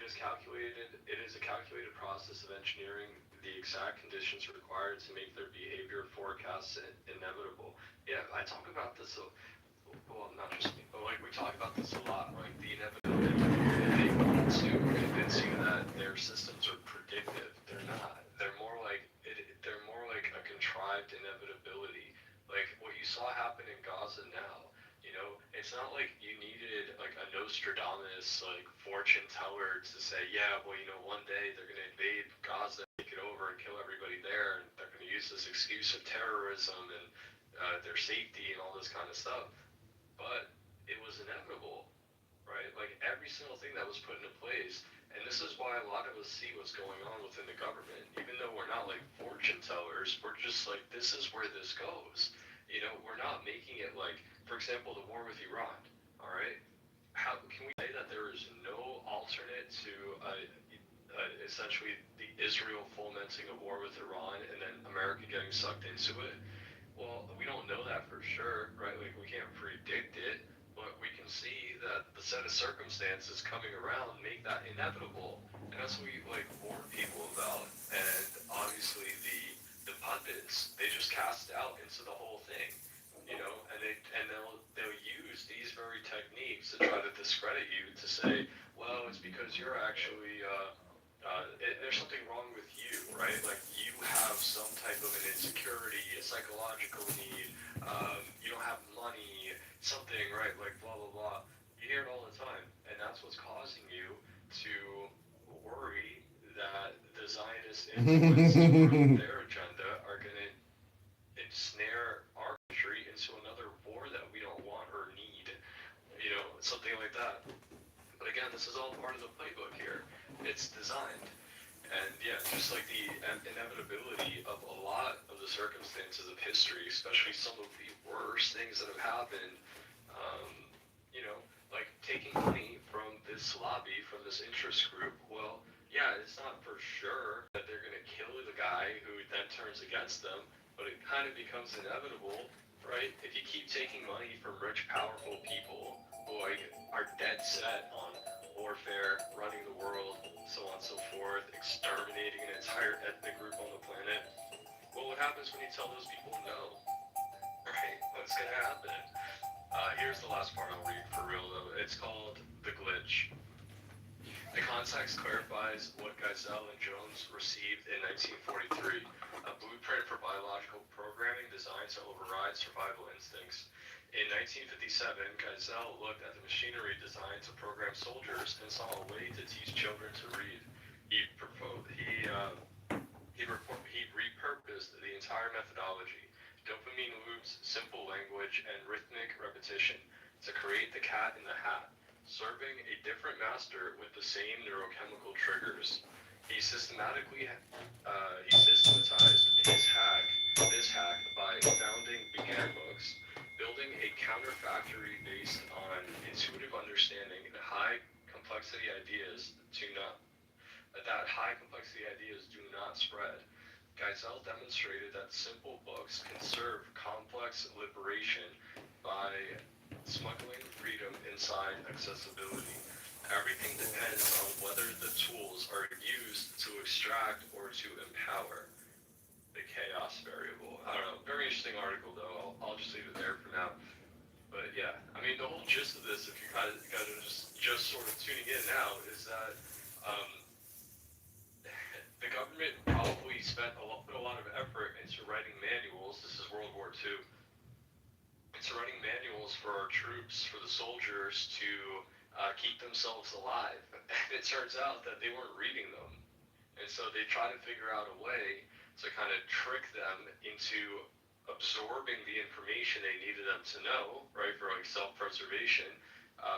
It is a calculated process of engineering the exact conditions required to make their behavior forecasts inevitable. Yeah, I talk about this. Well, not just me, but like we talk about this a lot. Like the inevitability. They want to convince you that their systems are predictive. They're not. They're more like a contrived inevitability. Like what you saw happen in Gaza now. It's not like you needed like a Nostradamus like fortune teller to say, yeah, well, one day they're gonna invade Gaza, take it over, and kill everybody there, and they're gonna use this excuse of terrorism and their safety and all this kind of stuff. But it was inevitable, right? Like every single thing that was put into place. And this is why a lot of us see what's going on within the government. Even though we're not like fortune tellers, we're just like, this is where this goes. We're not making it like, for example, the war with Iran, all right? How can we say that there is no alternate to essentially the Israel fomenting a war with Iran and then America getting sucked into it? Well, we don't know that for sure, right? Like we can't predict it, but we can see that the set of circumstances coming around make that inevitable, and that's what we like warn people about. And obviously, the pundits they just cast doubt into the whole thing, and they'll use these very techniques to try to discredit you to say, well, it's because you're actually there's something wrong with you, right? Like you have some type of an insecurity, a psychological need, you don't have money, something, right? Like blah, blah, blah. You hear it all the time. And that's what's causing you to worry that the Zionist influence from their agenda are going to ensnare our country into another war that we don't want or need, something like that. But again, this is all part of the playbook here. It's designed. And yeah, just like the inevitability of a lot of the circumstances of history, especially some of the worst things that have happened, um, like taking money from this lobby, from this interest group. Well, yeah, it's not for sure that they're going to kill the guy who then turns against them, but it kind of becomes inevitable, right? If you keep taking money from rich, powerful people who like are dead set on warfare, running the world, so on and so forth, exterminating an entire ethnic group on the planet. Well, what happens when you tell those people no? Right? What's going to happen? Here's the last part I'll read for real, though. It's called The Glitch. The context clarifies what Geisel and Jones received in 1943, a blueprint for biological programming designed to override survival instincts. In 1957, Geisel looked at the machinery designed to program soldiers and saw a way to teach children to read. He repurposed the entire methodology, dopamine loops, simple language, and rhythmic repetition to create the cat in the hat, serving a different master with the same neurochemical triggers. He systematized this hack by founding began books, building a counterfactory based on intuitive understanding and high complexity ideas do not spread. Geisel demonstrated that simple books can serve complex liberation by smuggling freedom inside accessibility. Everything depends on whether the tools are used to extract or to empower. The chaos variable. I don't know. Very interesting article, though. I'll just leave it there for now. But yeah, I mean, the whole gist of this, if you guys are just sort of tuning in now, is that um, the government probably spent a lot of effort into writing manuals. This is World War II. Into writing manuals for our troops, for the soldiers to keep themselves alive. And it turns out that they weren't reading them. And so they try to figure out a way to kind of trick them into absorbing the information they needed them to know, right, for like self-preservation,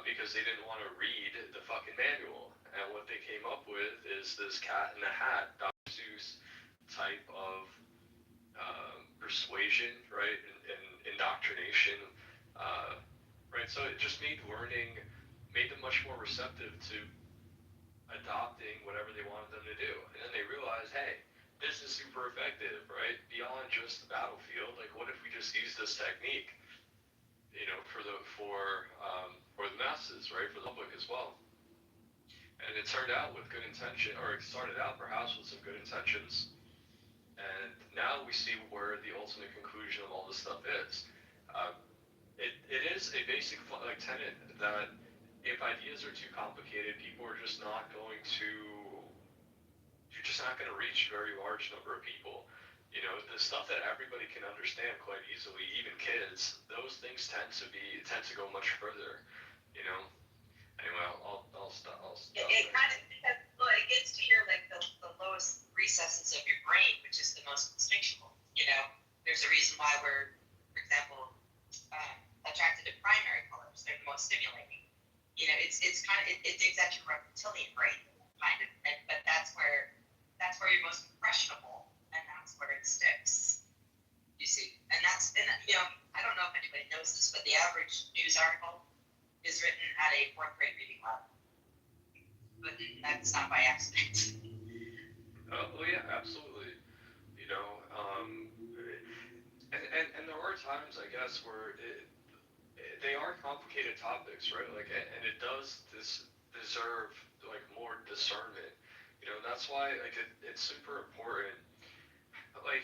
because they didn't want to read the fucking manual. And what they came up with is this cat in the hat, Dr. Seuss type of persuasion, right, and indoctrination, right? So it just made them much more receptive to adopting whatever they wanted them to do. And then they realized, hey, this is super effective, right? Beyond just the battlefield, like what if we just use this technique, for the masses, right? For the public as well. And it turned out with good intention, or it started out perhaps with some good intentions, and now we see where the ultimate conclusion of all this stuff is. Uh, it is a basic like tenet that if ideas are too complicated, people are just not going to. You're just not going to reach a very large number of people. You know, the stuff that everybody can understand quite easily, even kids, those things tend to go much further. You know. Anyway, I'll stop It there. kind of because well, it gets to your like the lowest recesses of your brain, which is the most instinctual. You know, there's a reason why we're, for example, attracted to primary colors. They're the most stimulating. You know, it's kind of it digs at your reptilian brain kind of, but that's where you're most impressionable, and that's where it sticks. You see, and you know, I don't know if anybody knows this, but the average news article is written at a fourth grade reading level, but that's not by accident. Well, yeah, absolutely. You know, and there are times, I guess, where they are complicated topics, right? Like, and it does deserve like more discernment. You know, that's why like it's super important. Like,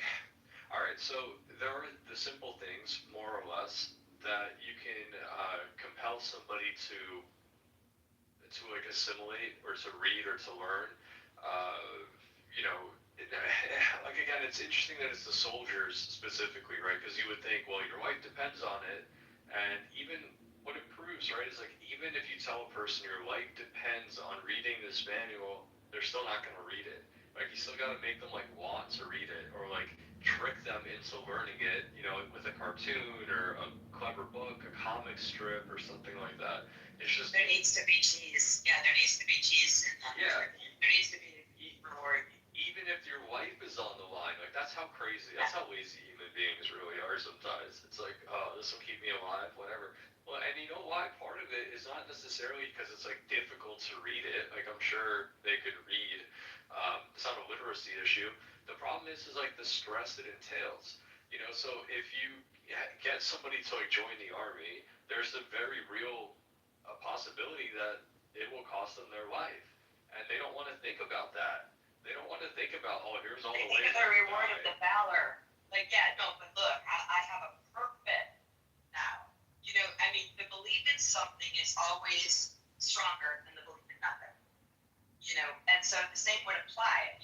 all right, so there are the simple things, more or less, that you can compel somebody to like assimilate or to read or to learn. Uh, you know, like again, it's interesting that it's the soldiers specifically, right? Because you would think, well, your life depends on it, and even what it proves, right, is like even if you tell a person your life depends on reading this manual, they're still not going to read it. Like you still got to make them like want to read it, or like trick them into learning it, you know, with a cartoon or a clever book, a comic strip, or something like that. It's just There needs to be cheese. Yeah, there needs to be cheese in that. yeah. There needs to be reward. Even if your life is on the line, like that's how crazy, that's how lazy human beings really are sometimes. It's like, oh, this will keep me alive, whatever. Well, and you know why? Part of it is not necessarily because it's like difficult to read it. Like I'm sure they could read. It's not a literacy issue. The problem is like the stress it entails. You know, so if you get somebody to like join the army, there's a very real possibility that it will cost them their life, and they don't want to think about that. They don't want to think about, oh, here's all They the think ways of I the can reward of die. the valor. Like, yeah, no, but look, I have a purpose now. You know, I mean, the belief in something is always stronger than the belief in nothing. You know, and so the same would apply.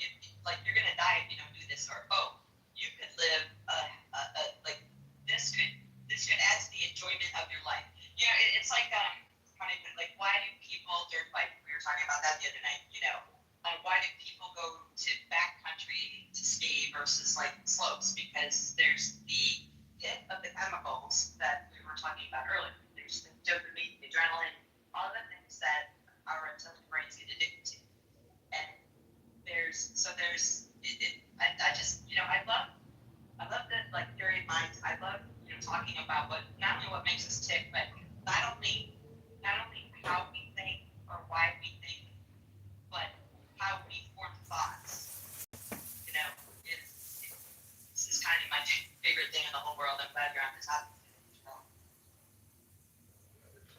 Like, you're gonna die if you don't do this, or oh, you could live like this could add to the enjoyment of your life. You know, it's like funny, like why do people dirt bike? We were talking about that the other night. You know, why do people go to backcountry to ski versus like slopes? Because there's the hit of the chemicals that we were talking about earlier. There's the dopamine, the adrenaline, all the things that our reptilian brains get addicted to. And I just, you know, I love the like theory of mind. I love, you know, talking about what not only what makes us tick, but not only how we think or why we think, but how we form thoughts. You know, this is kind of my favorite thing in the whole world. I'm glad you're on this topic. You know?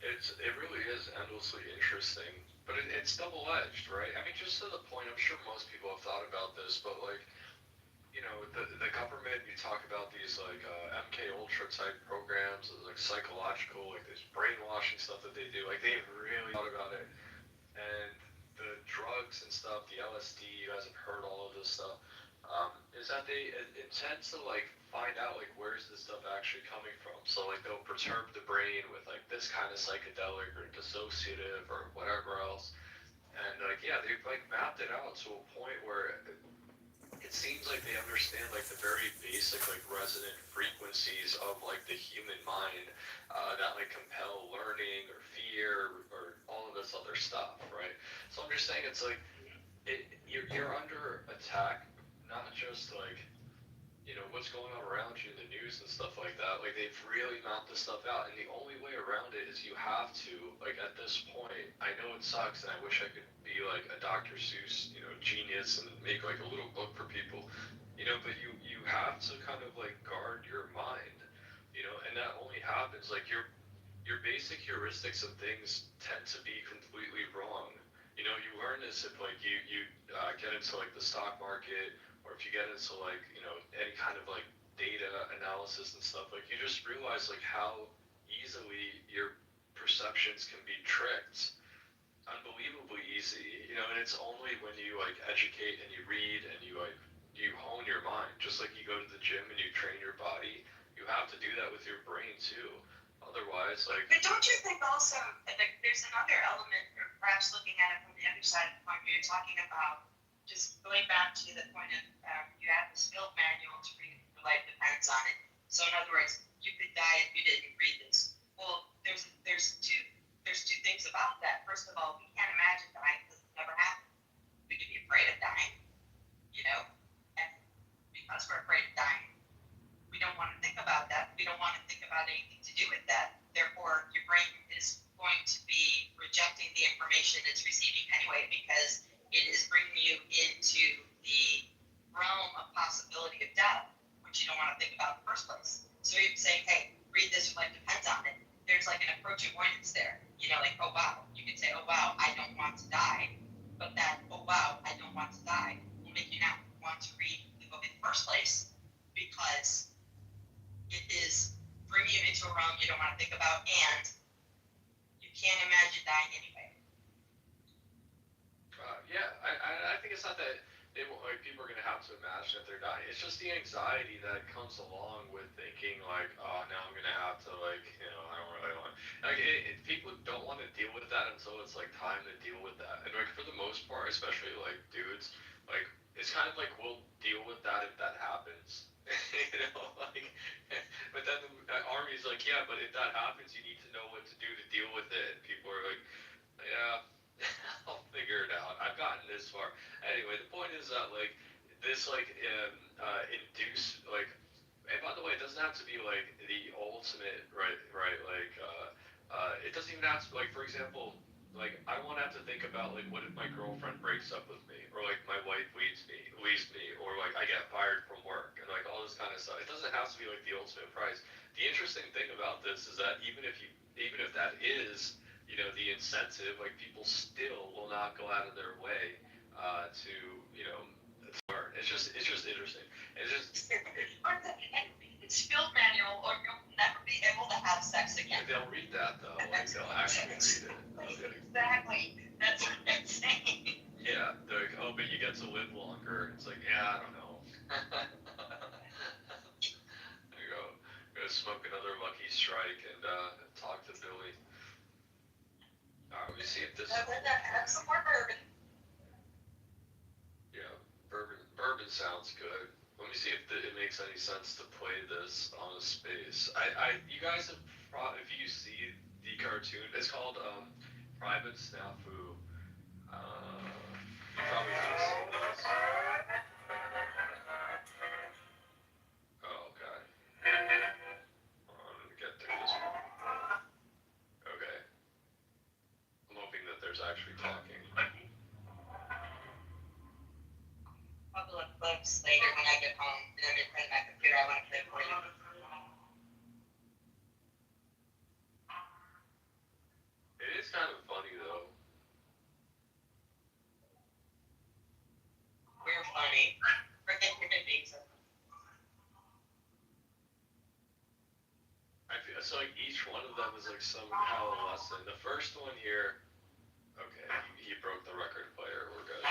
It really is endlessly interesting, but it's double edged, right? I mean, just to the point, I'm sure most people have thought about this, but like, you know, the government, you talk about these like MK Ultra type programs, like psychological, like this brainwashing stuff that they do. Like they've really thought about it, and the drugs and stuff, the LSD, you guys have heard all of this stuff. Is that they intend to like find out like where's this stuff actually coming from. So like they'll perturb the brain with like this kind of psychedelic or dissociative or whatever else. And like yeah, they've like mapped it out to a point where it seems like they understand like the very basic like resonant frequencies of like the human mind that like compel learning or fear or all of this other stuff, right? So I'm just saying it's like you're under attack, not just like you know what's going on around you in the news and stuff like that. Like they've really mapped this stuff out, and the only way around it is you have to like at this point. I know it sucks, and I wish I could be like a Dr. Seuss, you know, genius and make like a little book for people, you know. But you have to kind of like guard your mind, you know, and that only happens like your basic heuristics of things tend to be completely wrong. You know, you learn this if like you get into like the stock market, or if you get into like any kind of like data analysis and stuff, like you just realize like how easily your perceptions can be tricked, unbelievably easy, and it's only when you like educate and you read and you hone your mind, just like you go to the gym and you train your body, you have to do that with your brain too. Otherwise, like. But don't you think also that there's another element, or perhaps looking at it from the other side of the coin, where you're talking about just going back to the point of you have the skilled manual to read, your life depends on it. So in other words, you could die if you didn't read this. Well, there's two things about that. First of all, we can't imagine dying because it's never happened. We could be afraid of dying, and because we're afraid of dying, we don't want to think about that. We don't want to think about anything to do with that. Therefore, your brain is going to be rejecting the information it's receiving anyway, because it is bringing you into the realm of possibility of death, which you don't want to think about in the first place. So you're saying, hey, read this, your life depends on it. There's like an approach avoidance there. Like, oh wow, you can say, oh wow, I don't want to die. But that, oh wow, I don't want to die, will make you not want to read the book in the first place, because it is bringing you into a realm you don't want to think about, and you can't imagine dying anyway. Yeah, I think it's not that people are gonna have to imagine that they're dying. It's just the anxiety that comes along with thinking like, oh, now I'm gonna have to like, I don't really want. Like, people don't want to deal with that until it's like time to deal with that. And like for the most part, especially like dudes, like it's kind of like we'll deal with that if that happens. Like, but then the army's like, yeah, but if that happens, you need to know what to do to deal with it. And people are like, yeah, I'll figure it out. I've gotten this far. Anyway, the point is that like this like induce like, and by the way, it doesn't have to be like the ultimate right like it doesn't even have to, like, for example, like I won't have to think about like what if my girlfriend breaks up with me, or like my wife leaves me, or like I get fired from work, and like all this kind of stuff. It doesn't have to be like the ultimate prize. The interesting thing about this is that even if that is the incentive, like people still will not go out of their way to learn. It's just interesting. It's just It's field manual, or you'll never be able to have sex again. they'll read that though. Like they'll actually read it. Exactly. That's what I'm saying. Yeah, they're like, oh, but you get to live longer. It's like, yeah, I don't know. There you go. Go smoke another Lucky Strike and talk to Billy. Alright, let me see if this. Have some more bourbon. Yeah, bourbon sounds good. Let me see if it makes any sense to play this on a space. You guys have, if you see the cartoon, it's called Private Snafu. You probably have seen this. Oh, okay. Hold on, let me get through this one. Okay. I'm hoping that there's actually talking. I'll look books later when I get home, and I'm in front of my computer. I want to play for you. It is kind of funny though. We're funny. We're human beings. I feel so like each one of them is like somehow a lesson. The first one here, okay, he broke the record player. We're good.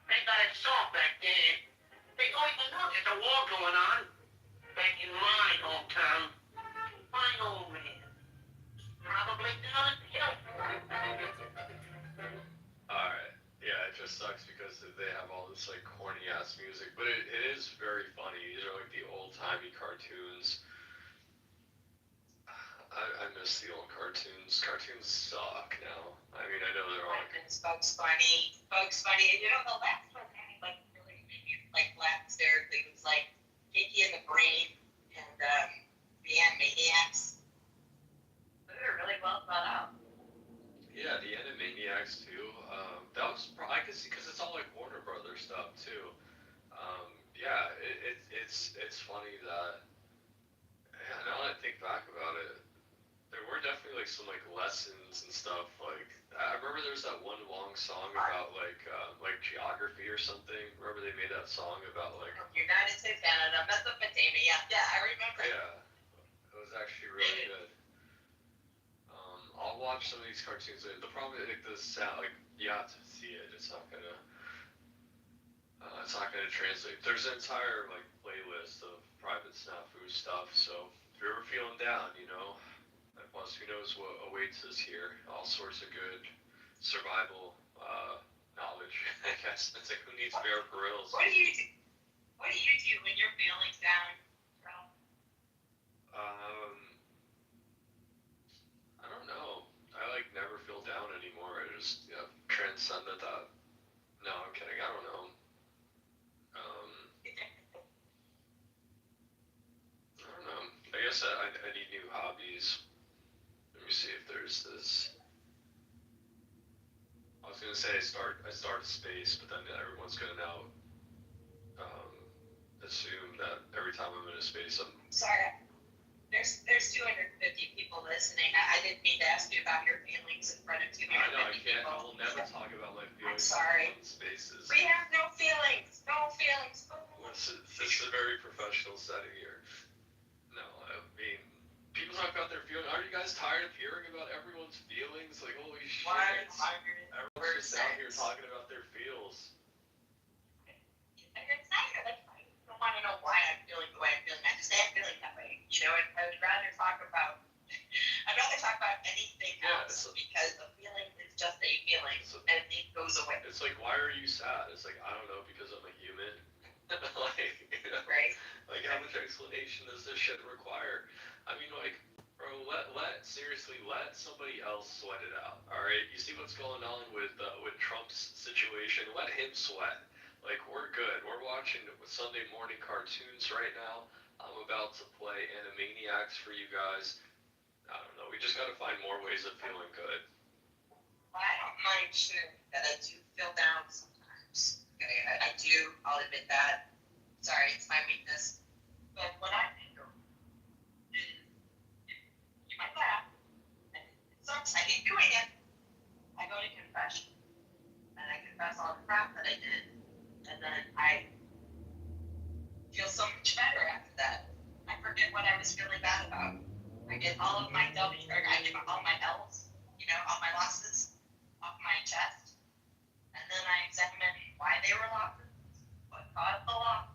They got it soft back there. They don't even know there's a war going on. Back in my hometown. My old man. Probably down at the hill. Alright. Yeah, it just sucks because they have all this like corny ass music, but it is very funny. These are like the old timey cartoons. I miss the old cartoons. Cartoons suck now. I mean, I know they're all like. Bugs Bunny. And the last one kind of like really made me like laugh hysterically. It was like Pinky and the Brain and the Animaniacs. They were really well thought out. Yeah, the Animaniacs too. That was I could see because it's all like Warner Brothers stuff too. Yeah, it's funny that. Yeah, now that I think back about it, there were definitely like like some like lessons and stuff. Like I remember there was that one long song about like geography or something. Remember they made that song about like United States, Canada, Mesopotamia. Yeah, I remember. yeah, it was actually really good. I'll watch some of these cartoons. The problem is like the sound, like you have to see it. It's not gonna translate. There's an entire like playlist of private snafu stuff. So if you're ever feeling down, and plus who knows what awaits us here. All sorts of good survival knowledge. I guess it's like who needs Bear Grylls? What do you do? What do you do when you're feeling down? I don't know. I like never feel down anymore. I just transcended that. No, I'm kidding. I don't know. I don't know. I guess I need new hobbies. Let me see if there's this. I was gonna say I start a space, but then everyone's gonna now assume that every time I'm in a space, I'm sorry. There's 250 people listening. I didn't mean to ask you about your feelings in front of 250 people. I know I can't. I will never talk about my feelings. I'm sorry. In spaces. We have no feelings. No feelings. This is a very professional setting here. No, I mean, people talk about their feelings. Are you guys tired of hearing about everyone's feelings? Like, holy shit. Everyone's just out here talking about their feels. I don't want to know why I'm feeling the way I'm feeling. I just am feeling that way. I would rather talk about anything else because a feeling is just a feeling and it goes away. It's like, why are you sad? It's like, I don't know, because I'm a human. Right. Like, how much explanation does this shit require? I mean, like, bro, seriously, let somebody else sweat it out, alright? You see what's going on with Trump's situation? Let him sweat. Like, we're good. We're watching Sunday morning cartoons right now. I'm about to play Animaniacs for you guys. I don't know. We just got to find more ways of feeling good. Well, I don't mind sharing that I do feel down sometimes. Okay, I do. I'll admit that. Sorry, it's my weakness. But what I do is, you might laugh, and it sucks. I hate doing it. I go to confession, and I confess all the crap that I did, and then I feel so much better after that. I forget what I was feeling bad about. I get all of my W's, or I get all my L's, all my losses off my chest. And then I examine why they were losses, what caused the loss.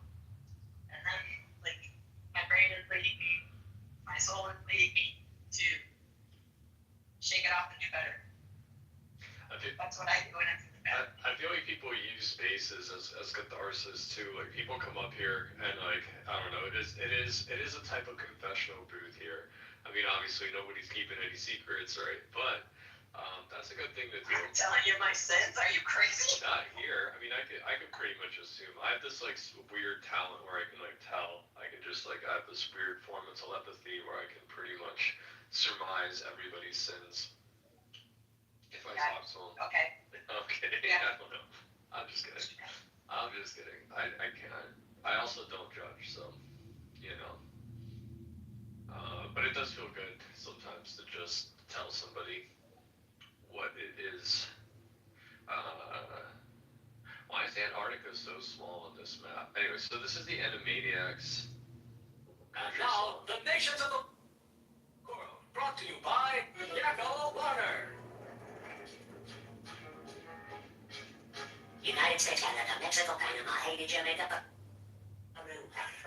And then, my brain is leading me, my soul is leading me to shake it off and do better. That's what I do when I'm feeling bad. I feel like people use spaces as catharsis too. Like, people come up here and I don't know, it is a type of confessional booth here. I mean, obviously nobody's keeping any secrets, right? But that's a good thing to do. I'm telling you my sins. Are you crazy? Not here. I mean, I could pretty much assume. I have this weird talent where I can tell. I can just I have this weird form of telepathy where I can pretty much surmise everybody's sins if I talk to them. Okay. I'm kidding. Yeah. I don't know. I'm just kidding. I can't. I also don't judge, so but it does feel good sometimes to just tell somebody what it is. Why is Antarctica so small on this map? Anyway, so this is the Animaniacs. And now, the nations of the world, brought to you by Yakko Water. United States, Canada, Mexico, Panama, Haiti, Jamaica, Peru,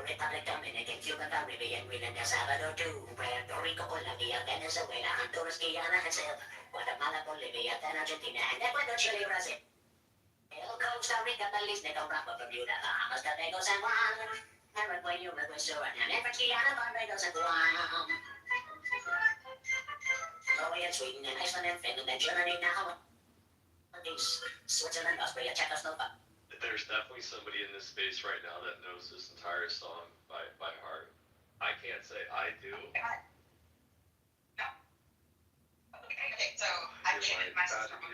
Republic Dominican, Cuba, Caribbean, Greenland, El Salvador, Puerto Rico, Colombia, Venezuela, Honduras, Guyana, and Guatemala, Bolivia, then Argentina, and Ecuador, Chile, Brazil, Costa Rica, Belize, Nicaragua, Bermuda, Bahamas, Tobago, San Juan, Paraguay, Uruguay, Suriname, Netherlands, Guyana, Barbados, and Guam, Norway, and Sweden, and Iceland, and Finland, and Germany, now, Switzerland, Austria, Czechoslovakia. There's definitely somebody in this space right now that knows this entire song by heart. I can't say I do. God. No. Okay, so I gave it my sister. Can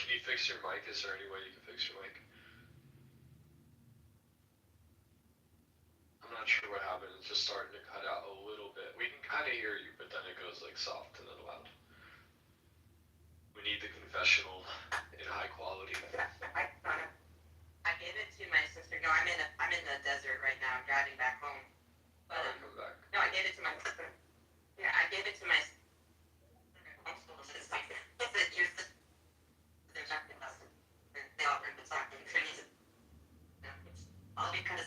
you fix your mic? Is there any way you can fix your mic? I'm not not sure what happened. It's just starting to cut out a little bit. We can kind of hear you, but then it goes like soft and then loud. We need the confessional in high quality. I gave it to my sister. No, I'm in the desert right now. I'm driving back home. But Alright, come back. no, I gave it to my sister. Yeah, I gave it to my sister. They all heard the song. I'll be kind of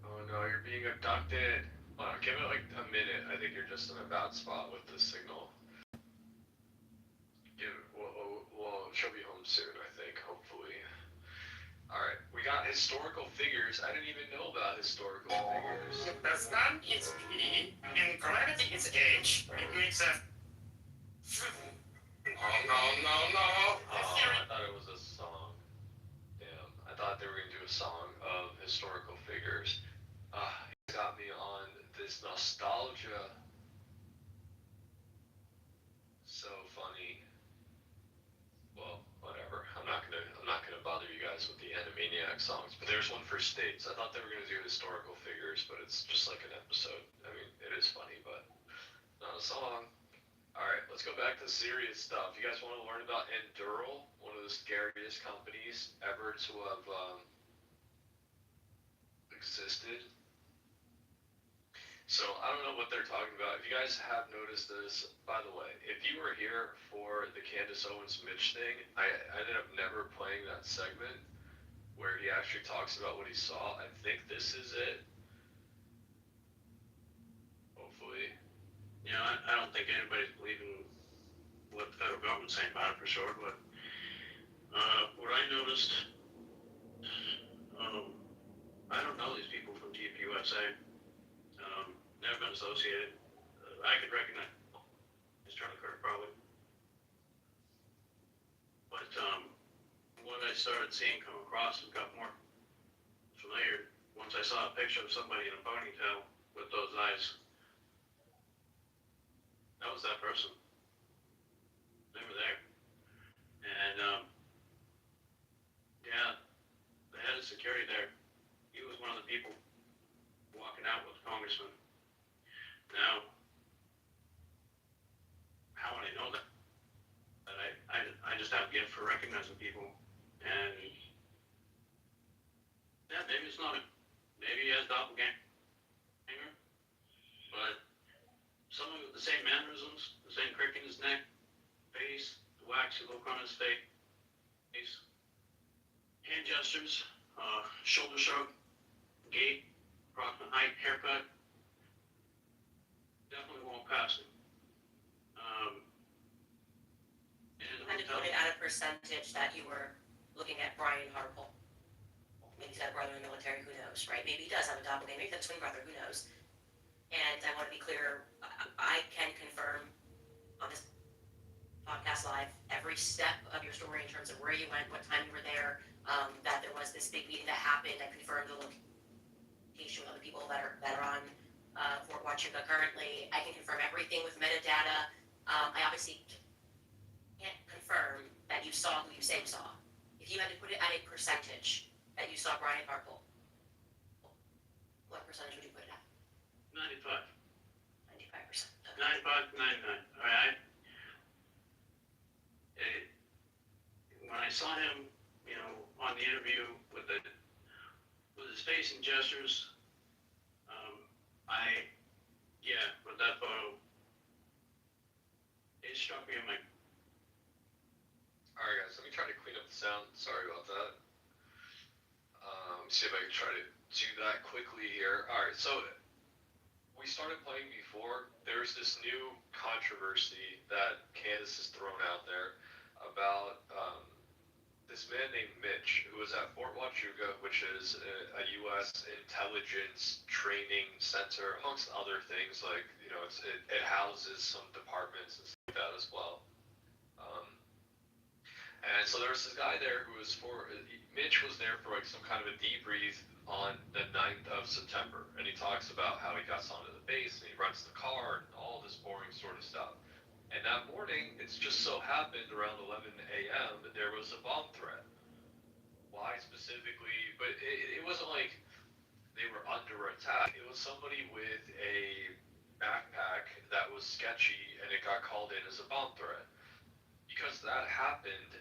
Oh no, you're being abducted. Hold on, give it like a minute. I think you're just in a bad spot with the signal. Well, she'll be home soon, I think, hopefully. Alright, we got historical figures. I didn't even know about historical figures. If the sun is P and gravity is H, it makes a... Oh, no. Oh, I thought it was a song. Damn, I thought they were gonna do a song of historical figures. He's got me on this nostalgia. So funny. Well, whatever. I'm not gonna bother you guys with the Animaniac songs, but there's one for states. I thought they were gonna do historical figures, but it's just like an episode. I mean, it is funny, but not a song. Alright, let's go back to serious stuff. You guys want to learn about Endural, one of the scariest companies ever to have existed? So, I don't know what they're talking about. If you guys have noticed this, by the way, if you were here for the Candace Owens Mitch thing, I ended up never playing that segment where he actually talks about what he saw. I think this is it. Hopefully. You know, I don't think anybody's believing what the federal government's saying about it for sure, but what I noticed, I don't know these people from TPUSA. Never been associated. I could recognize Charlie Kirk probably. But what I started seeing come across and got more familiar once I saw a picture of somebody in a ponytail with those eyes. That was that person. They were there. And, yeah, the head of security there, he was one of the people walking out with the Congressman. Now, how would I know that? That I just have a gift for recognizing people. And, yeah, maybe it's not maybe he has doppelganger. But someone with the same mannerisms, the same crick in his neck, face, the waxy look on his face, hand gestures, shoulder shrug, gait, approximate height, haircut, definitely won't pass him. Kind of put it at a percentage that you were looking at Brian Harple. Maybe he's got a brother in the military, who knows, right? Maybe he does have a doppelganger, maybe that's twin brother, who knows? And I want to be clear, I can confirm on this podcast live every step of your story in terms of where you went, what time you were there, that there was this big meeting that happened. I confirmed the location of the people that are on Fort Huachuca currently. I can confirm everything with metadata. I obviously can't confirm that you saw who you say you saw. If you had to put it at a percentage that you saw Brian Harple, what percentage would you put it at? 95. 95%. 95 to 99. All right. When I saw him, you know, on the interview with his face and gestures, with that photo, it struck me in my. Alright guys, let me try to clean up the sound. Sorry about that. Let me see if I can try to do that quickly here. Alright, so we started playing before. There's this new controversy that Candace has thrown out there about this man named Mitch, who was at Fort Huachuca, which is a U.S. intelligence training center, amongst other things. Like, you know, it houses some departments and stuff like that as well. And so there was this guy there who was Mitch was there for like some kind of a debrief on the 9th of September. And he talks about how he got onto the base and he rents the car and all this boring sort of stuff. And that morning, it's just so happened around 11 a.m. that there was a bomb threat. why specifically, but it wasn't like they were under attack. It was somebody with a backpack that was sketchy and it got called in as a bomb threat. Because that happened,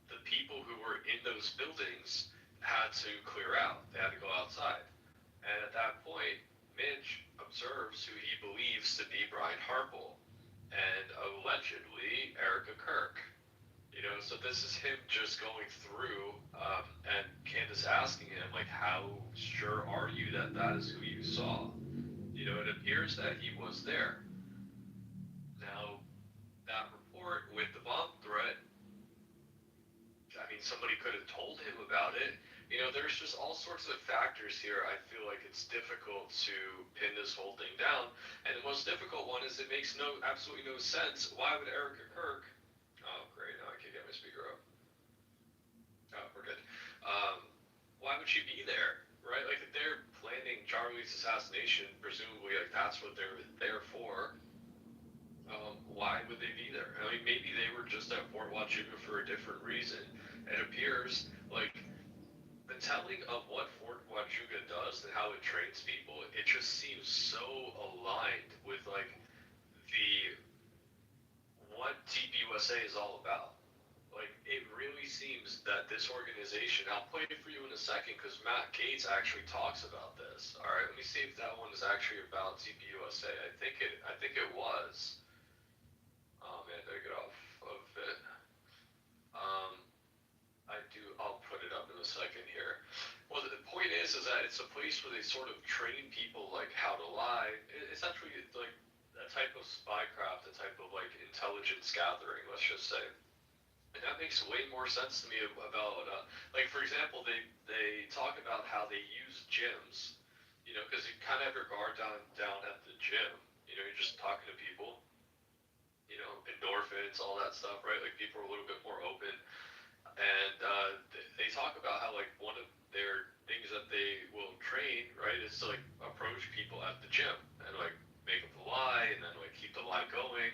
the people who were in those buildings had to clear out. They had to go outside. And at that point, Mitch observes who he believes to be Brian Harple and allegedly Erica Kirk. So this is him just going through, and Candace asking him, like, how sure are you that that is who you saw? It appears that he was there. Now, that report with the bomb threat, I mean, somebody could have told him about it. There's just all sorts of factors here. I feel like it's difficult to pin this whole thing down. And the most difficult one is it makes absolutely no sense. Why would Erica Kirk? Oh, great! Now I can't get my speaker up. Oh, we're good. Why would she be there, right? Like, if they're planning Charlie's assassination, presumably, like, that's what they're there for. Why would they be there? I mean, maybe they were just at Fort Huachuca for a different reason. It appears like the telling of what Fort Huachuca does and how it trains people, it just seems so aligned with like the what TPUSA is all about. Like, it really seems that this organization, I'll play it for you in a second because Matt Gates actually talks about this. All right, let me see if that one is actually about TPUSA. I think it was. Oh man, did I get off of it? I'll put it up in a second here. Well, the point is that it's a place where they sort of train people like how to lie. Essentially, it's like a type of spycraft, a type of like intelligence gathering, let's just say. And that makes way more sense to me about, like, for example, they talk about how they use gyms, because you kind of have your guard down at the gym. You're just talking to people, endorphins, all that stuff, right? Like, people are a little bit more open. And they talk about how, like, one of their things that they will train, right, is to, like, approach people at the gym and, like, make them lie and then, like, keep the lie going.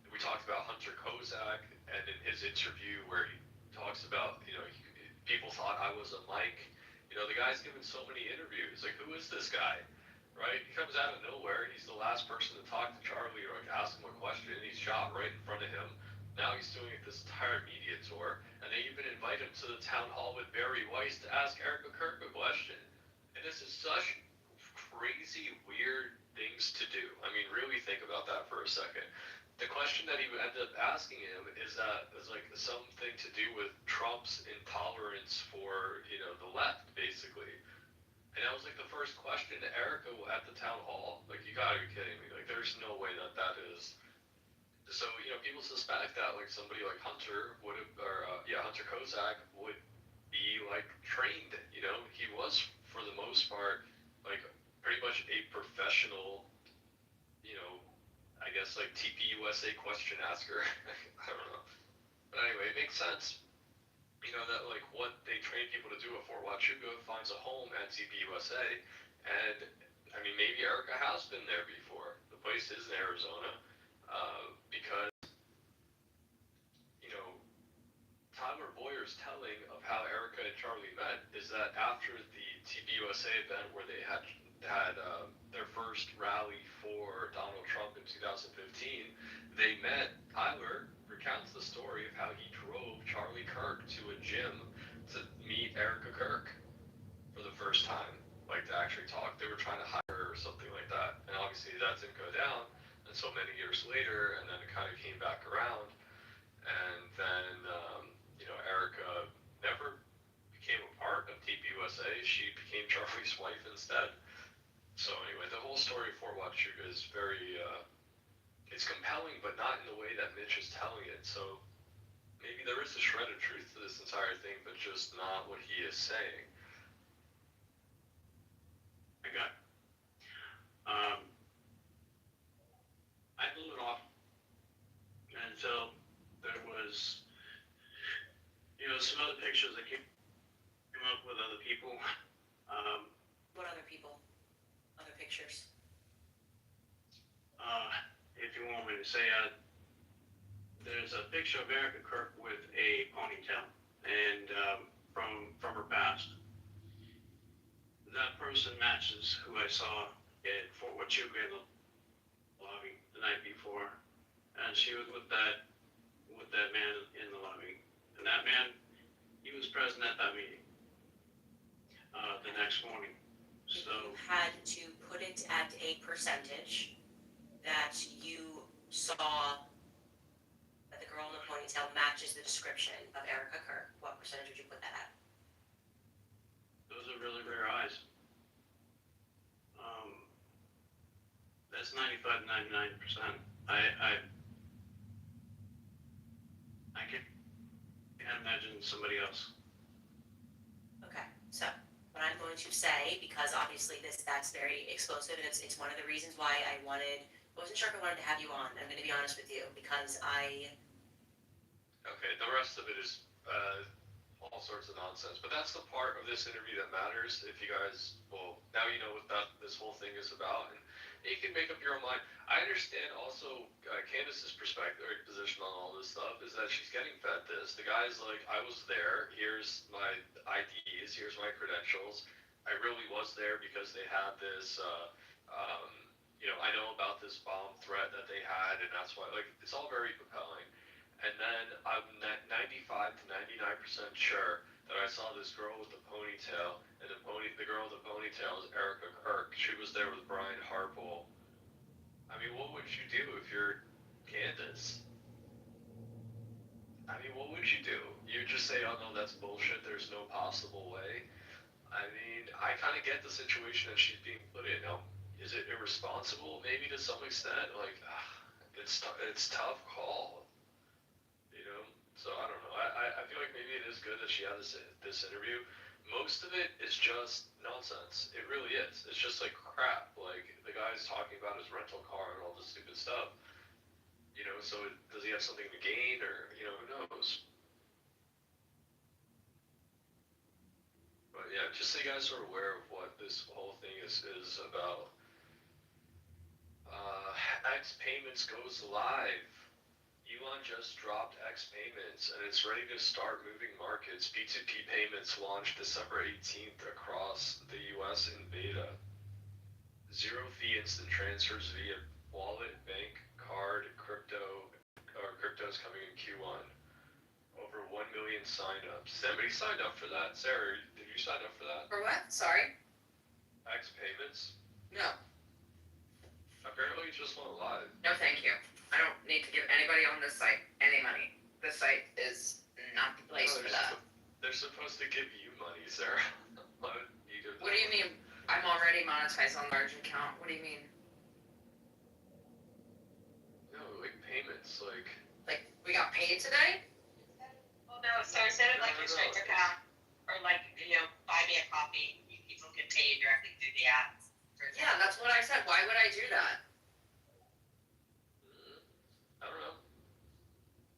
We talked about Hunter Kozak, and in his interview where he talks about, people thought I was a Mike. The guy's given so many interviews. Like, who is this guy? Right? He comes out of nowhere. He's the last person to talk to Charlie or like ask him a question, and he's shot right in front of him. Now he's doing this entire media tour, and they even invite him to the town hall with Barry Weiss to ask Erica Kirk a question. And this is such crazy, weird things to do. I mean, really think about that for a second. The question that he ended up asking him is like something to do with Trump's intolerance for the left, basically. And that was like the first question to Erica at the town hall. Like, you gotta be kidding me. Like, there's no way that is. So people suspect that like somebody like Hunter would have, or Hunter Kozak would be like trained. He was for the most part like pretty much a professional. I guess like TPUSA question asker. I don't know. But anyway, it makes sense. That like what they train people to do at Fort Huachuca finds a home at TPUSA. And I mean, maybe Erica has been there before. The place is in Arizona. Because, Tyler Boyer's telling of how Erica and Charlie met is that after the TPUSA event where they had their first rally for Donald Trump in 2015, they met. Tyler recounts the story of how he drove Charlie Kirk to a gym to meet Erica Kirk for the first time, like to actually talk. They were trying to hire her or something like that, and obviously that didn't go down until many years later, and then it kind of came back around, and then Erica never became a part of TPUSA. She became Charlie's wife instead. So anyway, the whole story of Fort Huachuca is very, it's compelling, but not in the way that Mitch is telling it. So maybe there is a shred of truth to this entire thing, but just not what he is saying. I got. I blew it off until there was, some other pictures that came up with other people. What other people? Other pictures? If you want me to say, there's a picture of Erica Kirk with a ponytail, and from her past. That person matches who I saw in Fort Huachuca in the lobby the night before, and she was with that man in the lobby, and that man, he was present at that meeting the next morning. If So you had to put it at a percentage that you saw that the girl in the ponytail matches the description of Erica Kirk, what percentage would you put that at? those are really rare eyes. That's 95, 99%. I can't imagine somebody else. Okay, so what I'm going to say, because obviously that's very explosive, and it's one of the reasons why I wasn't sure if I wanted to have you on. I'm going to be honest with you, because Okay, the rest of it is all sorts of nonsense. But that's the part of this interview that matters. If you guys, well, now you know what this whole thing is about, and you can make up your own mind. I understand also Candace's perspective or position on all this stuff is that she's getting fed this. The guy's like, I was there. Here's my IDs. Here's my credentials. I really was there because they had this. I know about this bomb threat that they had, and that's why. Like, it's all very compelling. And then I'm 95 to 99% sure that I saw this girl with the ponytail, and the girl with the ponytail is Erica Kirk. She was there with Brian Harpole. I mean, what would you do if you're Candace? I mean, what would you do? You just say, oh no, that's bullshit. There's no possible way. I mean, I kind of get the situation that she's being put in. Now, is it irresponsible? Maybe to some extent. Like, it's tough call. So I don't know. I feel like maybe it is good that she had this interview. Most of it is just nonsense. It really is. It's just like crap. Like the guy's talking about his rental car and all this stupid stuff. So does he have something to gain, or who knows? But yeah, just so you guys are aware of what this whole thing is about. X Payments goes live. Elon just dropped X Payments, and it's ready to start moving markets. P2P payments launched December 18th across the US in beta. Zero fee instant transfers via wallet, bank, card, crypto's coming in Q1. Over 1 million signups. Somebody signed up for that. Sarah, did you sign up for that? For what? Sorry? X Payments? No. Apparently it just went live. No, thank you. I don't need to give anybody on this site any money. This site is not the place for that. They're supposed to give you money, Sarah. What do you mean? I'm already monetized on large account. What do you mean? No, like payments, like we got paid today? Well, no, so instead of like your straight account, or like, buy me a coffee, people can pay you directly through the app. Yeah, that's what I said. Why would I do that? I don't know.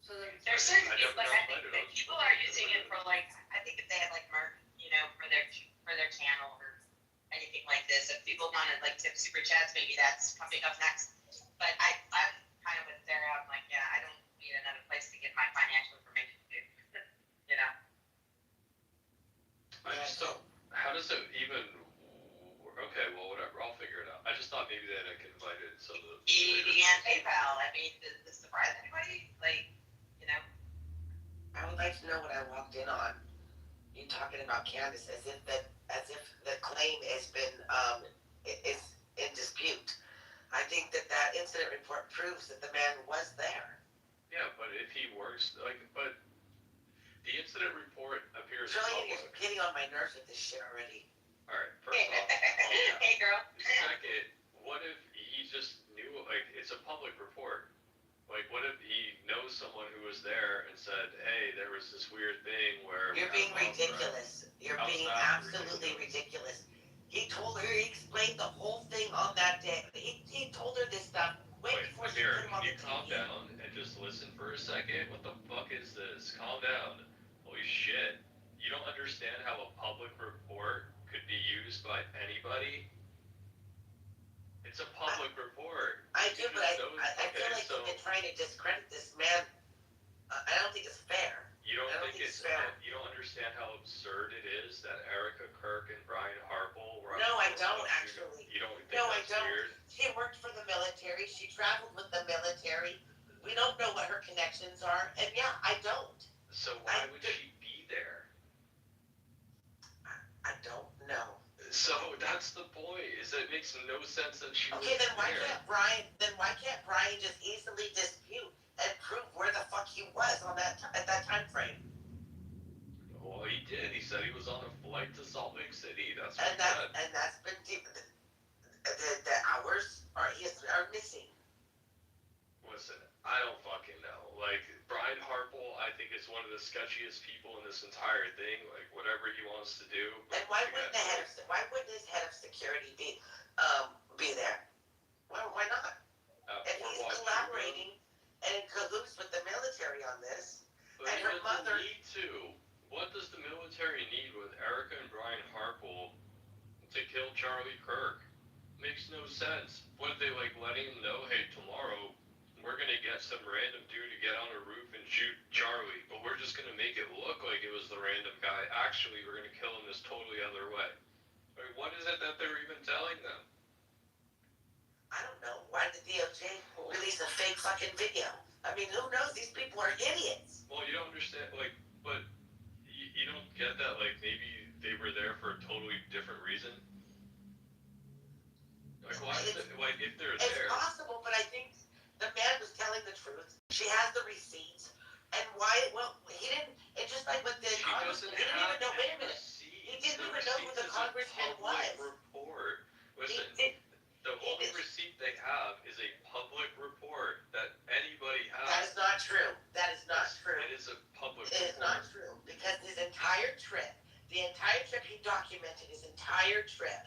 So then, There's certain I people, never like, I think played it that on. people are using it for like, I think if they have like merch, for their channel or anything like this, if people want to like tip super chats, maybe that's coming up next. But I'm kind of with Sarah. I'm like, yeah, I don't need another place to get my financial information, dude. I just don't. How does it even? Okay, well, whatever. I'll figure it out. I just thought maybe that I could invite in some of the. And PayPal. I mean, does this surprise anybody? Like, I would like to know what I walked in on. You talking about Candace as if the claim has been is in dispute. I think that incident report proves that the man was there. Yeah, but if he works, but the incident report appears. Trillian, you're getting on my nerves with this shit already. All right. First off, hey girl. second, what if he just knew? Like, it's a public report. Like, what if he knows someone who was there and said, "Hey, there was this weird thing where." You're being ridiculous. You're being absolutely ridiculous. He told her. He explained the whole thing on that day. He told her this stuff way before she Amir, put him on can the you calm TV. down and just listen for a second? What the fuck is this? Calm down. Holy shit. You don't understand how a public report could be used by anybody? It's a public report. I do, but I feel Okay, like so you've been trying to discredit this man. I don't think it's fair. you You don't I don't think think it's it's fair. you don't understand how absurd it is that Erica Kirk and Brian Harple were. No, I at don't Fort Huger? actually. You don't think No, I that's don't. weird? She worked for the military. She traveled with the military. We don't know what her connections are, and yeah, I don't. So why would she be there? I don't know. So that's the point. Is that it makes no sense that she Okay, was then why there. can't Brian? Then why can't Brian just easily dispute and prove where the fuck he was on that at that time frame? Well, he did. He said he was on a flight to Salt Lake City. That's what And he that said. and that's been deep. The hours are missing. Listen, I don't fucking know. Like, Brian Harple, I think is one of the sketchiest people in this entire thing. Like, whatever he wants to do. And why wouldn't his head of security be there? Why not? If he's collaborating and in cahoots with the military on this, But and he her doesn't mother- need to. What does the military need with Erica and Brian Harple to kill Charlie Kirk? Makes no sense. What, they like letting him know, hey, tomorrow we're gonna get some random dude to get on a roof and shoot Charlie, but we're just gonna make it look like it was the random guy. Actually, we're gonna kill him this totally other way. Like, what is it that they're even telling them? I don't know. Why did the DOJ release a fake fucking video? I mean, who knows? These people are idiots. Well, you don't understand, like, but you don't get that, like, maybe they were there for a totally different reason? Like, why is it, like, if they're It's there... possible, but I think the man was telling the truth. She has the receipts. And why? Well, he didn't. It's just like with the She congressman. doesn't He didn't have even know. Wait a any minute. receipts. He didn't The even know who receipts the is a congressman public was. report. Listen, He- the he only did- receipt they have is a public report that anybody That has. is not true. That is not true. It is a public It is report. not true because his entire trip, he documented his entire trip,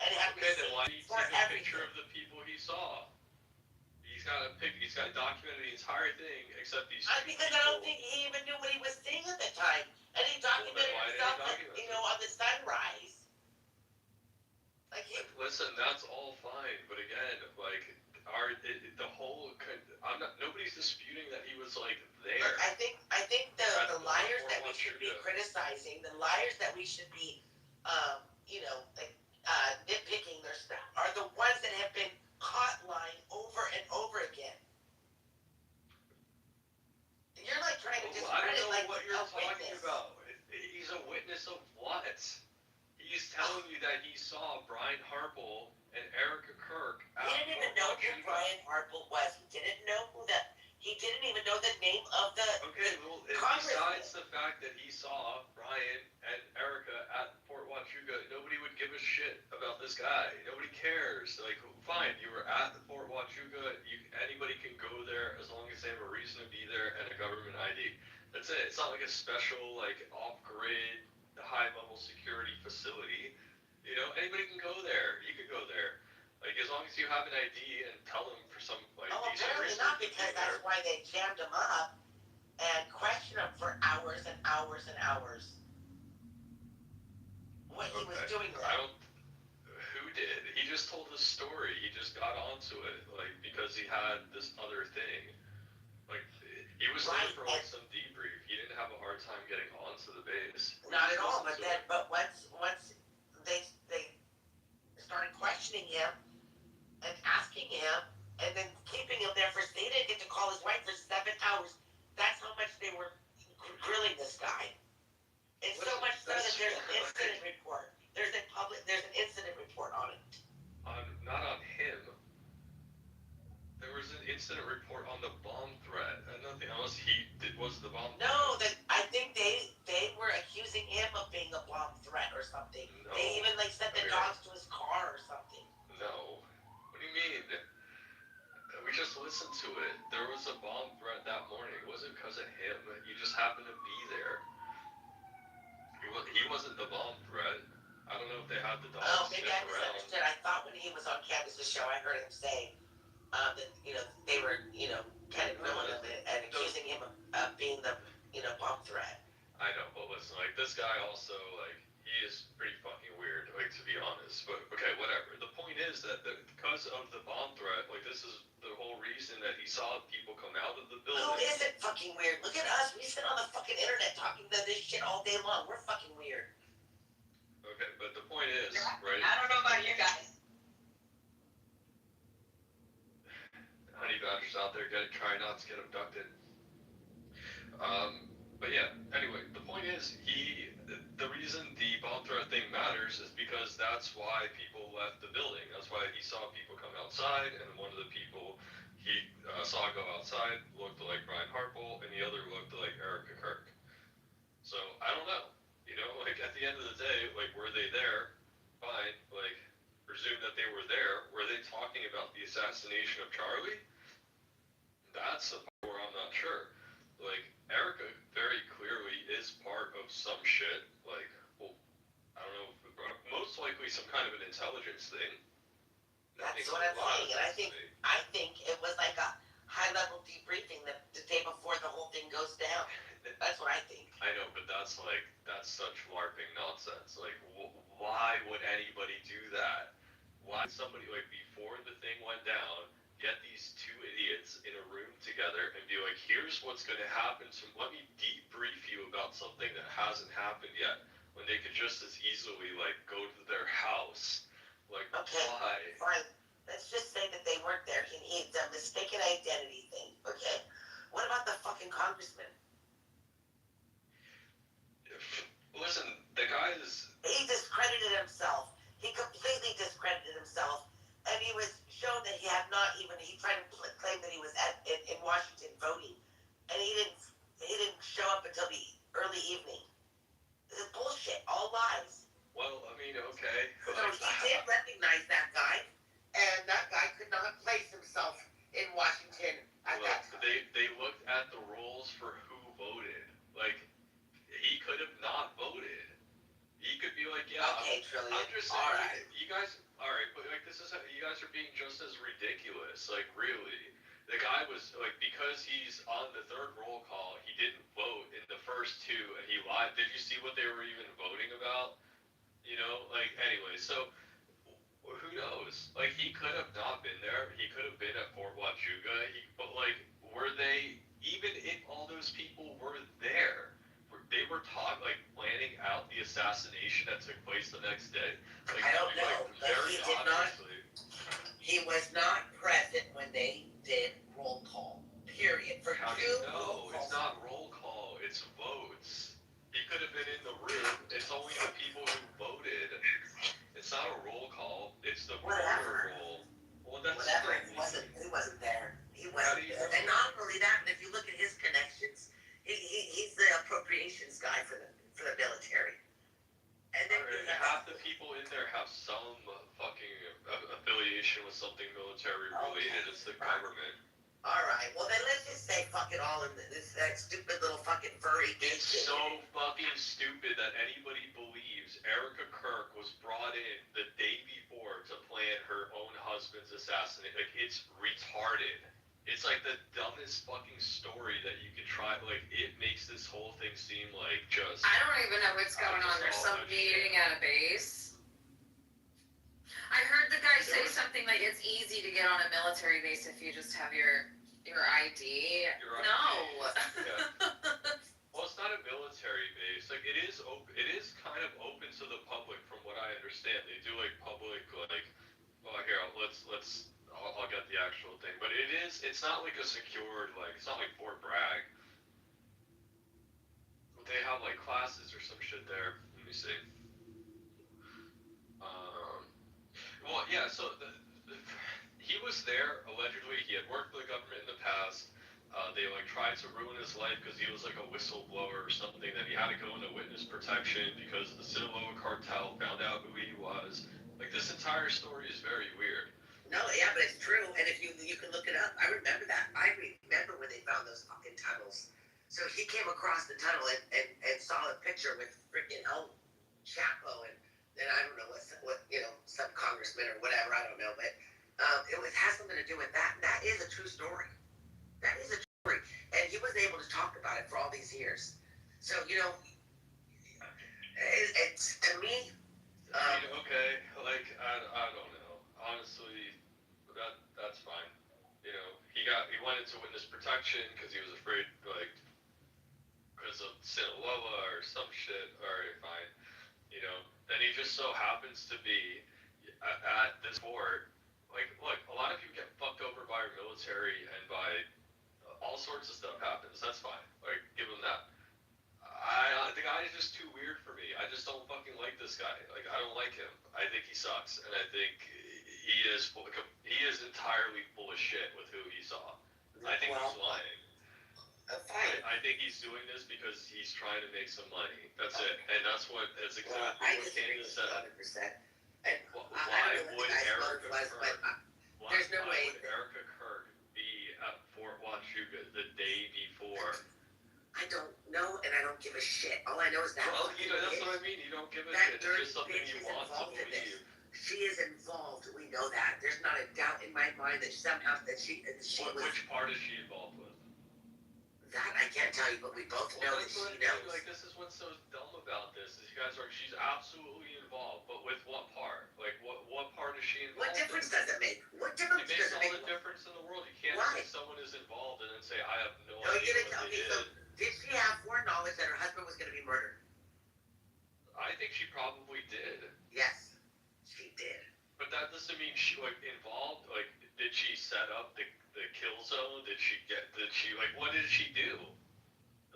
and had Okay, then why do receipts you for take a picture everything. of the people he saw? He's got documented the entire thing except these Because I don't think he even knew what he was seeing at the time, and he documented why did he himself, document it? on the sunrise. Like he, Listen, that's all fine, but again, like, nobody's disputing that he was, like, there. Look, I think Right, the the liars that we one should be shooter. criticizing, the liars that we should be, nitpicking their stuff, are the ones that have been caught lying over and over again. You're like trying to Well, I don't discredit know like what you're a talking witness. about. He's a witness of what? He's telling you that he saw Brian Harple and Erica Kirk. He didn't even know who Brian Harple was. He didn't even know the name of the. Okay, well, Congressman. besides the fact that he saw Brian and Erica at Fort Huachuca, nobody would give a shit about this guy. Nobody cares. Like, fine, you were at the Fort Huachuca. Anybody can go there as long as they have a reason to be there and a government ID. That's it. It's not like a special, like, off-grid, high-level security facility. You know, anybody can go there. You could go there. Like, as long as you have an ID and tell them for some, like, Oh, decent apparently reason not, to be because there. that's why they jammed him up and questioned him for hours and hours and hours. What he was Okay. doing I there. don't. Who did? He just told the story. He just got onto it, like, because he had this other thing. Like, he was there Right, for like some debrief. He didn't have a hard time getting onto the base. Not at all, Listened but to once they started questioning him and asking him and then keeping him there for, they didn't get to call his wife for 7 hours. That's how much they were grilling this guy. It's so much so that there's an incident report. There's an incident report on it. not on him. There was an incident report on the bomb threat, and nothing else. Was the bomb. No, that I think they were accusing him of being a bomb threat or something. No. They even like sent the Okay. dogs to his car or something. No. What do you mean? We just listened to it. There was a bomb threat that morning. It wasn't because of him. He just happened to be there. He wasn't the bomb threat. I don't know if they had the dogs Oh, maybe sniff I around. misunderstood. I thought when he was on Candace's show, I heard him say that they were kind of grilling him and accusing him of being the bomb threat. I know, but listen, like, this guy also, like, he is pretty fucking weird, like, to be honest. But, okay, whatever. The point is that because of the bomb threat, like, this is the whole reason that he saw people come out of the Who building. isn't fucking weird? Look at us. We sit on the fucking internet talking to this shit all day long. We're fucking weird. Okay, but the point is, right? I don't know about you guys. Honey badgers out there try not to get abducted. But yeah, anyway, the point is, the reason the bomb threat thing matters is because that's why people left the building. That's why he saw people come outside, and one of the people he saw go outside looked like Brian Harple, and the other looked like Erica Kirk. So, I don't know. You know, like, at the end of the day, like, were they there? Fine. Like, presume that they were there. Were they talking about the assassination of Charlie? That's the part where I'm not sure. Like, Erica very clearly is part of some shit. Like, well, I don't know, most likely some kind of an intelligence thing. That's what I'm saying, and I think it was like a high-level debriefing the day before the whole thing goes down. That's what I think. I know, but that's such LARPing nonsense. Like, why would anybody do that? Why would somebody, like, before the thing went down, get these two idiots in a room together and be like, here's what's going to happen, so let me debrief you about something that hasn't happened yet, when they could just as easily, like, go to their house. Like, Okay, why? fine. Let's just say that they weren't there, and it's a mistaken identity thing, okay? What about the fucking congressman? Listen, the guy is... He discredited himself. He completely discredited himself. And he was shown that he had not even, he tried to claim that he was in Washington voting. And he didn't show up until the early evening. This is bullshit, all lies. Well, I mean, okay. So he did recognize that guy, and that guy could not place himself in Washington at that time. They looked at the rolls for who voted. Like, he could have not voted. He could be like, yeah, Okay, Trillion. I'm just saying, All right. you guys, all right, but like you guys are being just as ridiculous. Like, really, the guy was like, because he's on the third roll call, he didn't vote in the first two, and he lied. Did you see what they were even voting about? You know, like, anyway, so who knows? Like, he could have not been there. He could have been at Fort Huachuca. But like, were they, even if all those people were there? They were planning out the assassination that took place the next day. Like, I don't know, like, but very he did not. obviously. He was not present when they did roll call. Period. For How do two you roll know? It's calls. not roll call. It's votes. He could have been in the room. It's only the people who voted. It's not a roll call. It's the Whatever. roll. Well, that's Whatever. He wasn't there. He wasn't there. And not only that, but if you look at his connections, he's the appropriations guy for the military. And then half the people in there have some fucking affiliation with something military related. It's the government. All right. Well, then let's just say fuck it all in that stupid little fucking furry. It's so fucking stupid that anybody believes Erica Kirk was brought in the day before to plan her own husband's assassination. Like, it's retarded. It's like the dumbest fucking story that you could try. Like, it makes this whole thing seem like just... I don't even know what's going on. There's some meeting at a base. I heard the guy say something like it's easy to get on a military base if you just have your ID. No. Yeah. Well, it's not a military base. Like, it is kind of open to the public, from what I understand. They do like public, like, well, here, I'll get the actual thing, but it's not like a secured, like, it's not like Fort Bragg. They have like classes or some shit there. Let me see. Well, yeah, so he was there, allegedly. He had worked for the government in the past. They like tried to ruin his life because he was like a whistleblower or something, that he had to go into witness protection because the Sinaloa cartel found out who he was. Like, this entire story is very weird. No, yeah, but it's true. And if you can look it up, I remember that. I remember when they found those fucking tunnels. So he came across the tunnel and saw a picture with freaking El Chapo and I don't know what some congressman or whatever, I don't know, but has something to do with that. That is a true story. That is a true story. And he was able to talk about it for all these years. So, it's to me. I mean, okay, like, I don't know. Honestly, that's fine. You know, he he went into witness protection because he was afraid, like, because of Sinaloa or some shit. All right, fine. Then he just so happens to be at this court. Like, look, a lot of people get fucked over by our military and by all sorts of stuff happens. That's fine. Like, give him that. The guy is just too weird for me. I just don't fucking like this guy. Like, I don't like him. I think he sucks, and I think he is entirely full of shit with who he saw. I think he's lying. Fine. I think he's doing this because he's trying to make some money. That's it, and that's exactly Well, I what disagree Candace with said. 100%. And Why would Erica Kirk? there's no why way would Erica Kirk be at Fort Huachuca the day before? I don't know, and I don't give a shit. All I know is that. Well, that's what I mean. You don't give a That shit. dirty It's just something bitch you is want to involved in believe. this. She is involved. We know that. There's not a doubt in my mind that somehow she was. Which part is she involved with? That I can't tell you, but we both know that That's she what I mean. knows. Like, this is what's so dumb about this. Is she's absolutely involved, but with what part? Like, what part is she involved? What difference in? does it make? What It difference makes does it all make? the difference in the world. You can't Why? say someone is involved and then say I have no No, idea you didn't what tell they me. So, did. did she have foreknowledge that her husband was going to be murdered? I think she probably did. Yes, she did. But that doesn't mean she involved. Like, did she set up the kill zone? What did she do?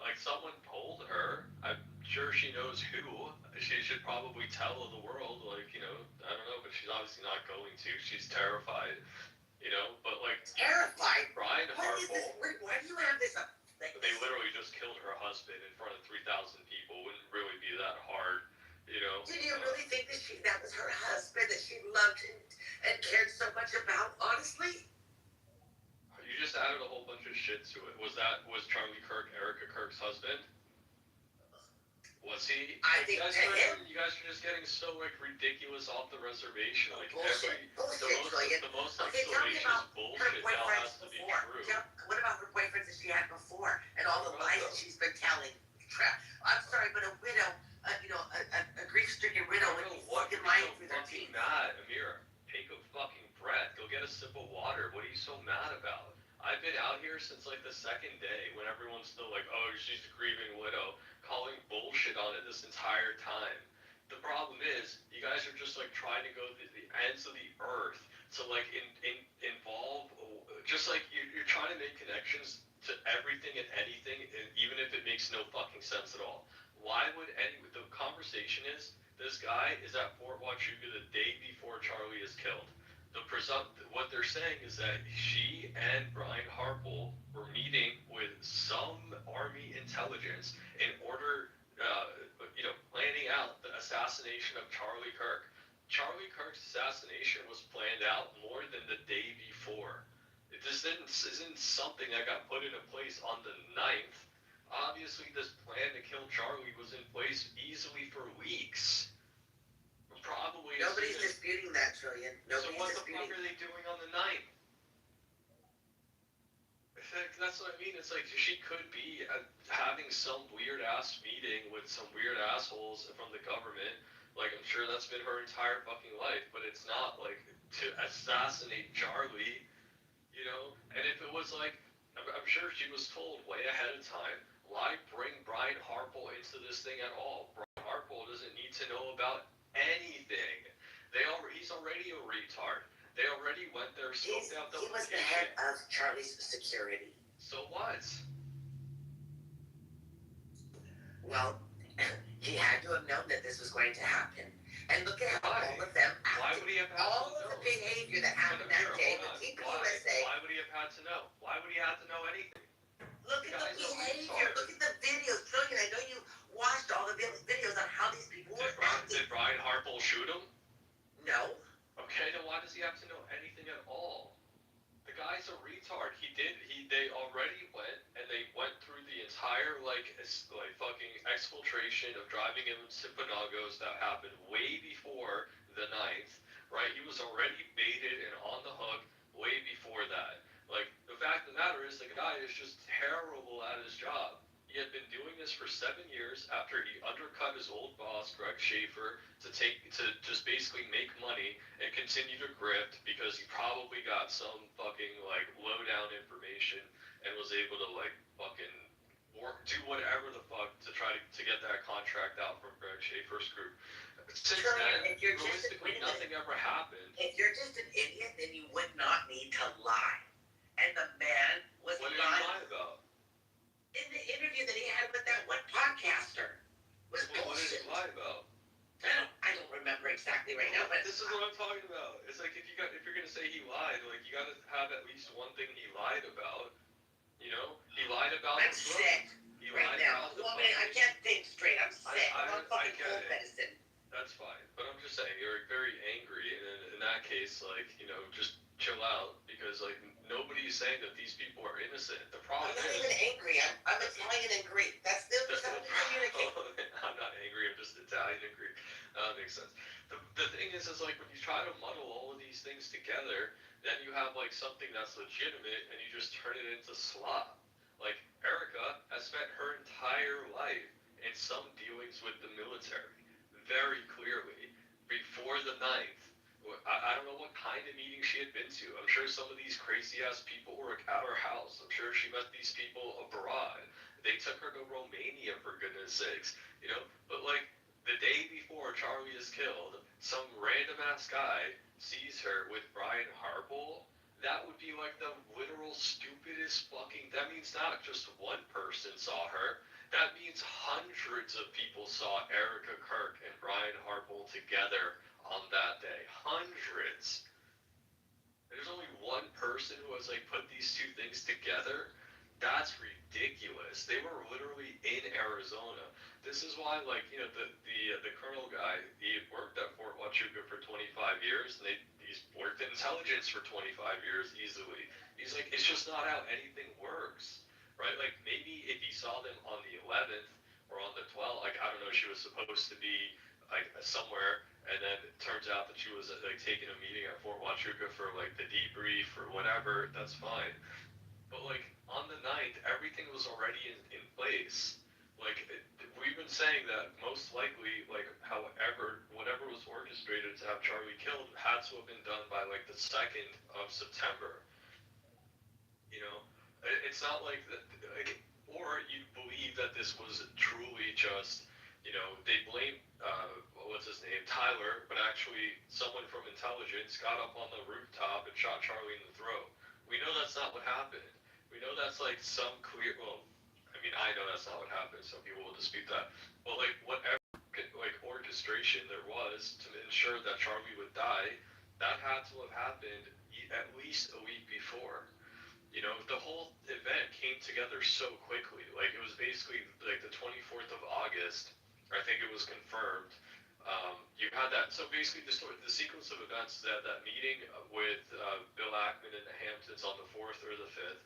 Like, someone told her. I'm sure she knows who. She should probably tell the world. Like, I don't know, but she's obviously not going to. She's terrified. But like Terrified. Brian What is this? Harple, Why do you have this up? they literally just killed her husband in front of 3,000 people. Wouldn't really be that hard. Did you really think that was her husband that she loved and cared so much about? Honestly. You just added a whole bunch of shit to it. Was Charlie Kirk Erica Kirk's husband? Was he? I think to him. You guys are just getting so ridiculous off the reservation. Like Bullshit. the most Okay, tell me salacious about her bullshit now boyfriends has to be before. true. What about her boyfriends that she had before and all the lies that she's been telling? I'm sorry, but a widow, a grief-stricken widow would be fucking lying through their teeth. Mad, Amira. Take a fucking breath. Go get a sip of water. What are you so mad about? I've been out here since like the second day when everyone's still like, oh, she's a grieving widow, calling bullshit on it this entire time. The problem is, you guys are just like trying to go to the ends of the earth to like involve, just like you're trying to make connections to everything and anything, and even if it makes no fucking sense at all. Why would the conversation is, this guy is at Fort Huachuca the day before Charlie is killed. What they're saying is that she and Brian Harple were meeting with some army intelligence in order, planning out the assassination of Charlie Kirk. Charlie Kirk's assassination was planned out more than the day before. This isn't something that got put into place on the 9th. Obviously, this plan to kill Charlie was in place easily for weeks. Probably. Nobody's disputing that, Trillion. So what the fuck are they doing on the 9th? That's what I mean. It's like she could be having some weird ass meeting with some weird assholes from the government. Like, I'm sure that's been her entire fucking life, but it's not like to assassinate Charlie, And if it was like, I'm sure she was told way ahead of time, why bring Brian Harple into this thing at all? Brian Harple doesn't need to know about anything. He's already a retard. They already went there, scoped out the He was the head of Charlie's security. So what? Well, he had to have known that this was going to happen. And look at how all of them acted. Why would he have had all to of know? the behavior that happened that day with Keep USA. Why would he have had to know? Why would he have to know anything? Look at the behavior. Look at the videos. Trillion, I know you watched all the videos on how these people were acting. Did Brian Harple shoot him? No. Okay, then why does he have to know anything at all? The guy's a retard. They already went and they went through the entire fucking exfiltration of driving him to Panagos that happened way before the 9th, right? He was already baited and on the hook way before that. Like, the fact of the matter is the guy is just terrible at his job. He had been doing this for 7 years after he undercut his old boss, Greg Schaefer, to just basically make money and continue to grift because he probably got some fucking like lowdown information and was able to like fucking do whatever the fuck to try to get that contract out from Greg Schaefer's group. Since Sure, then, if you're just realistically, nothing ever happened. if you're just an idiot, then you would not need to lie. And the man was What did he lying lie about? in the interview that he had with that one podcaster. Was What did he bullshit. lie about? I don't remember exactly right now, but This is what I'm talking about. It's like if you're gonna say he lied, like you gotta have at least one thing he lied about. You know, he lied about I'm the book. sick He right lied now. about the Well, I mean, I book. can't think straight. I'm sick. I'm on fucking get cold it. medicine. That's fine, but I'm just saying you're very angry, and in that case, like just chill out because like nobody's saying that these people are innocent. The problem I'm not is. even angry. I'm Italian and Greek. That's the how we communicate. I'm not angry. I'm just Italian and Greek. That makes sense. The thing is like when you try to muddle all of these things together, then you have like something that's legitimate, and you just turn it into slop. Like Erica has spent her entire life in some dealings with the military, very clearly. Before the 9th, I don't know what kind of meeting she had been to. I'm sure some of these crazy ass people were at her house. I'm sure she met these people abroad. They took her to Romania for goodness sakes, But like the day before Charlie is killed, some random ass guy sees her with Brian Harple. That would be like the literal stupidest fucking. That means not just one person saw her. That means hundreds of people saw Erica Kirk and Brian Harple together on that day. Hundreds. There's only one person who has like put these two things together. That's ridiculous. They were literally in Arizona. This is why, like, the colonel guy, he worked at Fort Huachuca for 25 years, and he's worked in intelligence for 25 years easily. He's like, it's just not how anything works, right? Like, maybe if he saw them on the 11th or on the 12th, like, I don't know, she was supposed to be like somewhere, and then it turns out that she was like taking a meeting at Fort Huachuca for like the debrief or whatever. That's fine. But like on the 9th, everything was already in place. Like we've been saying that most likely, like however, whatever was orchestrated to have Charlie killed had to have been done by like the 2nd of September. It's not like that, like, or you believe that this was truly just, they blame, what's his name, Tyler, but actually someone from intelligence got up on the rooftop and shot Charlie in the throat. We know that's not what happened. We know that's like some clear, well, I mean, I know that's not what happened. Some people will dispute that. But like whatever, like orchestration there was to ensure that Charlie would die, that had to have happened at least a week before. The whole event came together so quickly. Like it was basically like the 24th of August. I think it was confirmed. You had that. So basically, the sequence of events that meeting with Bill Ackman in the Hamptons on the 4th or the 5th,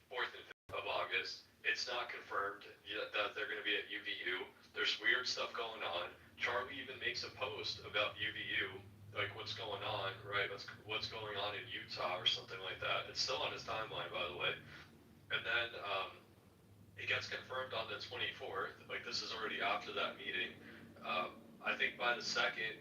4th and 5th of August. It's not confirmed yet that they're going to be at UVU. There's weird stuff going on. Charlie even makes a post about UVU, like what's going on, right? What's going on in Utah or something like that. It's still on his timeline, by the way. And then it gets confirmed on the 24th. Like this is already after that meeting. I think by the 2nd,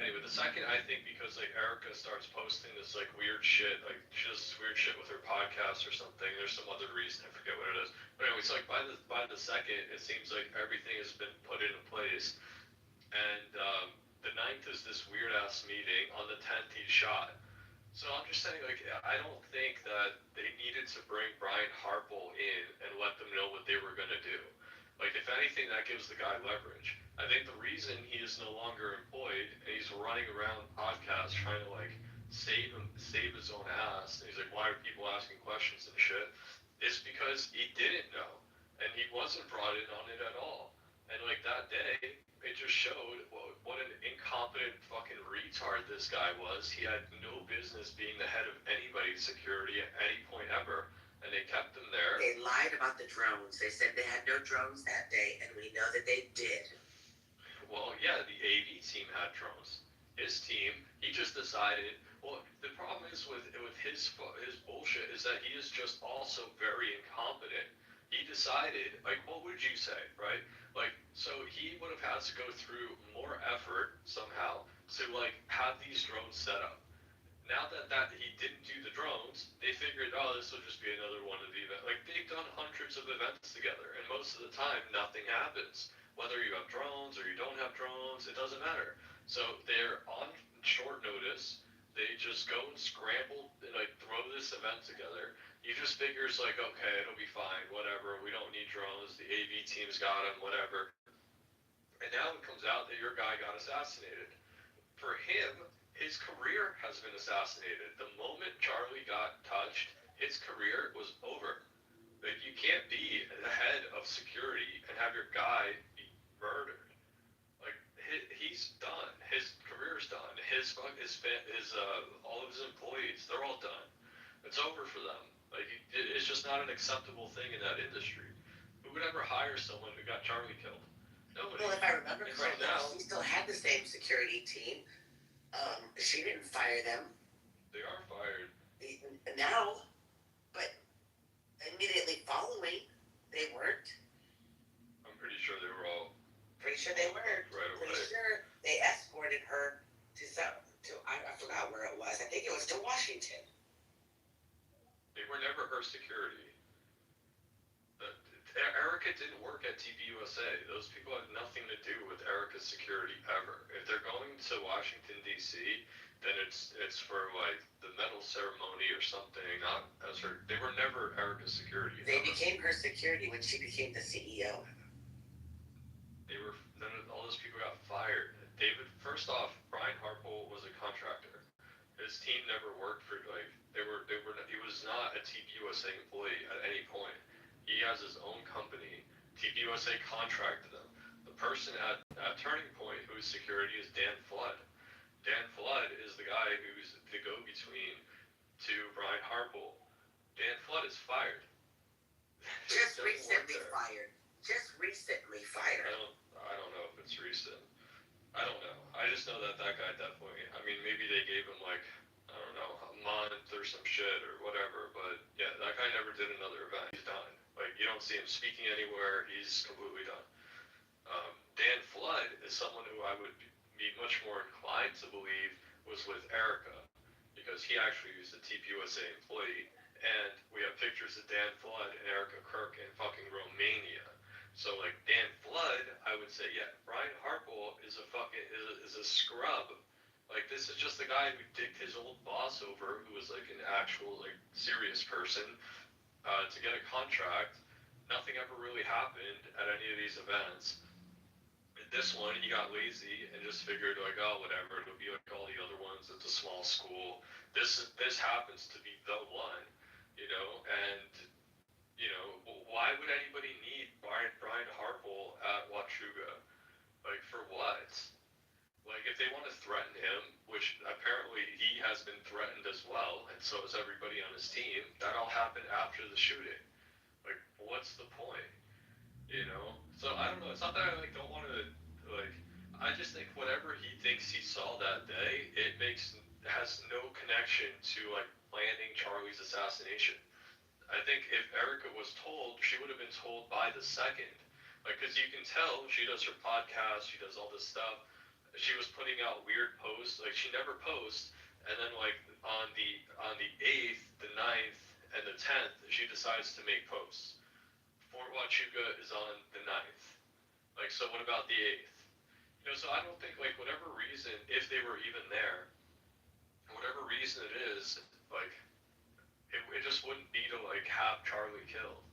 anyway, the 2nd, I think because like Erica starts posting this like weird shit, like she does this weird shit with her podcast or something. There's some other reason, I forget what it is. But anyway, it's like by the 2nd, it seems like everything has been put into place. And the 9th is this weird ass meeting. On the 10th, he's shot. So I'm just saying, like, I don't think that they needed to bring Brian Harple in and let them know what they were going to do. Like, if anything, that gives the guy leverage. I think the reason he is no longer employed and he's running around podcasts trying to, like, save his own ass, and he's like, why are people asking questions and shit, is because he didn't know. And he wasn't brought in on it at all. And, like, that day, it just showed what an incompetent fucking retard this guy was. He had no business being the head of anybody's security at any point ever, and they kept him there. They lied about the drones. They said they had no drones that day, and we know that they did. Well, yeah, the AV team had drones. His team, he just decided. Well, the problem is with his bullshit is that he is just also very incompetent. he decided, like, what would you say, right? Like, so he would have had to go through more effort somehow to, like, have these drones set up. Now that he didn't do the drones, they figured, oh, this will just be another one of the events. Like, they've done hundreds of events together, and most of the time, nothing happens. Whether you have drones or you don't have drones, it doesn't matter. So they're on short notice. They just go and scramble and, like, throw this event together. You just figures, like, okay, it'll be fine, whatever. We don't need drones. The AV team's got them, whatever. And now it comes out that your guy got assassinated. For him, his career has been assassinated. The moment Charlie got touched, his career was over. Like, you can't be the head of security and have your guy be murdered. Like, he's done. His career's done. His all of his employees, they're all done. It's over for them. Like, it's just not an acceptable thing in that industry. Who would ever hire someone who got Charlie killed? Nobody. Well, if I remember And so correctly, now she still had the same security team. She didn't fire them. they are fired. Now, but immediately following, they weren't. I'm pretty sure they were all Pretty sure they weren't. right away. Pretty sure they escorted her to I forgot where it was. I think it was to Washington. They were never her security. Erica didn't work at TV USA. Those people had nothing to do with Erica's security ever. If they're going to Washington D.C., then it's for, like, the medal ceremony or something. Not as her. They were never Erica's security. They ever. became her security when she became the CEO. They were. Then all those people got fired. David. First off, Brian Harpole was a contractor. His team never worked for, like, they were. He was not a TV USA employee at any point. He has his own company. TV USA contracted him. The person at Turning Point whose security is Dan Flood. Dan Flood is the guy who's the go-between to Brian Harpole. Dan Flood is fired. Just Doesn't work recently there. fired. Just recently fired. I don't know if it's recent. I don't know. I just know that guy definitely. I mean, maybe they gave him, like, I don't know, a month or some shit or whatever. But yeah, that guy never did another event. He's done. Like, you don't see him speaking anywhere. He's completely done. Dan Flood is someone who I would be much more inclined to believe was with Erica, because he actually was a TPUSA employee, and we have pictures of Dan Flood and Erica Kirk in fucking Romania. So, like, Dan Flood, I would say, yeah, Brian Harpole is a scrub. Like, this is just the guy who dicked his old boss over, who was, like, an actual, like, serious person, to get a contract. Nothing ever really happened at any of these events. This one, he got lazy and just figured, like, oh, whatever, it'll be like all the other ones. It's a small school. This happens to be the one, you know. And, you know, why would anybody need Brian Harpole at Wachuga? Like, for what? Like, if they want to threaten him, which apparently he has been threatened as well, and so is everybody on his team, that all happened after the shooting. Like, what's the point? You know? So, I don't know. It's not that I, like, don't want to, like, I just think whatever he thinks he saw that day, has no connection to, like, planning Charlie's assassination. I think if Erica was told, she would have been told by the second. Like, because you can tell she does her podcast, she does all this stuff. She was putting out weird posts. Like, she never posts, and then, like, on the 8th, the 9th, and the 10th, she decides to make posts. Fort Huachuca is on the 9th. Like, so what about the 8th? You know, so I don't think, like, whatever reason, if they were even there, whatever reason it is, like, it just wouldn't be to, like, have Charlie killed.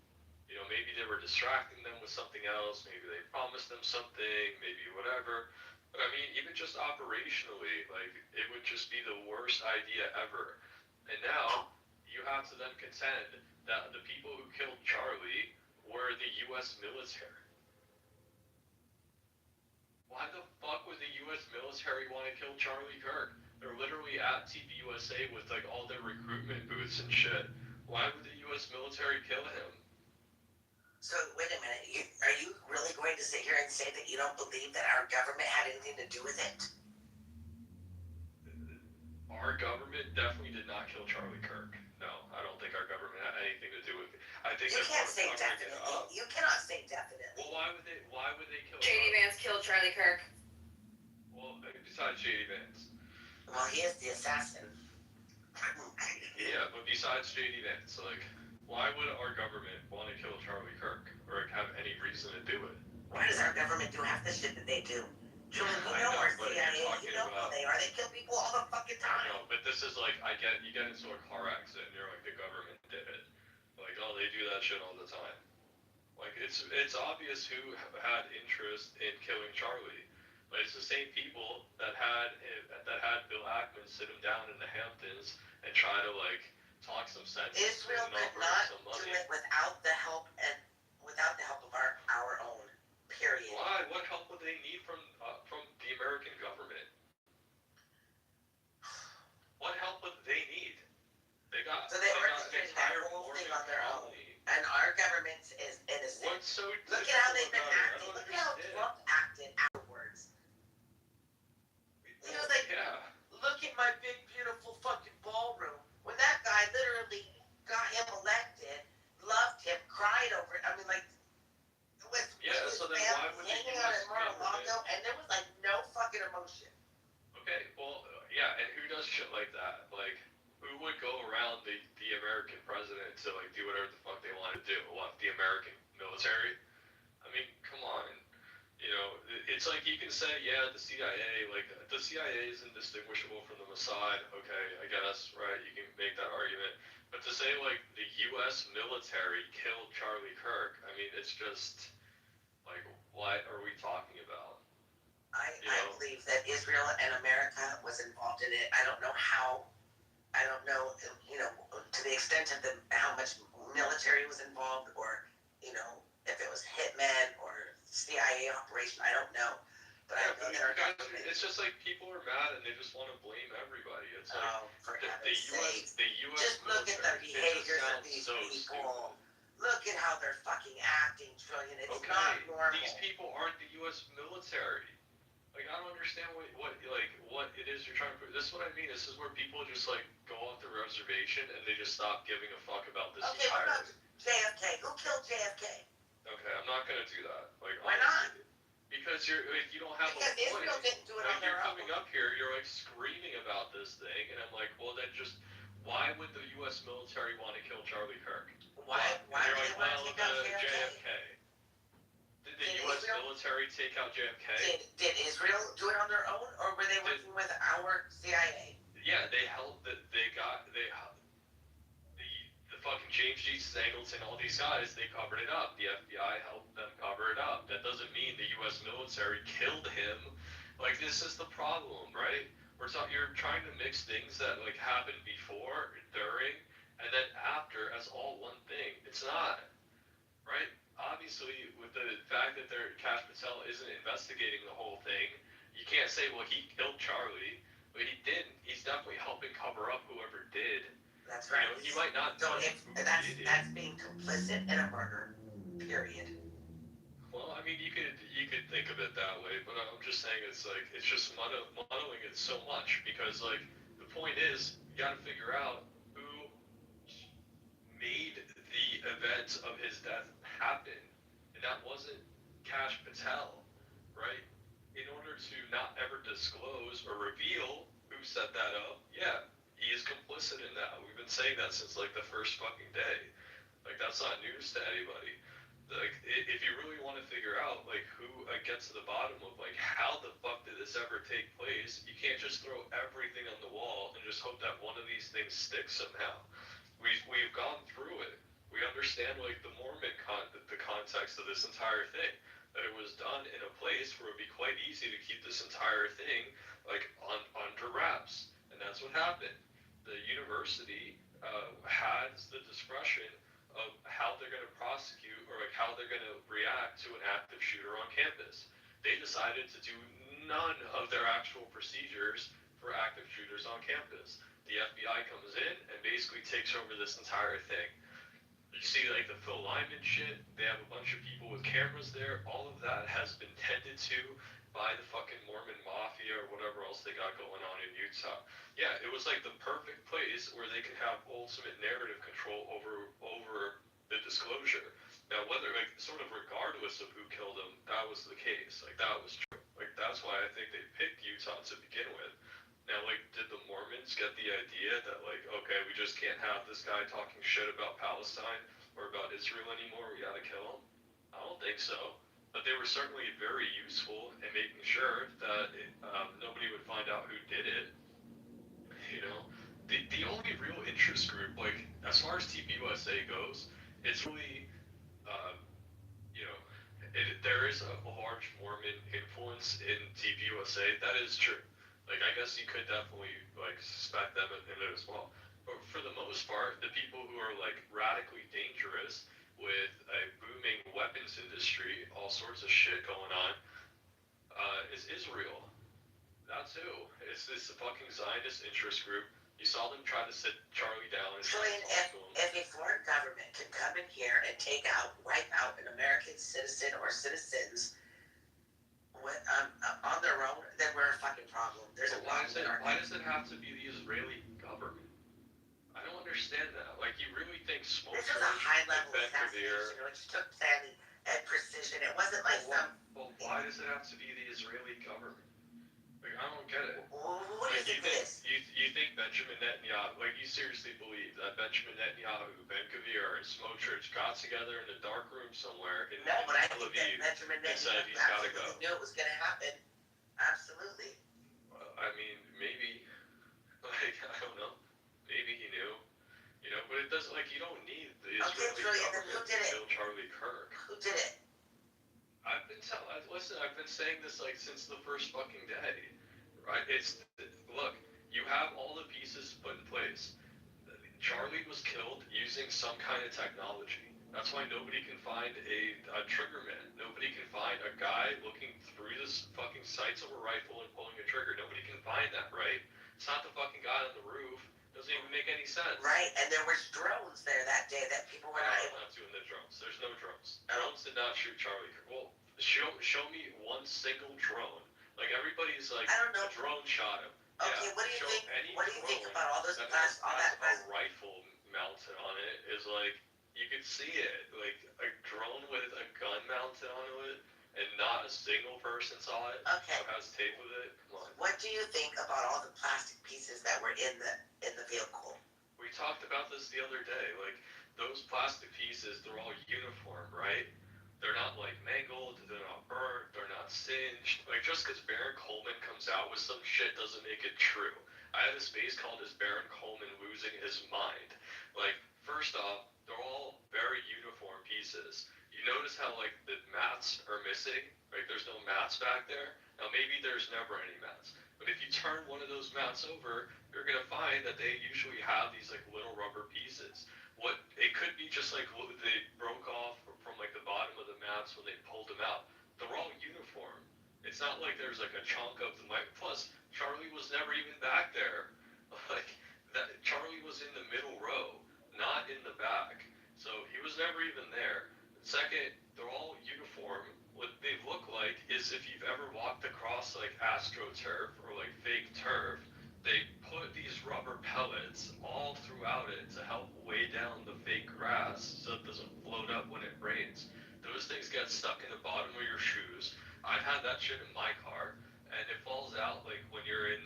You know, maybe they were distracting them with something else, maybe they promised them something, maybe whatever. But I mean, even just operationally, like, it would just be the worst idea ever. And now, you have to then contend that the people who killed Charlie were the U.S. military. Why the fuck would the U.S. military want to kill Charlie Kirk? They're literally at TPUSA with, like, all their recruitment booths and shit. Why would the U.S. military kill him? So, wait a minute. Are you really going to sit here and say that you don't believe that our government had anything to do with it? Our government definitely did not kill Charlie Kirk. No, I don't think our government had anything to do with it. I think You they're can't say covering it definitely. up. You cannot say definitely. Well, why would they kill JD Vance killed Charlie Kirk. Well, besides JD Vance. Well, he is the assassin. Yeah, but besides JD Vance, like, why would our government want to kill Charlie Kirk or have any reason to do it? Why does our government do half the shit that they do? Julian, you I know know, our but CIA, you're you talking know how about- they are. They kill people all the fucking I time. know, but this is like, you get into a car accident and you're like, the government did it. Like, oh, they do that shit all the time. Like, it's obvious who had interest in killing Charlie. But it's the same people that had Bill Ackman sit him down in the Hamptons and try to, like, talk some sense Israel into him could and not some do money. it without the help of our own. Period. Why? What help would they need from the American government? What help would they need? They got So they got an orchestrated that entire whole thing Mormon on their own. colony. And our government is innocent. What's so Look at how they've been difficult about it? I acting. don't Look at how understand. Trump acted afterwards. He was like, Yeah. look at my big, beautiful fucking ballroom. When that guy literally got him elected, loved him, cried over it. I mean, like, with Yeah, his so then family why would the hanging out US at Mar-a-Lago, government- and there was like no fucking emotion. Okay, well, yeah, and who does shit like that? Like, who would go around the American president to, like, do whatever the fuck they want to do? What, the American military? I mean, come on. You know, it's like you can say, yeah, the CIA, like, the CIA is indistinguishable from the Mossad, okay, I guess, right? You can make that argument. But to say, like, the U.S. military killed Charlie Kirk, I mean, it's just, like, what are we talking about? I Yeah. believe that Israel and America was involved in it. I don't know how. I don't know, to the extent of how much military was involved, or if it was hitmen or CIA operation. I don't know. But I Yeah, know but that our guys, government. it's just like people are mad and they just want to blame everybody. It's like Oh, for the heaven's sake! U.S. Just look at the military, it just behaviors of sounds these so people. stupid. Look at how they're fucking acting, Trillion. It's Okay, not normal. these people aren't the U.S. military. Like, I don't understand what it is you're trying to put. This is what I mean. This is where people just, like, go off the reservation and they just stop giving a fuck about this Okay, what about entirely. JFK? Who killed JFK? Okay, I'm not gonna do that. Like, Why not? honestly. Because you don't have Because a point. Israel didn't do it Like, on their you're own. coming up here, you're like screaming about this thing, and I'm like, well then just, why would the U.S. military want to kill Charlie Kirk? Why And do you're they like, want to well, take out the JFK? Did the Did U.S. Israel- military take out JFK? Did Israel do it on their own, or were they working with our CIA? Yeah, they held that the fucking James G. Singleton, all these guys, they covered it up. The FBI helped them cover it up. That doesn't mean the U.S. military killed him. Like, this is the problem, right? You're trying to mix things that, like, happened before, during, and then after as all one thing. It's not, right? Obviously, with the fact that Kash Patel isn't investigating the whole thing, you can't say, well, he killed Charlie, but he didn't. He's definitely helping cover up whoever did. That's right. You know, he might not So know if who that's did it. being complicit in a murder. Period. Well, I mean, you could think of it that way, but I'm just saying it's like, it's just muddling it so much, because, like, the point is, you gotta figure out who made the events of his death happen, and that wasn't Kash Patel, right? In order to not ever disclose or reveal who set that up, yeah, he is complicit in that. We've been saying that since, like, the first fucking day. Like, that's not news to anybody. Like, if you really want to figure out, like, who gets to the bottom of, like, how the fuck did this ever take place, you can't just throw everything on the wall and just hope that one of these things sticks somehow. We've gone through it. We understand, like, the context of this entire thing. That it was done in a place where it would be quite easy to keep this entire thing, like, under wraps. And that's what happened. The university has the discretion of how they're going to prosecute, or, like, how they're going to react to an active shooter on campus. They decided to do none of their actual procedures for active shooters on campus. The FBI comes in and basically takes over this entire thing. You see, like, the Phil Lyman shit, they have a bunch of people with cameras there. All of that has been tended to by the fucking Mormon Mafia or whatever else they got going on in Utah. Yeah, it was like the perfect place where they could have ultimate narrative control over the disclosure. Now, whether, like, sort of regardless of who killed him, that was the case. Like, that was true. Like, that's why I think they picked Utah to begin with. Now, like, did the Mormons get the idea that, like, okay, we just can't have this guy talking shit about Palestine or about Israel anymore, we gotta kill him? I don't think so. But they were certainly very useful in making sure that nobody would find out who did it. You know, the only real interest group, like, as far as TPUSA goes, it's really, uh, you know, there is a large Mormon influence in TPUSA. That is true. Like, I guess you could definitely, like, suspect them in it as well. But for the most part, the people who are, like, radically dangerous with a booming weapons industry, all sorts of shit going on, is Israel. That too. It's this fucking Zionist interest group. You saw them try to sit Charlie down and Julian, if a foreign government can come in here and wipe out an American citizen or citizens with, on their own, then we're a fucking problem. There's a why lot does it have to be the Israeli government? I don't understand that. Like, you really think smoke? This was a high level assassination, which took planning and precision. It wasn't like Well, why does it have to be the Israeli government? Like, I don't get it. What do you think of this? You think Benjamin Netanyahu, like, you seriously believe that Benjamin Netanyahu, Ben Gvir, and Smotrich got together in a dark room somewhere in No, but I Tel think that Aviv Benjamin and said Netanyahu he's gotta go? absolutely knew it was going to happen. Absolutely. I mean, maybe. Like, I don't know. Maybe he knew. You know, but it doesn't, like, you don't need the Israeli Julian, then government who did to it? kill Charlie Kirk. Who did it? I've been saying this, like, since the first fucking day, right? Look, you have all the pieces put in place. Charlie was killed using some kind of technology. That's why nobody can find a triggerman. Nobody can find a guy looking through this fucking sights of a rifle and pulling a trigger. Nobody can find that, right? It's not the fucking guy on the roof. Doesn't even make any sense. Right, and there was drones there that day that people were not I'm able. not doing the drones. There's no drones. Drones did not shoot Charlie Kirk. Well, show me one single drone. Like, everybody's like, I don't know. a drone shot him. Okay, Yeah, what do you show think? any What do you think drone about all those that all that has a rifle mounted on it is like, you can see it. Like, a drone with a gun mounted onto it, and not a single person saw it. Okay. Or has tape with it. Come on. What do you think about all the plastic pieces that were in the vehicle? We talked about this the other day. Like, those plastic pieces, they're all uniform, right? They're not, like, mangled, they're not burnt, they're not singed. Like, just because Baron Coleman comes out with some shit doesn't make it true. I have a space called Is Baron Coleman Losing His Mind? Like, first off, they're all very uniform pieces. You notice how, like, the mats are missing? Like, there's no mats back there? Now, maybe there's never any mats. But if you turn one of those mats over, you're going to find that they usually have these, like, little rubber pieces. It could be just, like, they broke off from, like, the bottom of the mats when they pulled them out. They're all uniform. It's not like there's, like, a chunk of the mic. Plus, Charlie was never even back there. Like, Charlie was in the middle row, not in the back. So he was never even there. Second, they're all uniform. What they look like is if you've ever walked across, like, AstroTurf or, like, fake turf, they put these rubber pellets all throughout it to help weigh down the fake grass so it doesn't float up when it rains. Those things get stuck in the bottom of your shoes. I've had that shit in my car, and it falls out, like, when you're in,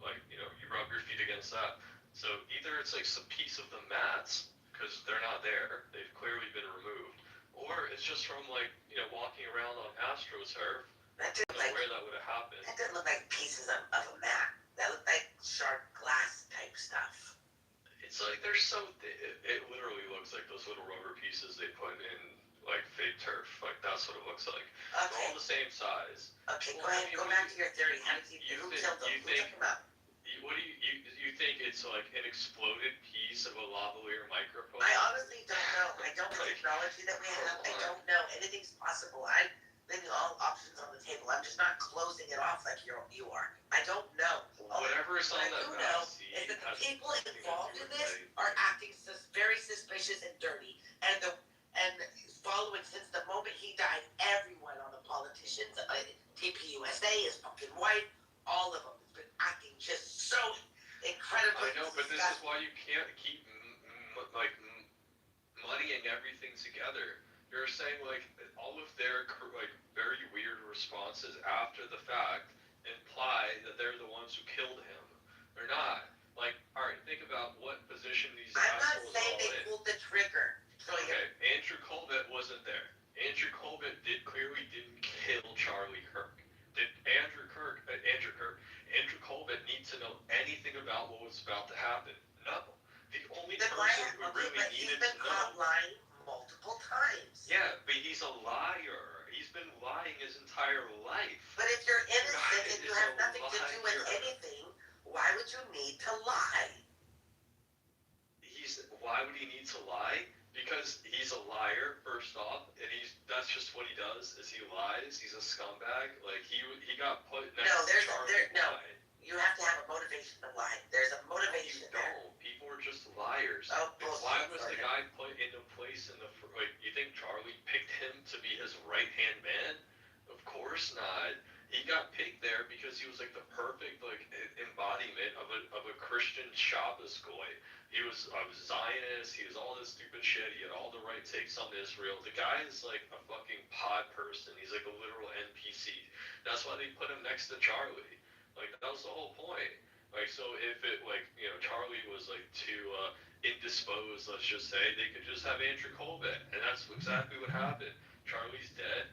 like, you know, you rub your feet against that. So either it's, like, some piece of the mats, because they're not there, they've clearly been removed, or it's just from, like, you know, walking around on AstroTurf. That I didn't don't know like where that would have happened. that didn't look like pieces of a mat. That looked like sharp glass type stuff. It's like it literally looks like those little rubber pieces they put in, like, fake turf. Like, that's what it looks like. They're Okay, all the same size. okay, go ahead. Go back to your theory. How did who killed them? Who took them out? What do you think it's like an exploded piece of a lavalier microphone? I honestly don't know. I don't know the technology that we have. I don't know. Anything's possible. I'm leaving all options on the table. I'm just not closing it off like you are. I don't know. Whatever is on What I that do know back seat is that the has people something to involved do in with this it. are acting very suspicious and dirty. And following since the moment he died, everyone on the politicians, TPUSA is fucking white. All of them has been acting just so incredibly. I know, but this is why you can't keep like muddying everything together. You're saying like all of their like very weird responses after the fact imply that they're the ones who killed him. They're not. Like, all right, think about what position these I'm not assholes saying all they in. pulled the trigger. Okay, Andrew Colvett wasn't there. Andrew Colvett clearly didn't kill Charlie Kirk. Did Andrew Colvett need to know anything about what was about to happen? No. The only Then why? person who Okay, really but he's needed been to caught know. lying multiple times. Yeah, but he's a liar. He's been lying his entire life. But if you're innocent and you He's have a nothing to do with liar. anything, why would you need to lie? Why would he need to lie? Because he's a liar, first off, and that's just what he does, is he lies. He's a scumbag. Like he got put next to Charlie. You have to have a motivation to lie. There's a motivation there. No, people are just liars. Oh, bullshit. Why was the guy put into place in the like? You think Charlie picked him to be his right hand man? Of course not. He got picked there because he was like the perfect like embodiment of a Christian Shabbos goy. He was a Zionist. He was all this stupid shit. He had all the right takes on Israel. The guy is like a fucking pod person. He's like a literal NPC. That's why they put him next to Charlie. Like that was the whole point. Like so, if it like Charlie was like too indisposed, let's just say, they could just have Andrew Colvett, and that's exactly what happened. Charlie's dead.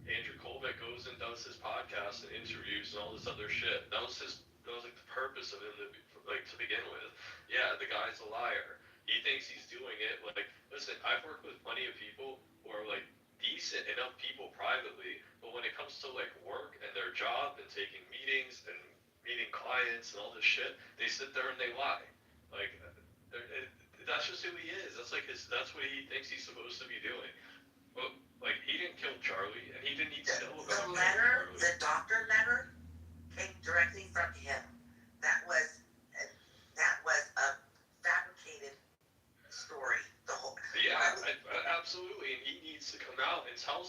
Andrew Colvett goes and does his podcast and interviews and all this other shit. That was like the purpose of him to begin with. Yeah, the guy's a liar. He thinks he's doing it. Like, listen, I've worked with plenty of people who are like decent enough people privately, but when it comes to like work and their job and taking meetings and meeting clients and all this shit, they sit there and they lie. Like, that's just who he is. That's like that's what he thinks he's supposed to be doing. Well, like he didn't kill Charlie, and he didn't need to know about The letter, Charlie. the doctor letter, came directly from him. That was a fabricated story. The whole. Yeah, absolutely, and he needs to come out and tell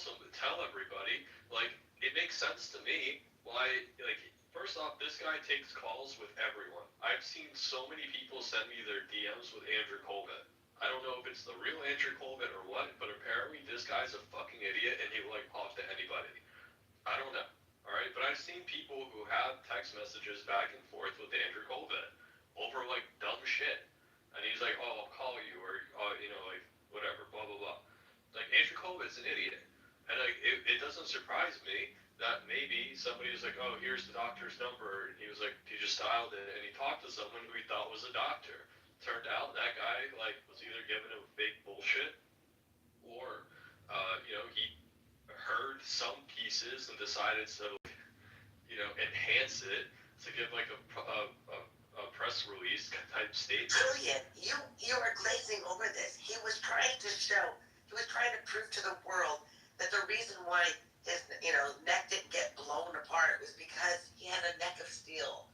everybody. Like, it makes sense to me why. Like, first off, this guy takes calls with everyone. I've seen so many people send me their DMs with Andrew Colvett. I don't know if it's the real Andrew Colvett or what, but apparently this guy's a fucking idiot and he will like talk to anybody. I don't know. Alright, but I've seen people who have text messages back and forth with Andrew Colvett over like dumb shit. And he's like, oh, I'll call you, or like whatever, blah blah blah. Like Andrew Colvett's an idiot. And like it doesn't surprise me that maybe somebody was like, oh, here's the doctor's number, and he was like, he just dialed it and he talked to someone who he thought was a doctor. Turned out that guy like was either given him fake bullshit, or he heard some pieces and decided to enhance it to give like a press release type statement. Julian, you are glazing over this. He was trying to prove to the world that the reason why his neck didn't get blown apart was because he had a neck of steel.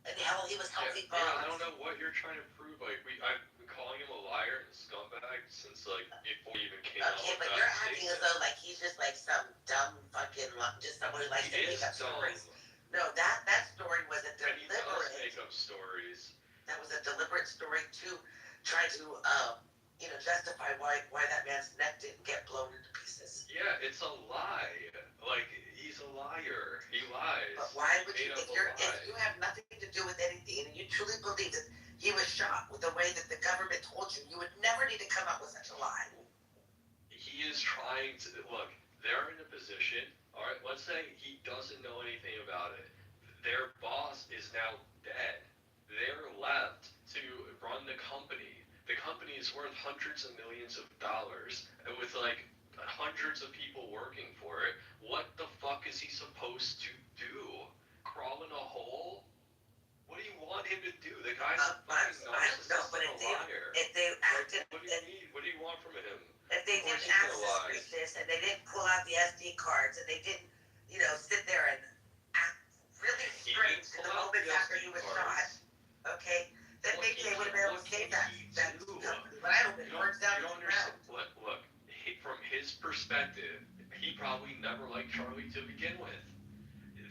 And hell, he was healthy bones. Yeah, I don't know what you're trying to prove. Like I've been calling him a liar and a scumbag since like before he even came out. Okay, but you're acting as though like he's just like some dumb fucking just someone who likes to make up stories. No, that story was a And he does deliberate. make up stories. That was a deliberate story to try to justify why that man's neck didn't get blown into pieces. Yeah, it's a lie. Like he's a liar. He lies. But why would you, Made up if you have nothing to do with anything, and you truly believe that he was shot with the way that the government told you, you would never need to come up with such a lie. He is trying to look. They're in a position. All right, let's say he doesn't know anything about it. Their boss is now dead. They're left to run the company. The company is worth hundreds of millions of dollars, and with like hundreds of people working for it. What the fuck is he supposed to do? Crawl in a hole? What do you want him to do? The guy's a fucking narcissist and a liar. If they acted, What do you need? What do you want from him? if they Of course didn't he's act gonna lie. suspicious and they didn't pull out the SD cards and they didn't, sit there and act really He strange didn't in the pull out moment the after SD he was cards. shot, okay, then What maybe they can would have he- been able what to save can that he do? company. But I hope it burns down You to don't the ground. understand. Look, from his perspective, he probably never liked Charlie to begin with.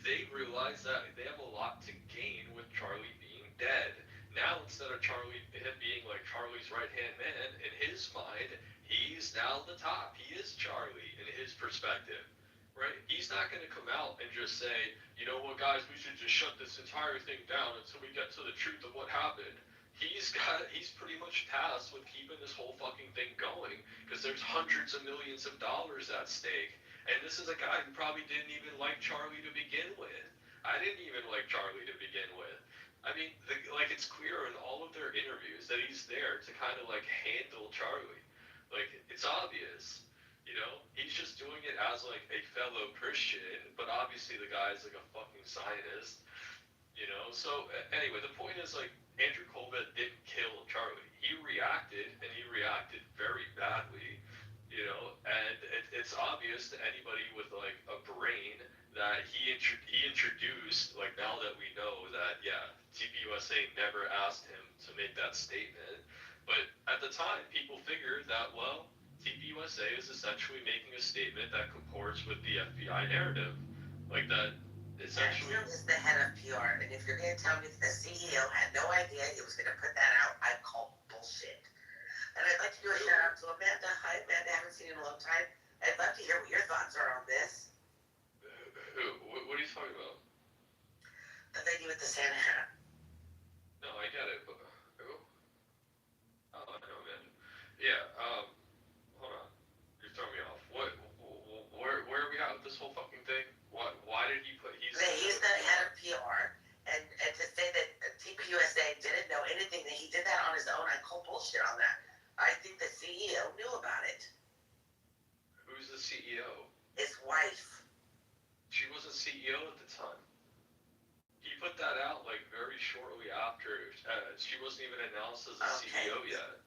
They realize that they have a lot to gain with Charlie being dead. Now, instead of him being like Charlie's right-hand man, in his mind, he's now the top. He is Charlie in his perspective, right? He's not going to come out and just say, you know what, guys, we should just shut this entire thing down until we get to the truth of what happened. He's pretty much tasked with keeping this whole fucking thing going because there's hundreds of millions of dollars at stake. And this is a guy who probably didn't even like Charlie to begin with. I didn't even like Charlie to begin with. I mean, like it's clear in all of their interviews that he's there to kind of like handle Charlie. Like it's obvious, you know. He's just doing it as like a fellow Christian, but obviously the guy's like a fucking Zionist, you know. So anyway, the point is like Andrew Colbert didn't kill Charlie. He reacted, and he reacted very badly, you know. And it's obvious to anybody with like a brain that he introduced, like now that we know that, yeah, TPUSA never asked him to make that statement. But at the time, people figured that, well, TPUSA is essentially making a statement that comports with the FBI narrative. Like that, essentially. Andrew is the head of PR, and if you're going to tell me that the CEO had no idea he was going to put that out, I call bullshit. And I'd like to do a shout out to Amanda. Hi, Amanda. I haven't seen you in a long time. I'd love to hear what your thoughts are on this. What are you talking about? The lady with the Santa hat. No, I get it, but who? Oh, I know, man. Yeah. Hold on. You're throwing me off. Where are we at with this whole fucking thing? Why did he put? He's the head of PR, and to say that TPUSA didn't know anything, that he did that on his own, I call bullshit on that. I think the CEO knew about it. Who's the CEO? His wife. She wasn't CEO at the time. He put that out like very shortly after. She wasn't even announced as a CEO yet.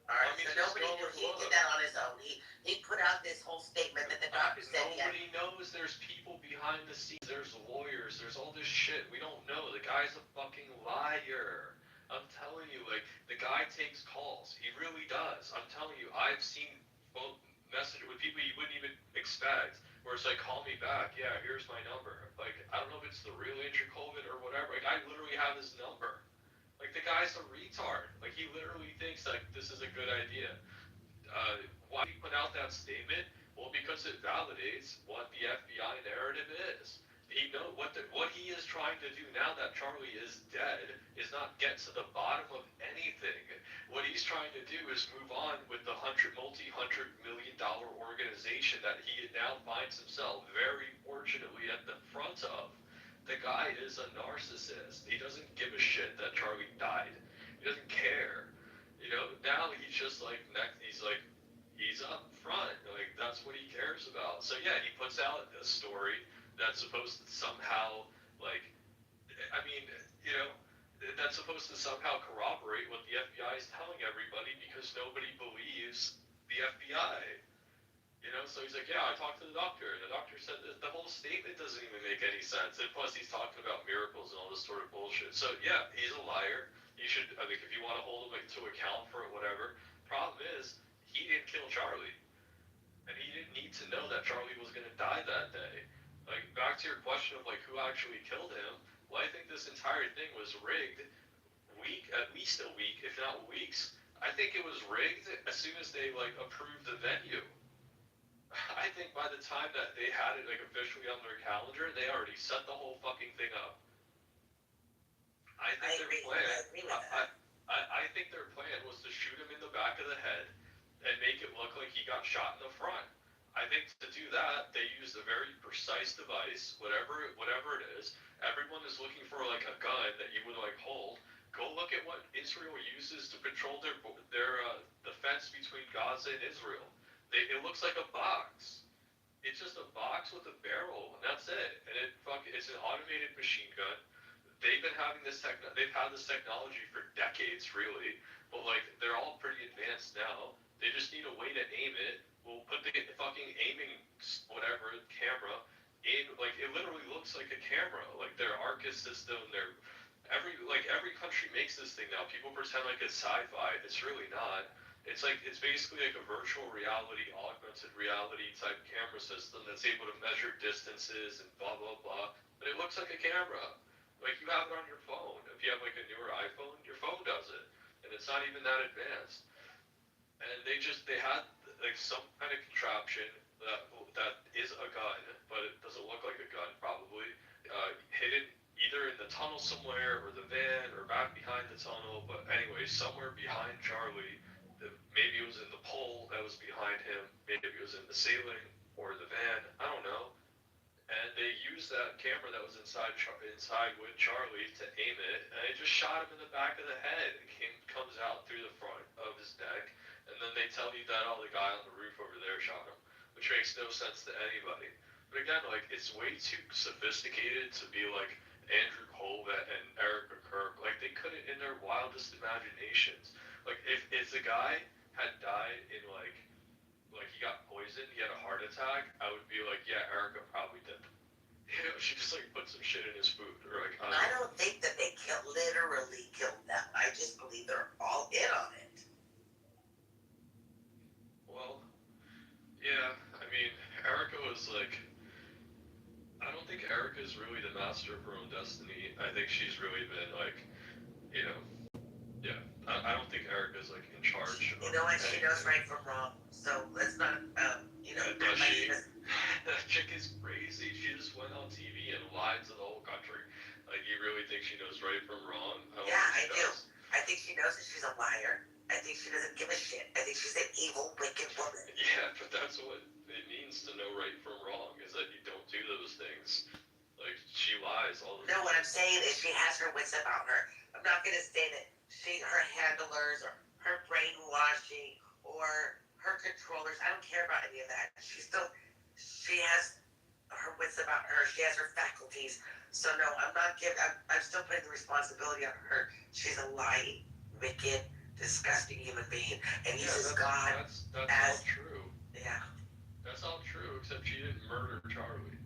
All right, I mean, so just nobody knew he did that on his own. He put out this whole statement that the doctor said he had. Nobody knows there's people behind the scenes. There's lawyers. There's all this shit. We don't know. The guy's a fucking liar. I'm telling you, like, the guy takes calls. He really does. I'm telling you, I've seen both message with people you wouldn't even expect, where it's like, call me back. Yeah, here's my number. Like, I don't know if it's the real Andrew Colvin or whatever. Like, I literally have his number. Like, the guy's a retard. Like, he literally thinks like this is a good idea. Why did he put out that statement? Well, because it validates what the FBI narrative is. He know what he is trying to do now that Charlie is dead is not get to the bottom of anything. What he's trying to do is move on with the multi-hundred-million-dollar organization that he now finds himself very fortunately at the front of. The guy is a narcissist. He doesn't give a shit that Charlie died. He doesn't care. You know, now he's just like he's up front. Like that's what he cares about. So yeah, he puts out a story that's supposed to somehow that's supposed to somehow corroborate what the FBI is telling everybody because nobody believes the FBI. You know, so he's like, yeah, I talked to the doctor, and the doctor said that the whole statement doesn't even make any sense. And plus, he's talking about miracles and all this sort of bullshit. So yeah, he's a liar. You should, I think, if you want to hold him to account for it, whatever. Problem is, he didn't kill Charlie, and he didn't need to know that Charlie was going to die that day. Like, back to your question of like who actually killed him. Well, I think this entire thing was rigged. At least a week, if not weeks. I think it was rigged as soon as they like approved the venue. I think by the time that they had it like officially on their calendar, they already set the whole fucking thing up. I think their plan was to shoot him in the back of the head and make it look like he got shot in the front. I think to do that, they used a very precise device, whatever it is. Everyone is looking for like a gun that you would like hold. Go look at what Israel uses to patrol their the fence between Gaza and Israel. It looks like a box. It's just a box with a barrel, and that's it. And it's an automated machine gun. They've had this technology for decades, really. But like they're all pretty advanced now. They just need a way to aim it. We'll put the fucking aiming whatever camera in. Like it literally looks like a camera. Like their Arcus system, every country makes this thing now. People pretend like it's sci-fi. It's really not. It's basically like a virtual reality, augmented reality type camera system that's able to measure distances and blah blah blah. But it looks like a camera. Like you have it on your phone. If you have like a newer iPhone, your phone does it, and it's not even that advanced. And they had like some kind of contraption that is a gun, but it doesn't look like a gun probably, hidden either in the tunnel somewhere or the van or back behind the tunnel, but anyway, somewhere behind Charlie. Maybe it was in the pole that was behind him, maybe it was in the ceiling or the van, I don't know. And they used that camera that was inside with Charlie to aim it, and it just shot him in the back of the head. Comes out through the front of his neck, and then they tell you that the guy on the roof over there shot him, which makes no sense to anybody. But again, like it's way too sophisticated to be like Andrew Colvett and Erica Kirk. Like they couldn't, in their wildest imaginations. Like if the guy had died in like he got poisoned, he had a heart attack, I would be like, yeah, Erica probably did. You know, she just like put some shit in his food, or like I don't think that they literally killed them. I just believe they're all in on it. Well, yeah, I mean, Erica was like, I don't think Erica's really the master of her own destiny. I think she's really been like, you know, yeah. I don't think Erica's like in charge. You know what? She knows right from wrong. So let's not, you know. Does she? That chick is crazy. She just went on TV and lied to the whole country. Like, you really think she knows right from wrong? Yeah, I do. I think she knows that she's a liar. I think she doesn't give a shit. I think she's an evil, wicked woman. Yeah, but that's what it means to know right from wrong, is that you don't do those things. Like, she lies all the time. No, what I'm saying is she has her wits about her. I'm not going to say that her handlers or her brainwashing or her controllers, I don't care about any of that. She has her wits about her. She has her faculties. So no, I'm still putting the responsibility on her. She's a lying, wicked, disgusting human being and uses God that's as... all true. Yeah. That's all true, except she didn't murder Charlie.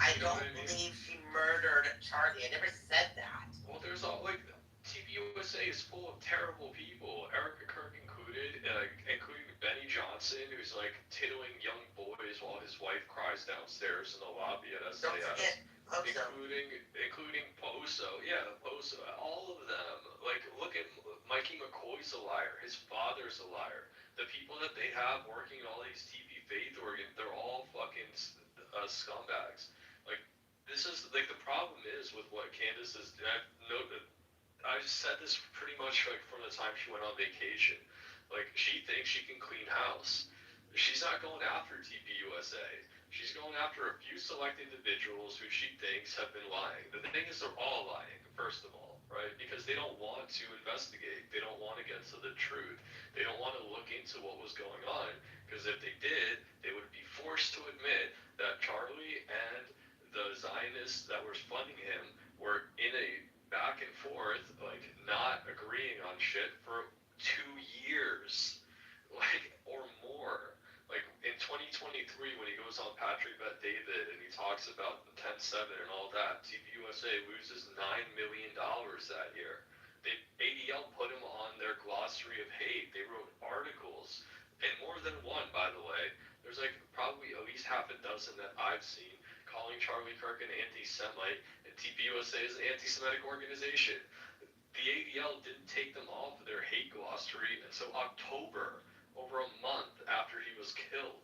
I don't believe she murdered Charlie. I never said that. Well, there's all like TV USA is full of terrible people. Erica Kirk included, including Benny Johnson, who's like tittling young boys while his wife cries downstairs in the lobby at SAS. Don't forget Poso. Including Poso. Yeah, Poso. All of them. Like, look at Mikey McCoy's a liar. His father's a liar. The people that they have working in all these TV faith organs, they're all fucking scumbags. Like, this is, like, the problem is with what Candace is, I've said this pretty much, like, from the time she went on vacation. Like, she thinks she can clean house. She's not going after TPUSA. She's going after a few select individuals who she thinks have been lying. The thing is, they're all lying, first of all, right? Because they don't want to investigate. They don't want to get to the truth. They don't want to look into what was going on. Because if they did, they would be forced to admit that Charlie and the Zionists that were funding him were in a back and forth, like, not agreeing on shit for 2 years, like, or more. Like, in 2023, when he goes on Patrick Bet David and he talks about the 10-7 and all that, TPUSA loses $9 million that year. ADL put him on their glossary of hate. They wrote articles, and more than one, by the way. There's like probably at least half a dozen that I've seen calling Charlie Kirk an anti-Semite, and TPUSA is an anti-Semitic organization. The ADL didn't take them off of their hate glossary until October, over a month after he was killed.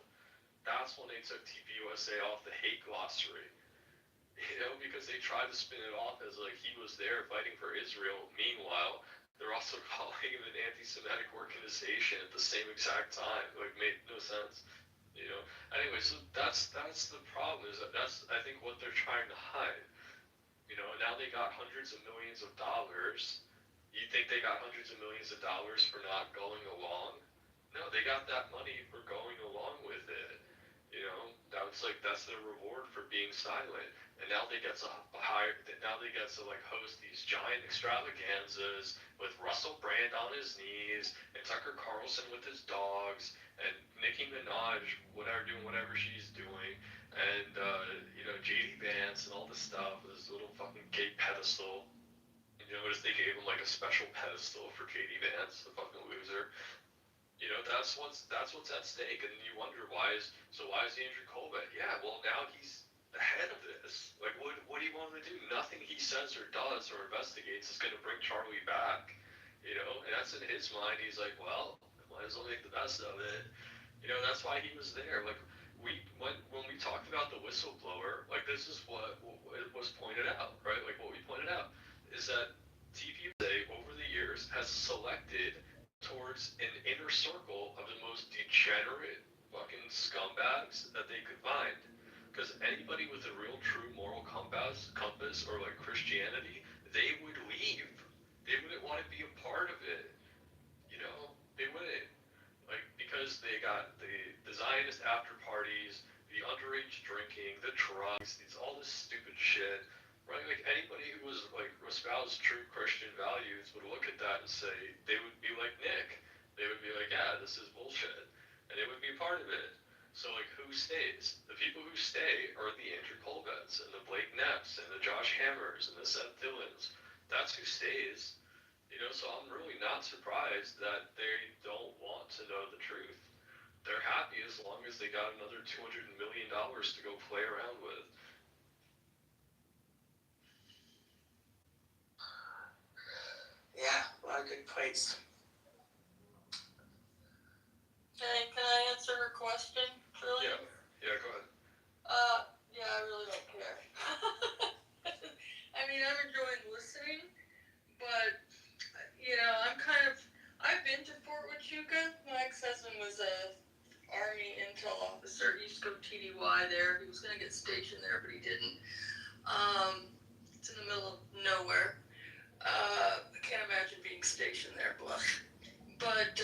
That's when they took TPUSA off the hate glossary. You know, because they tried to spin it off as like he was there fighting for Israel. Meanwhile, they're also calling him an anti-Semitic organization at the same exact time. Like, made no sense. You know. Anyway, so that's the problem. That's I think what they're trying to hide. You know, now they got hundreds of millions of dollars. You think they got hundreds of millions of dollars for not going along? No, they got that money for going along with it. You know, that's their reward for being silent. And now they get to like host these giant extravaganzas with Russell Brand on his knees and Tucker Carlson with his dogs and Nicki Minaj doing whatever she's doing, and you know, JD Vance and all this stuff, this little fucking gay pedestal. You notice they gave him like a special pedestal for JD Vance, the fucking loser. You know, that's what's at stake, and you wonder why is Andrew Colbert? Yeah, well, now he's the head of this. Like, what do you want him to do? Nothing he says or does or investigates is going to bring Charlie back. You know, and that's in his mind. He's like, well, might as well make the best of it. You know, that's why he was there. Like, when we talked about the whistleblower, like, this is what was pointed out, right? Like, what we pointed out is that TPUSA over the years has selected towards an inner circle of the most degenerate fucking scumbags that they could find. Because anybody with a real, true moral compass, or like Christianity, they would leave. They wouldn't want to be a part of it. You know, they wouldn't. Like, because they got the Zionist after parties, the underage drinking, the drugs, all this stupid shit, right? Like, anybody who was, like, espoused true Christian values would look at that and say, they would be like Nick. They would be like, yeah, this is bullshit. And they would be a part of it. So, like, who stays? The people who stay are the Andrew Colbetts, and the Blake Knepps, and the Josh Hammers, and the Seth Dillons. That's who stays. You know, so I'm really not surprised that they don't want to know the truth. They're happy as long as they got another $200 million to go play around with. Yeah, a lot of good points. Can I answer her question, Trillian? Yeah, go ahead. Yeah, I really don't care. I mean, I'm enjoying listening, but, you know, I've been to Fort Huachuca. My ex-husband was a Army intel officer. He used to go TDY there. He was going to get stationed there, but he didn't. It's in the middle of nowhere. I can't imagine being stationed there, but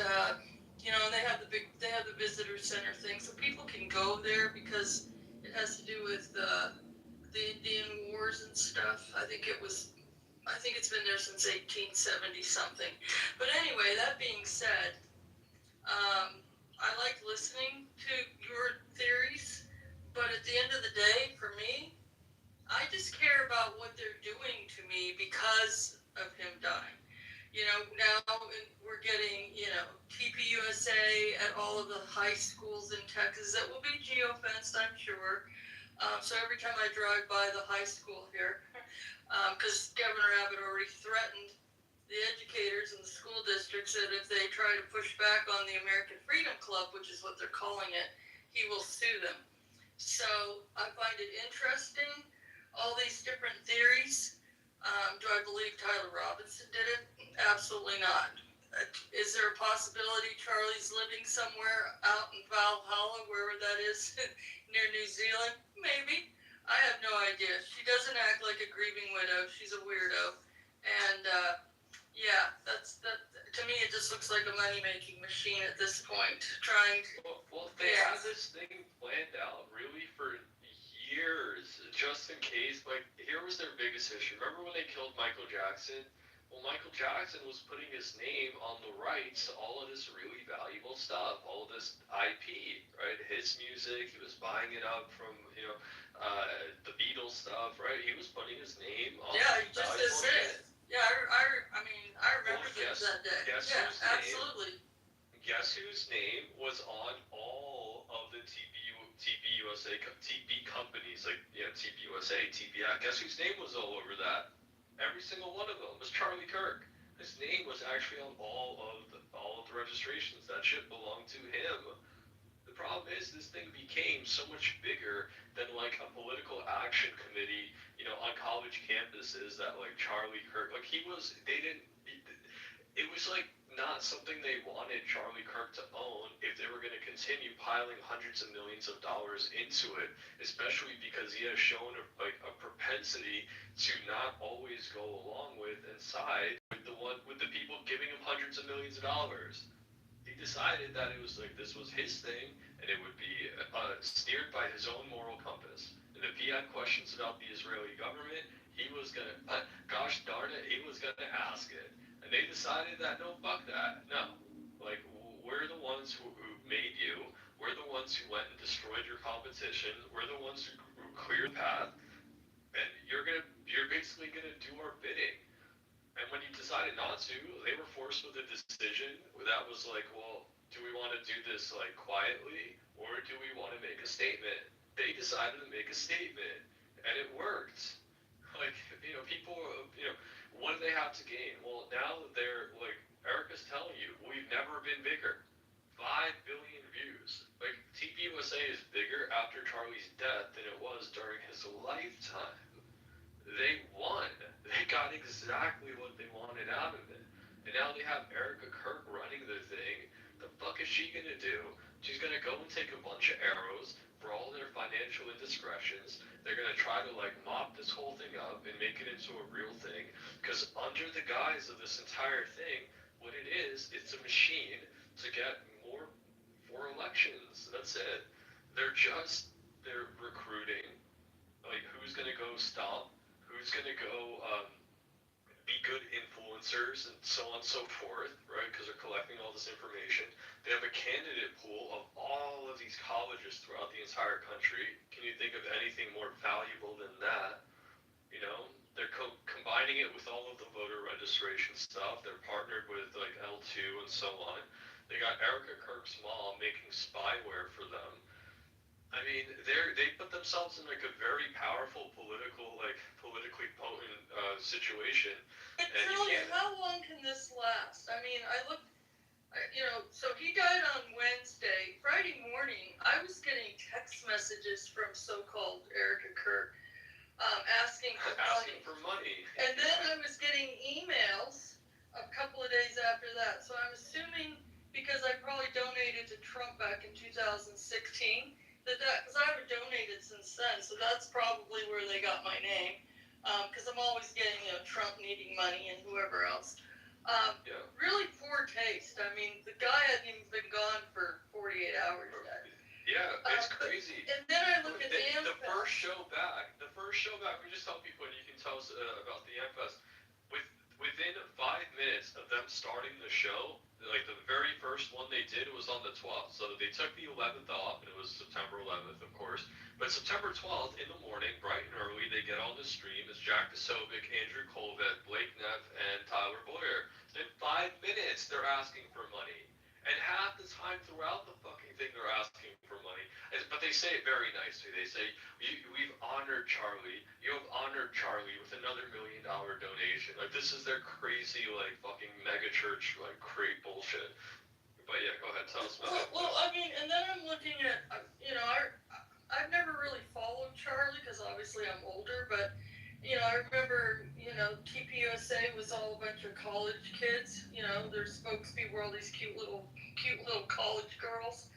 you know, they have the visitor center thing, so people can go there because it has to do with the Indian Wars and stuff. I think it's been there since 1870 something. But anyway, that being said, I like listening to your theories, but at the end of the day, for me, I just care about what they're doing to me because of him dying. You know, now we're getting, you know, TPUSA at all of the high schools in Texas that will be geofenced, I'm sure. So every time I drive by the high school here, because Governor Abbott already threatened the educators in the school districts that if they try to push back on the American Freedom Club, which is what they're calling it, he will sue them. So I find it interesting, all these different theories. Do I believe Tyler Robinson did it? Absolutely not. Is there a possibility Charlie's living somewhere out in Valhalla, wherever that is, near New Zealand? Maybe. I have no idea. She doesn't act like a grieving widow. She's a weirdo. And, yeah, that. To me, it just looks like a money-making machine at this point, trying to... Well, they have this thing planned out, really, for years, just in case. Like, here was their biggest issue. Remember when they killed Michael Jackson? Well, Michael Jackson was putting his name on the rights to all of this really valuable stuff, all of this IP, right? His music, he was buying it up from, you know, the Beatles stuff, right? He was putting his name on just as it. Yeah, I mean, I remember that day. Absolutely. Guess whose name was on all of the TPUSA, TP companies, like, you know, TPUSA, TPI. Guess whose name was all over that? Every single one of them was Charlie Kirk. His name was actually on all of the registrations. That shit belonged to him. The problem is, this thing became so much bigger than like a political action committee, you know, on college campuses that like Charlie Kirk, like it was like not something they wanted Charlie Kirk to own if they were going to continue piling hundreds of millions of dollars into it, especially because he has shown a propensity to not always go along with and side with the people giving him hundreds of millions of dollars. He decided that it was like this was his thing, and it would be steered by his own moral compass. And if he had questions about the Israeli government, he was gonna, gosh darn it, he was gonna ask it. And they decided that no, fuck that, no. Like, we're the ones who made you. We're the ones who went and destroyed your competition. We're the ones who cleared the path, and you're basically gonna do our bidding. And when you decided not to, they were forced with a decision that was like, well, do we want to do this like quietly, or do we want to make a statement? They decided to make a statement, and it worked. Like, you know, people, you know, what do they have to gain? Well, now that they're like, Erica's telling you, we've never been bigger. 5 billion views. Like, TPUSA is bigger after Charlie's death than it was during his lifetime. They won. They got exactly what they wanted out of it. And now they have Erica Kirk running the thing. The fuck is she gonna do? She's gonna go and take a bunch of arrows for all their financial indiscretions. They're gonna try to like mop this whole thing up and make it into a real thing. Because under the guise of this entire thing, what it is, it's a machine to get more for elections. That's it. They're recruiting like who's gonna go stomp, who's gonna go be good influencers, and so on and so forth, right? Because they're collecting all this information. They have a candidate pool of all of these colleges throughout the entire country. Can you think of anything more valuable than that? You know, they're combining it with all of the voter registration stuff. They're partnered with like L2 and so on. They got Erica Kirk's mom making spyware for them. I mean, they put themselves in like a very powerful politically potent situation. But And you Julie, can't. how long can this last? I mean, so he died on Wednesday. Friday morning, I was getting text messages from so-called Erica Kirk asking for Asking money. for money. And then I was getting emails a couple of days after that. So I'm assuming, because I probably donated to Trump back in 2016, because I haven't donated since then. So that's probably where they got my name. Because I'm always getting, Trump needing money and whoever else. Yeah. Really poor taste. I mean, the guy hadn't even been gone for 48 hours yet. Yeah, it's crazy. And then I look at the first show back, we just tell people, and you can tell us about the Amfest. Within 5 minutes of them starting the show, like the very first one they did was on the 12th. So they took the 11th off, and it was September 11th, of course. But September 12th in the morning, bright and early, they get on the stream. It's Jack Kosovic, Andrew Colvett, Blake Neff, and Tyler Boyer. In 5 minutes, they're asking for money. And half the time throughout the fucking thing, they're asking for money. But they say it very nicely. They say, we've honored Charlie. You have honored Charlie with another $1 million donation. Like, this is their crazy, like, fucking mega church, like, crate bullshit. But yeah, go ahead, tell us about it. Well, I mean, and then I'm looking at, I've never really followed Charlie because obviously I'm older, but, I remember, TPUSA was all a bunch of college kids, their spokespeople were all these cute little college girls.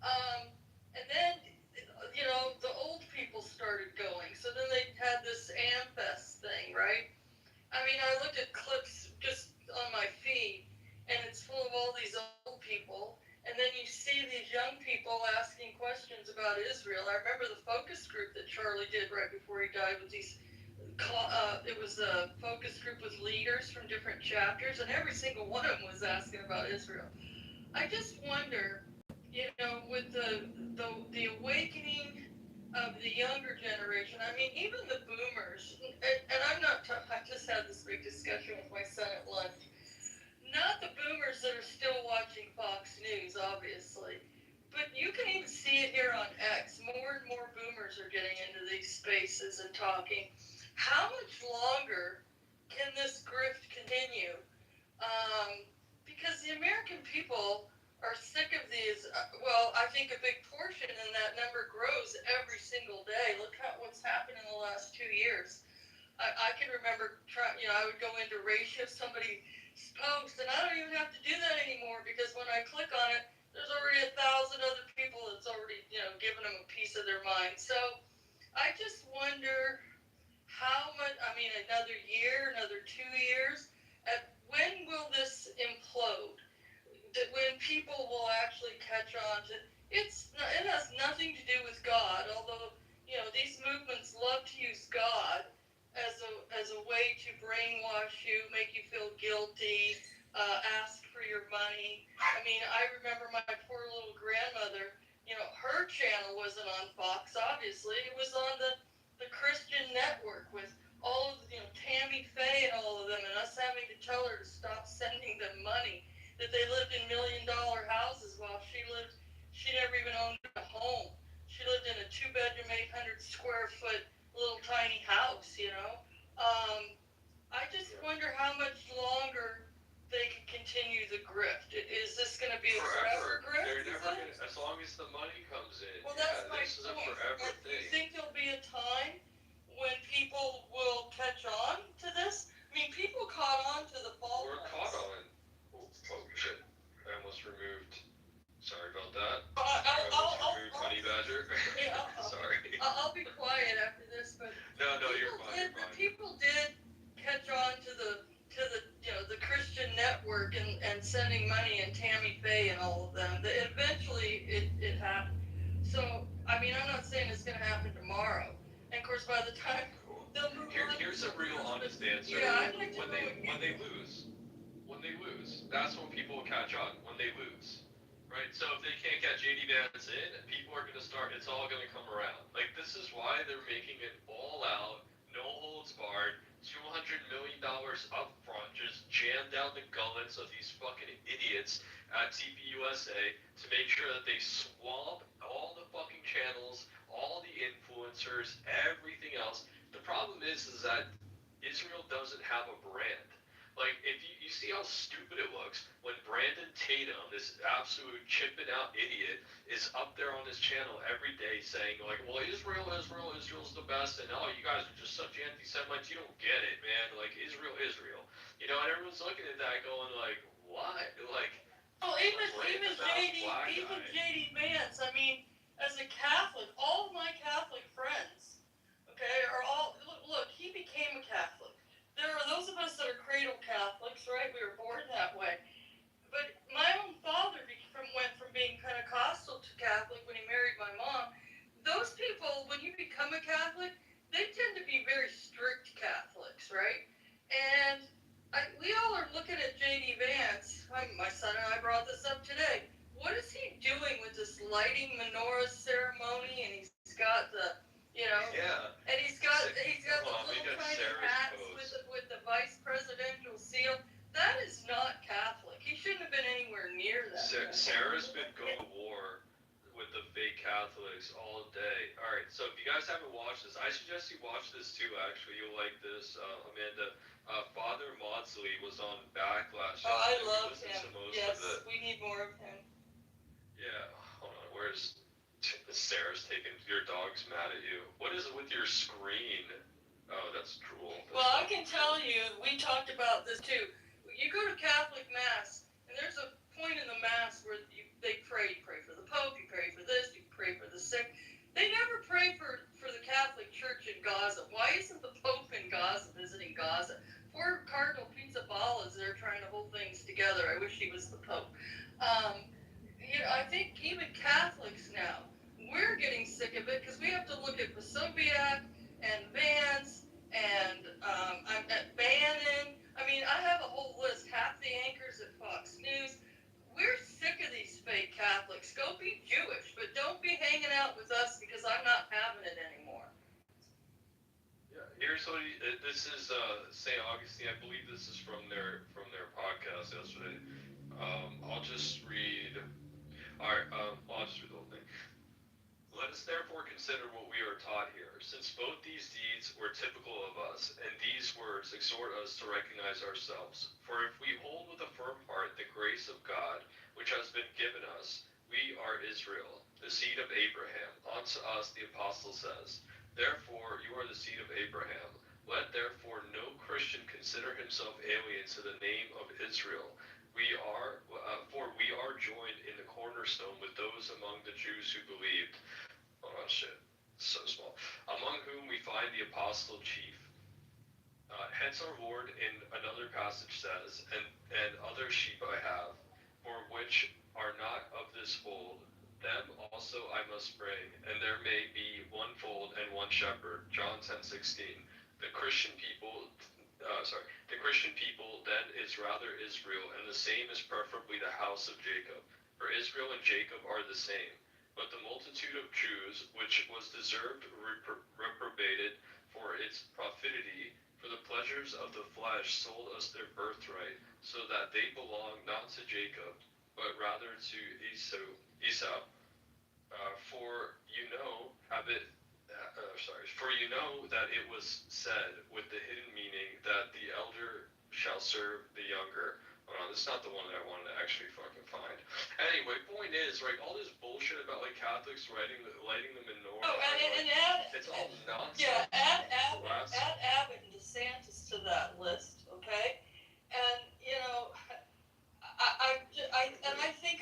And then, the old people started going, so then they had this Amfest thing, right? I mean, I looked at clips just on my feed, and it's full of all these old people, and then you see these young people asking questions about Israel. I remember the focus group that Charlie did right before he died with these, it was a focus group with leaders from different chapters, and every single one of them was asking about Israel. I just wonder, with the awakening of the younger generation, I mean, even the boomers, and I just had this big discussion with my son at lunch. Not the boomers that are still watching Fox News, obviously, but you can even see it here on X. More and more boomers are getting into these spaces and talking. How much longer can this grift continue? Because the American people are sick of these. I think a big portion, and that number grows every single day. Look at what's happened in the last 2 years. I can remember I would go into ratio somebody's post, and I don't even have to do that anymore because when I click on it, there's already 1,000 other people that's already, giving them a piece of their mind. So I just wonder how much, another year, another 2 years, when will this implode? When people will actually catch on to it has nothing to do with God, although, these movements love to use God as a way to brainwash you, make you feel guilty, ask for your money. I mean, I remember my poor little grandmother, her channel wasn't on Fox, obviously. It was on the Christian network with all of Tammy Faye and all of them, and us having to tell her to stop sending them money, that they lived in $1 million houses while she never even owned a home. She lived in a 2-bedroom, 800 square foot little tiny house, I just wonder how much longer they can continue the grift. Is this going to be a Forever. forever grift? They're is never it? gonna, as long as the money comes in. Well, Yeah, that's my this is a point. forever Do you thing. think there'll be a time when people will catch on to this? I mean, people caught on to the fall. We're caught on. Oh shit! I almost removed. Sorry about that. I almost removed Honey Badger. Yeah, Sorry. I'll be quiet after this, but No, you're fine. You're fine. people did catch on to the the Christian network and sending money and Tammy Faye and all of them. Eventually it happened. So I mean, I'm not saying it's gonna happen tomorrow. And of course, by the time they'll move on. Here's a real honest answer. Yeah, I'd like to when know they lose, that's when people will catch on. When they lose, right? So if they can't get JD Vance in, people are gonna start. It's all gonna come around. Like this is why they're making it all out, no holds barred. $200 million up front, just jammed down the gullets of these fucking idiots at TPUSA to make sure that they swab all the fucking channels, all the influencers, everything else. The problem is that Israel doesn't have a brand. Like, if you see how stupid it looks when Brandon Tatum, this absolute chipping out idiot, is up there on his channel every day saying, like, well, Israel's the best, and oh, you guys are just such anti-Semites, you don't get it, man. Like, Israel. You know, and everyone's looking at that going, like, what? Like, oh, even JD Vance. I mean, as a Catholic, all of my Catholic friends, okay, are all look. He became a Catholic. There are those of us that are cradle Catholics, right? We were born that way. But my own father went from being Pentecostal to Catholic when he married my mom. Those people, when you become a Catholic, they tend to be very strict Catholics, right? And we all are looking at J.D. Vance. My son and I brought this up today. What is he doing with this lighting menorah ceremony? And he's got the, yeah. And he's got the little we got tiny Sarah's hats post. with the vice presidential seal. That is not Catholic. He shouldn't have been anywhere near that. Sarah's been going to war with the fake Catholics all day. All right, so if you guys haven't watched this, I suggest you watch this too. Actually, you'll like this, Amanda. Father Maudsley was on Backlash. Oh, I love him. Yes, we need more of him. Yeah, hold on. Where's Sarah's taking your dog's mad at you? What is it with your screen? Oh, that's drool. Well, I can tell you, we talked about this too. You go to Catholic Mass, and there's a point in the Mass where they pray. You pray for the Pope, you pray for this, you pray for the sick. They never pray for the Catholic Church in Gaza. Why isn't the Pope in Gaza visiting Gaza? Poor Cardinal Pizzaballa is there trying to hold things together. I wish he was the Pope. I think even Catholics now, we're getting sick of it because we have to look at Posobiec and Vance and Bannon. I mean, I have a whole list, half the anchors at Fox News. We're sick of these fake Catholics. Go be Jewish, but don't be hanging out with us because I'm not having it anymore. Yeah, here's what this is St. Augustine. I believe this is from their podcast yesterday. I'll just read. All right, I'll just read the whole thing. Let us therefore consider what we are taught here, since both these deeds were typical of us, and these words exhort us to recognize ourselves. For if we hold with a firm heart the grace of God, which has been given us, we are Israel, the seed of Abraham. Unto us the apostle says, therefore you are the seed of Abraham. Let therefore no Christian consider himself alien to the name of Israel. For we are joined in the cornerstone with those among the Jews who believed. Oh shit, so small. Among whom we find the apostle chief. Hence our Lord in another passage says, and other sheep I have, for which are not of this fold, them also I must bring, and there may be one fold and one shepherd. John 10:16. The Christian people then is rather Israel, and the same is preferably the house of Jacob. For Israel and Jacob are the same. But the multitude of Jews, which was deserved, reprobated for its profitability, for the pleasures of the flesh sold us their birthright, so that they belong not to Jacob, but rather to Esau. For you know that it was said with the hidden meaning that the elder shall serve the younger. put on. This is not the one that I wanted to actually fucking find. Anyway, point is, right, all this bullshit about like Catholics lighting the menorah. Oh, and add, it's all nonsense. yeah, add Last- Abbott and DeSantis to that list, okay? And, you know, I think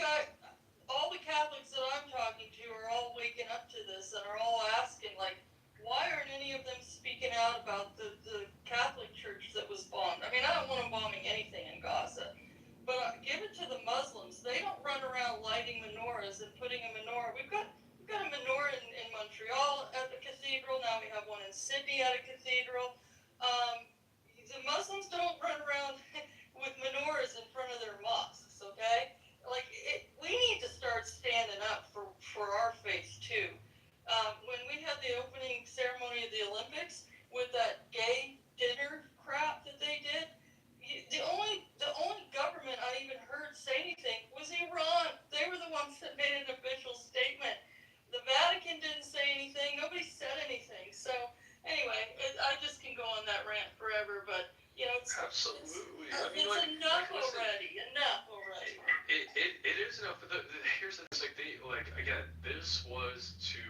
all the Catholics that I'm talking to are all waking up to this and are all asking, like, why aren't any of them speaking out about the Catholic Church that was bombed? I mean, I don't want them bombing anything in Gaza, but give it to the Muslims. They don't run around lighting menorahs and putting a menorah. We've got a menorah in Montreal at the cathedral. Now we have one in Sydney at a cathedral. The Muslims don't run around with menorahs in front of their mosques, okay? Like, we need to start standing up for our faith too. When we had the opening ceremony of the Olympics with that gay dinner crap that they did, the only government I even heard say anything was Iran. They were the ones that made an official statement. The Vatican didn't say anything. Nobody said anything. So anyway, I just can go on that rant forever, but you know, absolutely. It's enough already. Enough already. It is enough. But here's the thing. Like again, this was to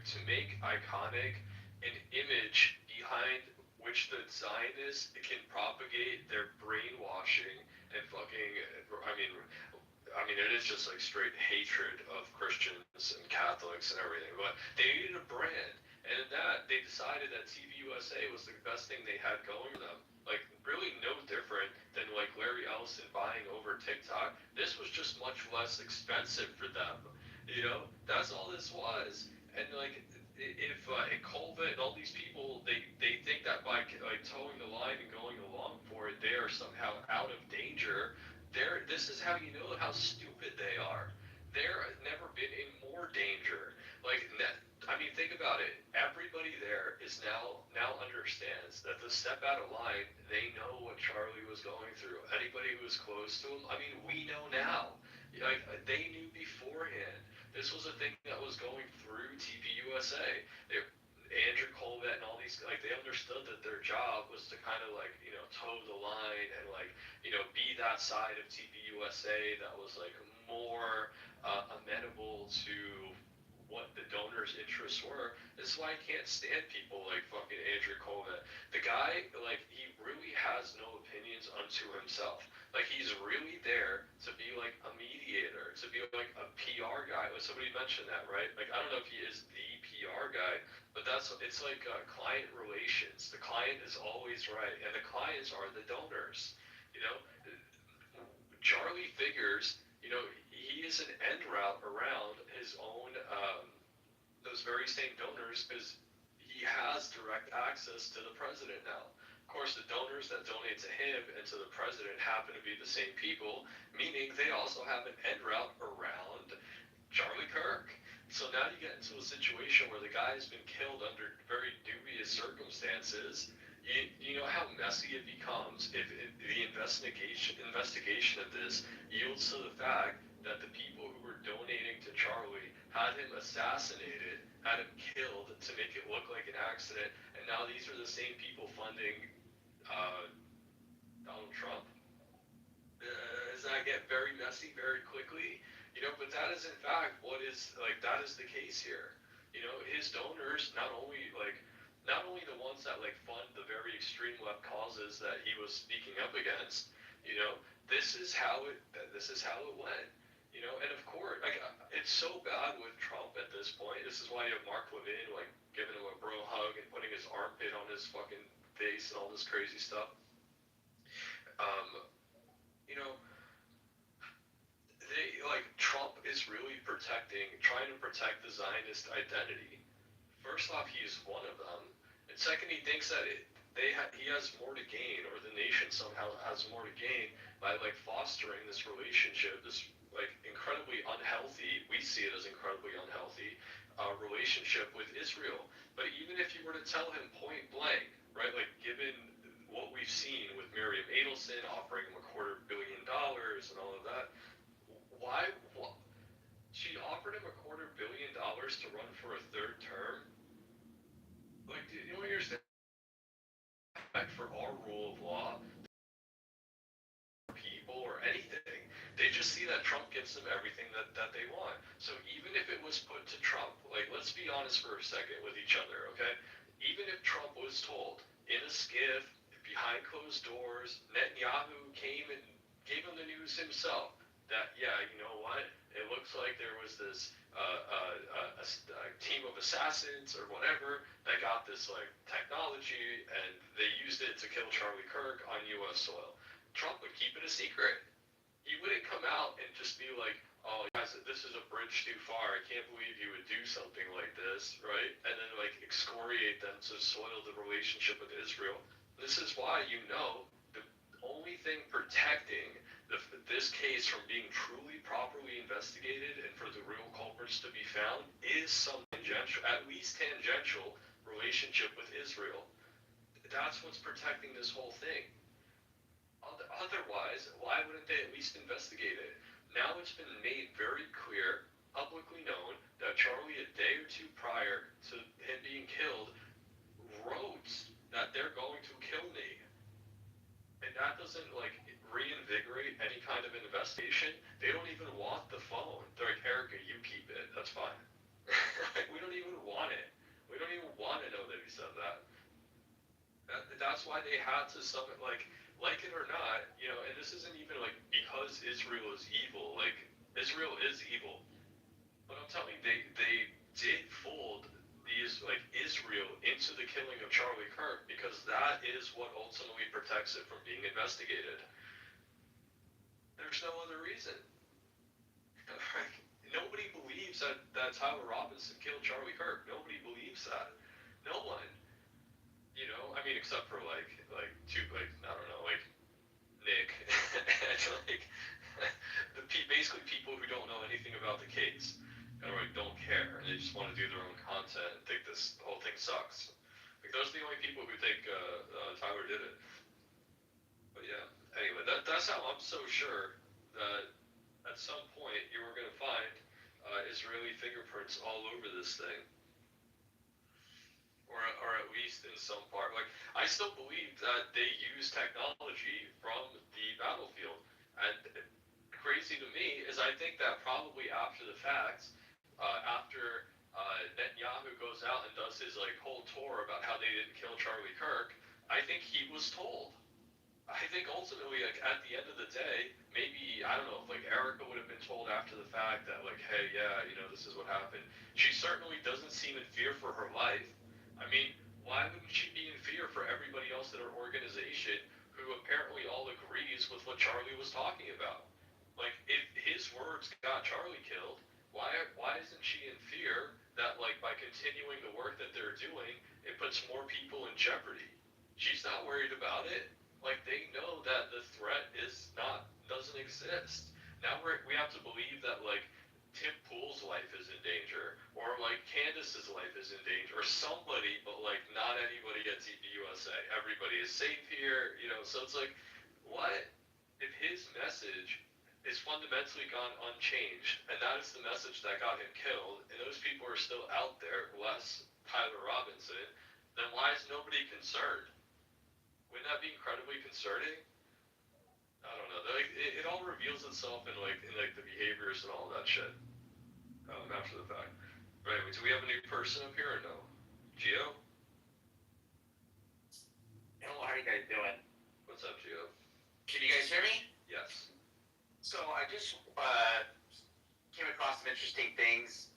to make iconic an image behind which the Zionists can propagate their brainwashing and fucking. I mean, it is just like straight hatred of Christians and Catholics and everything. But they needed a brand, and in that they decided that TV USA was the best thing they had going for them. Like really no different than like Larry Ellison buying over TikTok. This was just much less expensive for them. You know, that's all this was. And like if Colvin and all these people, they think that by like towing the line and going along for it, they are somehow out of danger. This is how you know how stupid they are. They're never been in more danger. Like, I mean, think about it. Everybody there is now understands that the step out of line, they know what Charlie was going through. Anybody who was close to him, I mean, we know now. Like, they knew beforehand. This was a thing that was going through TV USA. Andrew Colvett and all these, like, they understood that their job was to kind of like, you know, toe the line and like, you know, be that side of TV USA that was like more amenable to what the donors' interests were. This is why I can't stand people like fucking Andrew Colvett. The guy, like, he really has no opinions unto himself. Like, he's really there to be like a mediator, to be like a PR guy. Like somebody mentioned that, right? Like, I don't know if he is the PR guy, but it's like client relations. The client is always right, and the clients are the donors. You know, Charlie figures, you know, he is an end route around his own, those very same donors, because he has direct access to the president now. Of course, the donors that donate to him and to the president happen to be the same people, meaning they also have an end route around Charlie Kirk. So now you get into a situation where the guy has been killed under very dubious circumstances. You know how messy it becomes if the investigation of this yields to the fact that the people who were donating to Charlie had him assassinated, had him killed to make it look like an accident, and now these are the same people funding Donald Trump. Does that get very messy very quickly? You know, but that is in fact what is, like, that is the case here. You know, his donors, not only the ones that like fund the very extreme left causes that he was speaking up against, you know, this is how it went. You know, and of course, like, it's so bad with Trump at this point. This is why you have Mark Levin like giving him a bro hug and putting his armpit on his fucking face and all this crazy stuff. You know, Trump is really trying to protect the Zionist identity. First off, he's one of them, and second, he thinks that he has more to gain, or the nation somehow has more to gain by like fostering this relationship, this like incredibly unhealthy, we see it as incredibly unhealthy relationship with Israel. But even if you were to tell him point blank, right, like given what we've seen with Miriam Adelson offering him $250 million and all of that, why she offered him $250 million to run for a third term? Like, do you understand? For our rule of law, just see that Trump gives them everything that they want. So even if it was put to Trump, like, let's be honest for a second with each other, okay? Even if Trump was told in a skiff, behind closed doors, Netanyahu came and gave him the news himself that, yeah, you know what? It looks like there was this a team of assassins or whatever that got this like technology and they used it to kill Charlie Kirk on U.S. soil. Trump would keep it a secret. He wouldn't come out and just be like, oh, guys, this is a bridge too far. I can't believe you would do something like this, right? And then like excoriate them to soil the relationship with Israel. This is why, you know, the only thing protecting this case from being truly properly investigated and for the real culprits to be found is some tangential, at least tangential, relationship with Israel. That's what's protecting this whole thing. Otherwise, why wouldn't they at least investigate it? Now it's been made very clear, publicly known, that Charlie, a day or two prior to him being killed, wrote that they're going to kill me. And that doesn't, like, reinvigorate any kind of investigation. They don't even want the phone. They're like, Erica, you keep it. That's fine. Like, we don't even want it. We don't even want to know that he said that. That's why they had to summon, like it or not, you know, and this isn't even, like, because Israel is evil. Like, Israel is evil. But I'm telling you, they did fold these, like, Israel into the killing of Charlie Kirk because that is what ultimately protects it from being investigated. There's no other reason. Nobody believes that Tyler Robinson killed Charlie Kirk. Nobody believes that. No one. You know, I mean, except for like two, like, I don't know, like Nick and like basically people who don't know anything about the case and like don't care and they just want to do their own content and think this whole thing sucks. Like, those are the only people who think Tyler did it. But yeah, anyway, that's how I'm so sure that at some point you were going to find Israeli fingerprints all over this thing. Or at least in some part. Like, I still believe that they use technology from the battlefield. And crazy to me is I think that probably after the fact, after Netanyahu goes out and does his like whole tour about how they didn't kill Charlie Kirk, I think he was told. I think ultimately, like, at the end of the day, maybe, I don't know, if, like, Erica would have been told after the fact that, like, hey, yeah, you know, this is what happened. She certainly doesn't seem in fear for her life. I mean, why wouldn't she be in fear for everybody else in her organization who apparently all agrees with what Charlie was talking about? Like, if his words got Charlie killed, why isn't she in fear that, like, by continuing the work that they're doing, it puts more people in jeopardy? She's not worried about it. Like, they know that the threat doesn't exist. Now we have to believe that, like, Tim Pool's life is in danger, or like Candace's life is in danger, or somebody, but like not anybody at TPUSA. Everybody is safe here, you know. So it's like, what if his message is fundamentally gone unchanged, and that is the message that got him killed, and those people are still out there, less Tyler Robinson? Then why is nobody concerned? Wouldn't that be incredibly concerning? I don't know. Like, it all reveals itself in the behaviors and all that shit. After the fact. But anyway, do we have a new person up here or no? Gio? Hello, how are you guys doing? What's up, Gio? Can you guys hear me? Yes. So I just came across some interesting things,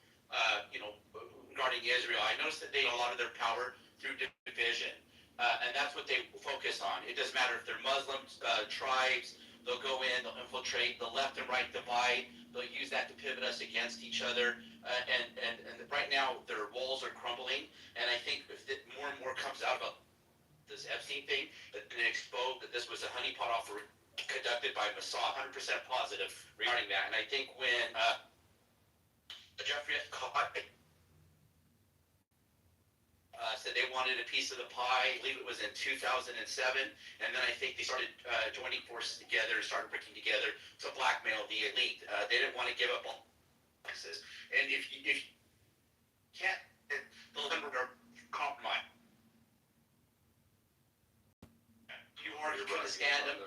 regarding Israel. I noticed that they get a lot of their power through division. And that's what they focus on. It doesn't matter if they're Muslim tribes, they'll go in, they'll infiltrate, the left and right divide, they'll use that to pivot us against each other. And right now, their walls are crumbling, and I think if more and more comes out about this Epstein thing, that been exposed that this was a honeypot offer conducted by Mossad, 100% positive regarding that. And I think when Jeffrey caught said they wanted a piece of the pie. I believe it was in 2007, and then I think they started joining forces together, started working together to blackmail the elite. They didn't want to give up all taxes, and if you can't, the limit are compromised. You are going to stand him.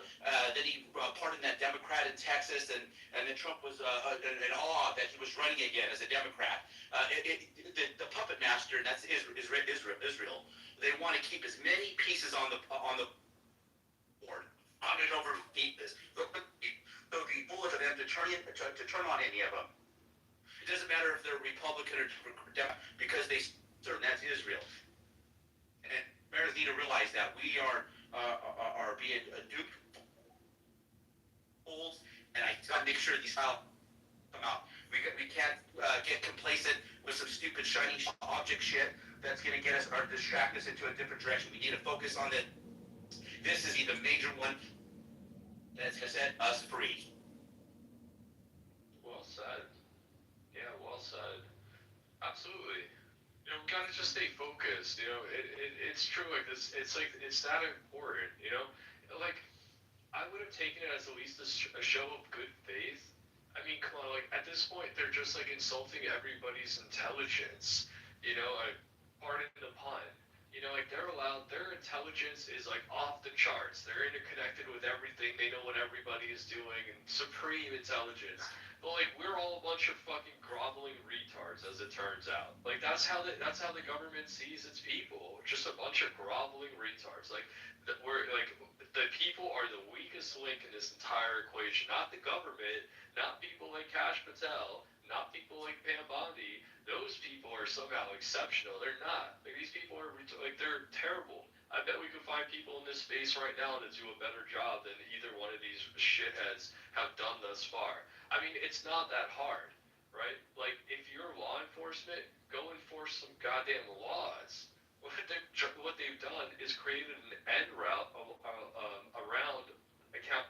Then he pardoned that Democrat in Texas, and then Trump was in awe that he was running again as a Democrat. The puppet master, and that's Israel. They want to keep as many pieces on the board. I'm going to overbeat this. They'll be bullet for them to turn on any of them. It doesn't matter if they're Republican or Democrat because they serve. That's Israel. And Americans need to realize that we are being duped. And I got to make sure these files come out. We can't get complacent with some stupid shiny object shit that's going to get us or distract us into a different direction. We need to focus on that. This is the major one that's going to set us free. Well said. Yeah, well said. Absolutely. You know, we gotta just stay focused. You know, it's true. Like this, it's that important. You know, like I would have taken it as at least a show of good faith. I mean, come on, like at this point, they're just like insulting everybody's intelligence. You know, pardon the pun. You know, like their intelligence is like off the charts. They're interconnected with everything. They know what everybody is doing, and supreme intelligence. But like we're all a bunch of fucking groveling retards, as it turns out. Like that's how the government sees its people. Just a bunch of groveling retards. Like we're like the people are the weakest link in this entire equation. Not the government. Not people like Kash Patel. Not people like Pam Bondi. Those people are somehow exceptional. They're not. Like these people are like they're terrible. I bet we could find people in this space right now to do a better job than either one of these shitheads have done thus far. I mean, it's not that hard, right? Like if you're law enforcement, go enforce some goddamn laws. What they've done is created an end route around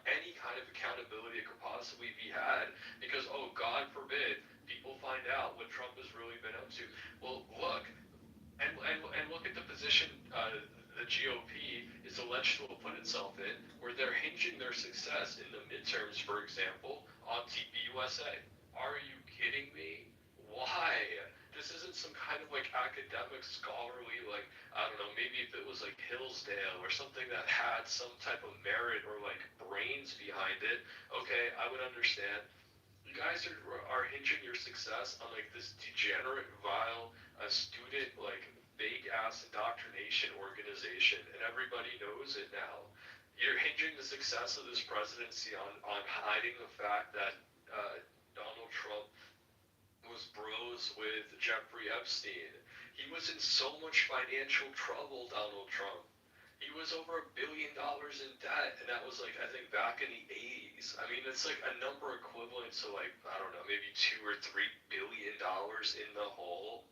any kind of accountability that could possibly be had because, oh, God forbid, people find out what Trump has really been up to. Well, look, and look at the position the GOP is alleged to have put itself in, where they're hinging their success in the midterms, for example, on TPUSA. Are you kidding me? Why? This isn't some kind of like academic, scholarly, like, I don't know, maybe if it was like Hillsdale or something that had some type of merit or like brains behind it, okay, I would understand. You guys are hinging your success on like this degenerate, vile, student, like, fake ass indoctrination organization, and everybody knows it now. You're hinging the success of this presidency on hiding the fact that Donald Trump was bros with Jeffrey Epstein. He was in so much financial trouble, Donald Trump. He was over $1 billion in debt, and that was like, I think back in the 80s. I mean, it's like a number equivalent to like, I don't know, maybe $2 or $3 billion in the hole.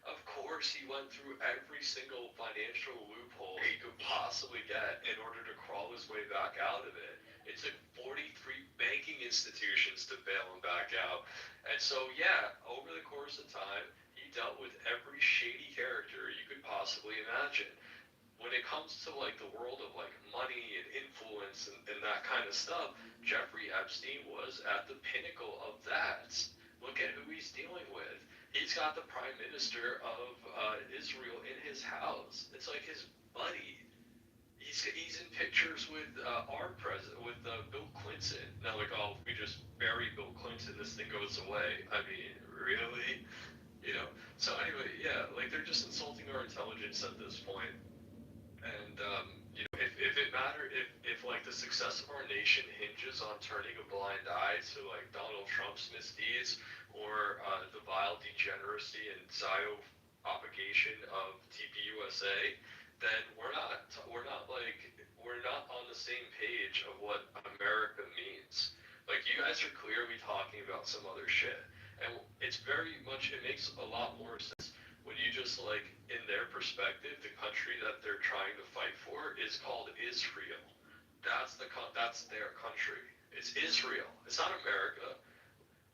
Of course, he went through every single financial loophole he could possibly get in order to crawl his way back out of it. It took 43 banking institutions to bail him back out. And so, yeah, over the course of time, he dealt with every shady character you could possibly imagine. When it comes to like the world of like money and influence and that kind of stuff, Jeffrey Epstein was at the pinnacle of that. Look at who he's dealing with. He's got the prime minister of Israel in his house. It's like his buddy. He's in pictures with our president, with Bill Clinton. Now, like, oh, we just bury Bill Clinton, this thing goes away. I mean, really? You know. So anyway, yeah, like they're just insulting our intelligence at this point. And you know, if it mattered, if like the success of our nation hinges on turning a blind eye to like Donald Trump's misdeeds or the vile degeneracy and propagation of TPUSA, then we're not on the same page of what America means. Like you guys are clearly talking about some other shit, and it makes a lot more sense when you just like, in their perspective, the country that they're trying to fight for is called Israel. That's their country. It's Israel. It's not America.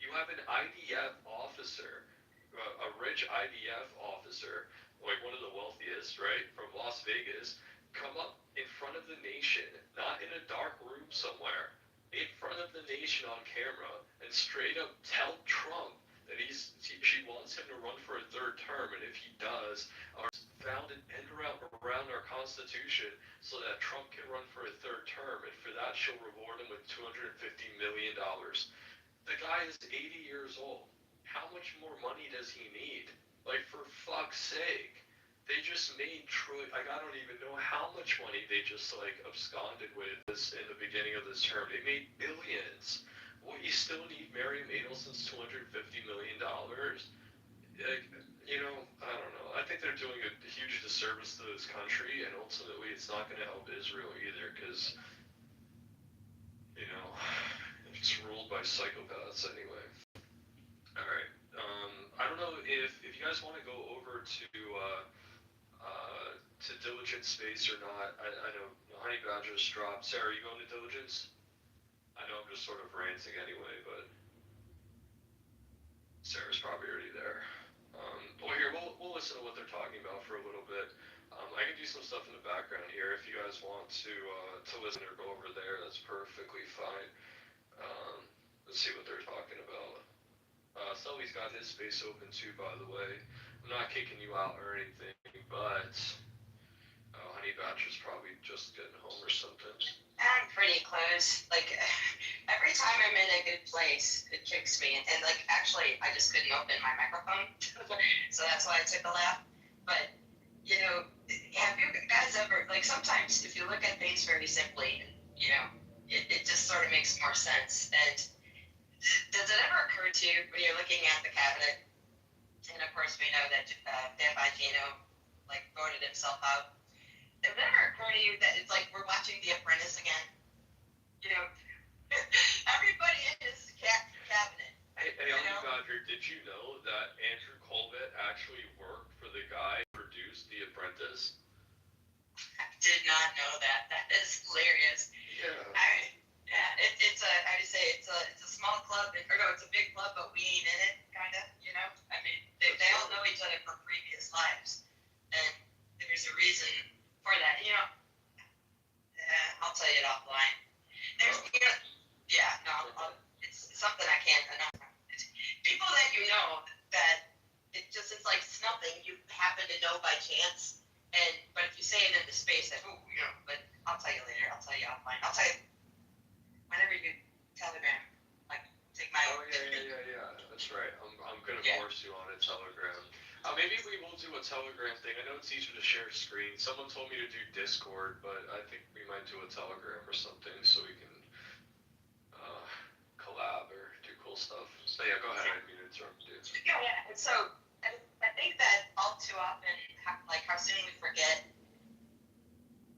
You have an IDF officer, a rich IDF officer, like one of the wealthiest, right, from Las Vegas, come up in front of the nation, not in a dark room somewhere, in front of the nation on camera, and straight up tell Trump that she wants him to run for a third term, and if he does, or found an end around our Constitution so that Trump can run for a third term, and for that she'll reward him with $250 million. The guy is 80 years old. How much more money does he need? Like, for fuck's sake. They just made Troy, like, I don't even know how much money they just, like, absconded with this in the beginning of this term. They made billions. Well, you still need Mary Madelson's $250 million. Like, I don't know. I think they're doing a huge disservice to this country, and ultimately it's not going to help Israel either, because, you know, it's ruled by psychopaths anyway. Alright, I don't know if you guys want to go over to diligence space or not. I know Honey Badger's dropped. Sarah, are you going to diligence? I know I'm just sort of ranting anyway, but Sarah's probably already there. Well, here, we'll listen to what they're talking about for a little bit. I can do some stuff in the background here if you guys want to listen or go over there. That's perfectly fine. Let's see what they're talking about. Sully's got his space open too, by the way. I'm not kicking you out or anything, but Honey Badger's probably just getting home or something. I'm pretty close. Like, every time I'm in a good place, it kicks me. And like, actually, I just couldn't open my microphone. So that's why I took a lap. But, have you guys ever, like, sometimes if you look at things very simply, it just sort of makes more sense. And does it ever occur to you when you're looking at the cabinet, and of course we know that Dan Bongino, like, voted himself out. Does it ever occur to you that it's like we're watching The Apprentice again? Everybody in his cabinet. Hey, Honey Badger, did you know that Andrew Colvett actually worked for the guy who produced The Apprentice? I did not know that. That is hilarious. Yeah. It's a small club, or no, it's a big club, but we ain't in it, kind of, I mean, they all know each other from previous lives, and there's a reason for that, I'll tell you it offline. There's, it's something I can't enough. People that that it's like nothing you happen to know by chance, but if you say it in the space, that, but I'll tell you later, I'll tell you offline, I'll tell you whenever you Telegram, like, take my. Oh, yeah, that's right. I'm gonna force you on a Telegram. Maybe we will do a Telegram thing. I know it's easier to share screen. Someone told me to do Discord, but I think we might do a Telegram or something so we can collab or do cool stuff. So yeah, go ahead. I didn't mean to interrupt you. Yeah. And so I think that all too often, how soon we forget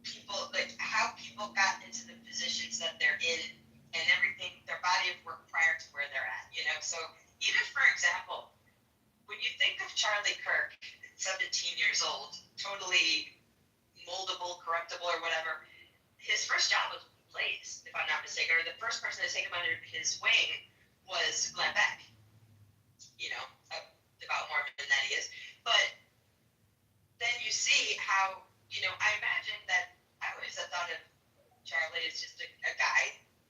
people, like how people got into the positions that they're in and everything, their body of work prior to where they're at, So even for example, when you think of Charlie Kirk, 17 years old, totally moldable, corruptible, or whatever, his first job was Blaze, if I'm not mistaken, or the first person to take him under his wing was Glenn Beck, a devout Mormon that he is. But then you see how, I imagine that I always have thought of Charlie as just a guy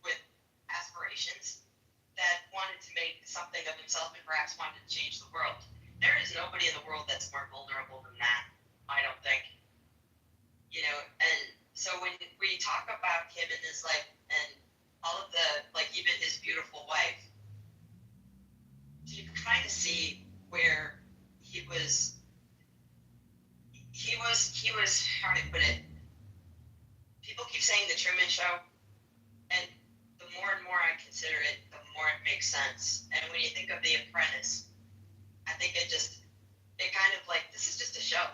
with aspirations that wanted to make something of himself and perhaps wanted to change the world. There is nobody in the world that's more vulnerable than that, I don't think. And so when we talk about him in his life and all of the, like, even his beautiful wife, you can kind of see where he was, how do I put it? People keep saying the Truman Show, and the more and more I consider it, the more it makes sense. And when you think of The Apprentice, I think it kind of like, this is just a show.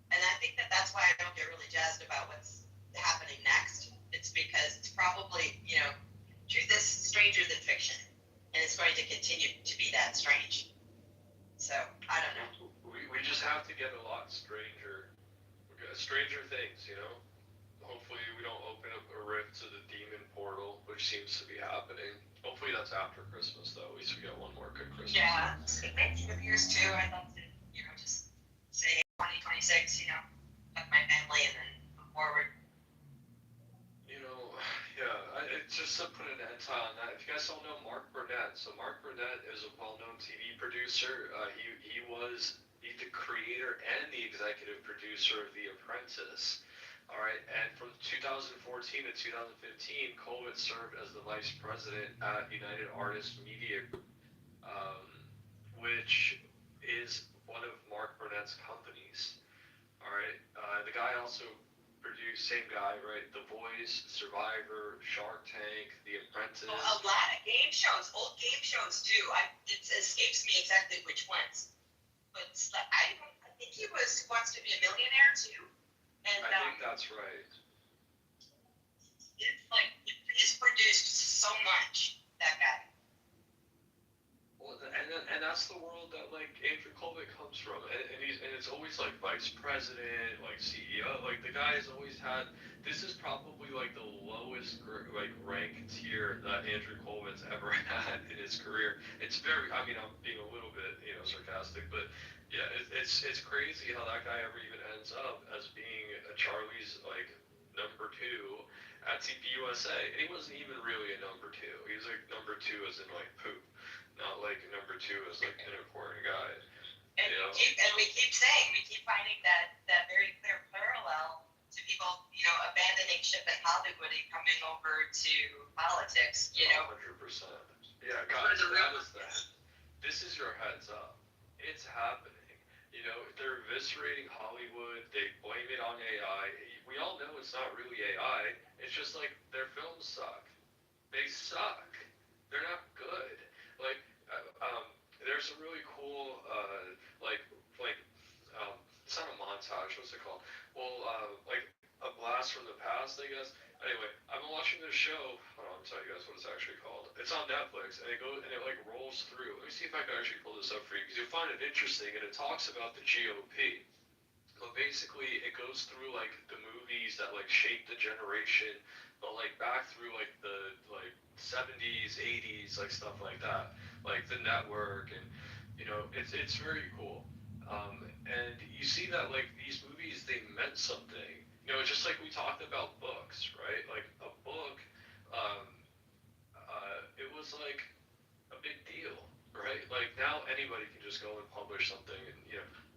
And I think that's why I don't get really jazzed about what's happening next. It's because it's probably, truth is stranger than fiction. And it's going to continue to be that strange. So, I don't know. We just have to get a lot stranger. Stranger things, Hopefully we don't open up a rift to the demon portal, which seems to be happening. Hopefully that's after Christmas, though. At least we got one more good Christmas. Yeah, speaking of years too, I'd love to, just say 2026, with my family and then move forward. Just to put an end on that, if you guys don't know Mark Burnett, so Mark Burnett is a well-known TV producer. He's the creator and the executive producer of The Apprentice. All right, and from 2014 to 2015, Colvin served as the vice president at United Artists Media, um, which is one of Mark Burnett's companies. All right, the guy also produced, same guy, right? The Voice, Survivor, Shark Tank, The Apprentice. A lot of game shows, old game shows too. It escapes me exactly which ones, but I think he wants to be a millionaire too. And I think that's right. it's like he's produced so much. That guy. Well, and that's the world that like Andrew Colvin comes from, and it's always like vice president, like CEO, like the guy has always had. This is probably like the lowest like rank tier that Andrew Colvin's ever had in his career. It's very, I mean, I'm being a little bit sarcastic, but yeah, it's crazy how that guy ever even ends up as being a Charlie's like number two at TPUSA, and he wasn't even really a number two. He was like number two as in like poop. Not like number two as like an important guy. And we keep finding that very clear parallel to people, abandoning ship in Hollywood and coming over to politics, 100%. Yeah, guys, that is that. This is your heads up. It's happening. They're eviscerating Hollywood. They blame it on AI. We all know it's not really AI. It's just like their films suck. They suck. They're not good. Like, there's a really cool, it's not a montage, what's it called? Well, like a blast from the past, I guess. Anyway, I've been watching this show. Hold on, I'll tell you guys what it's actually called. It's on Netflix, and it like rolls through. Let me see if I can actually pull this up for you, because you'll find it interesting, and it talks about the GOP. But basically, it goes through like the movies that like shaped the generation, but like back through like the 70s, 80s, like stuff like that, like The Network, and it's very cool. And you see that like these movies, they meant something. Just like we talked about books, right? Like a book, it was like a big deal, right? Like now anybody can just go and publish something, and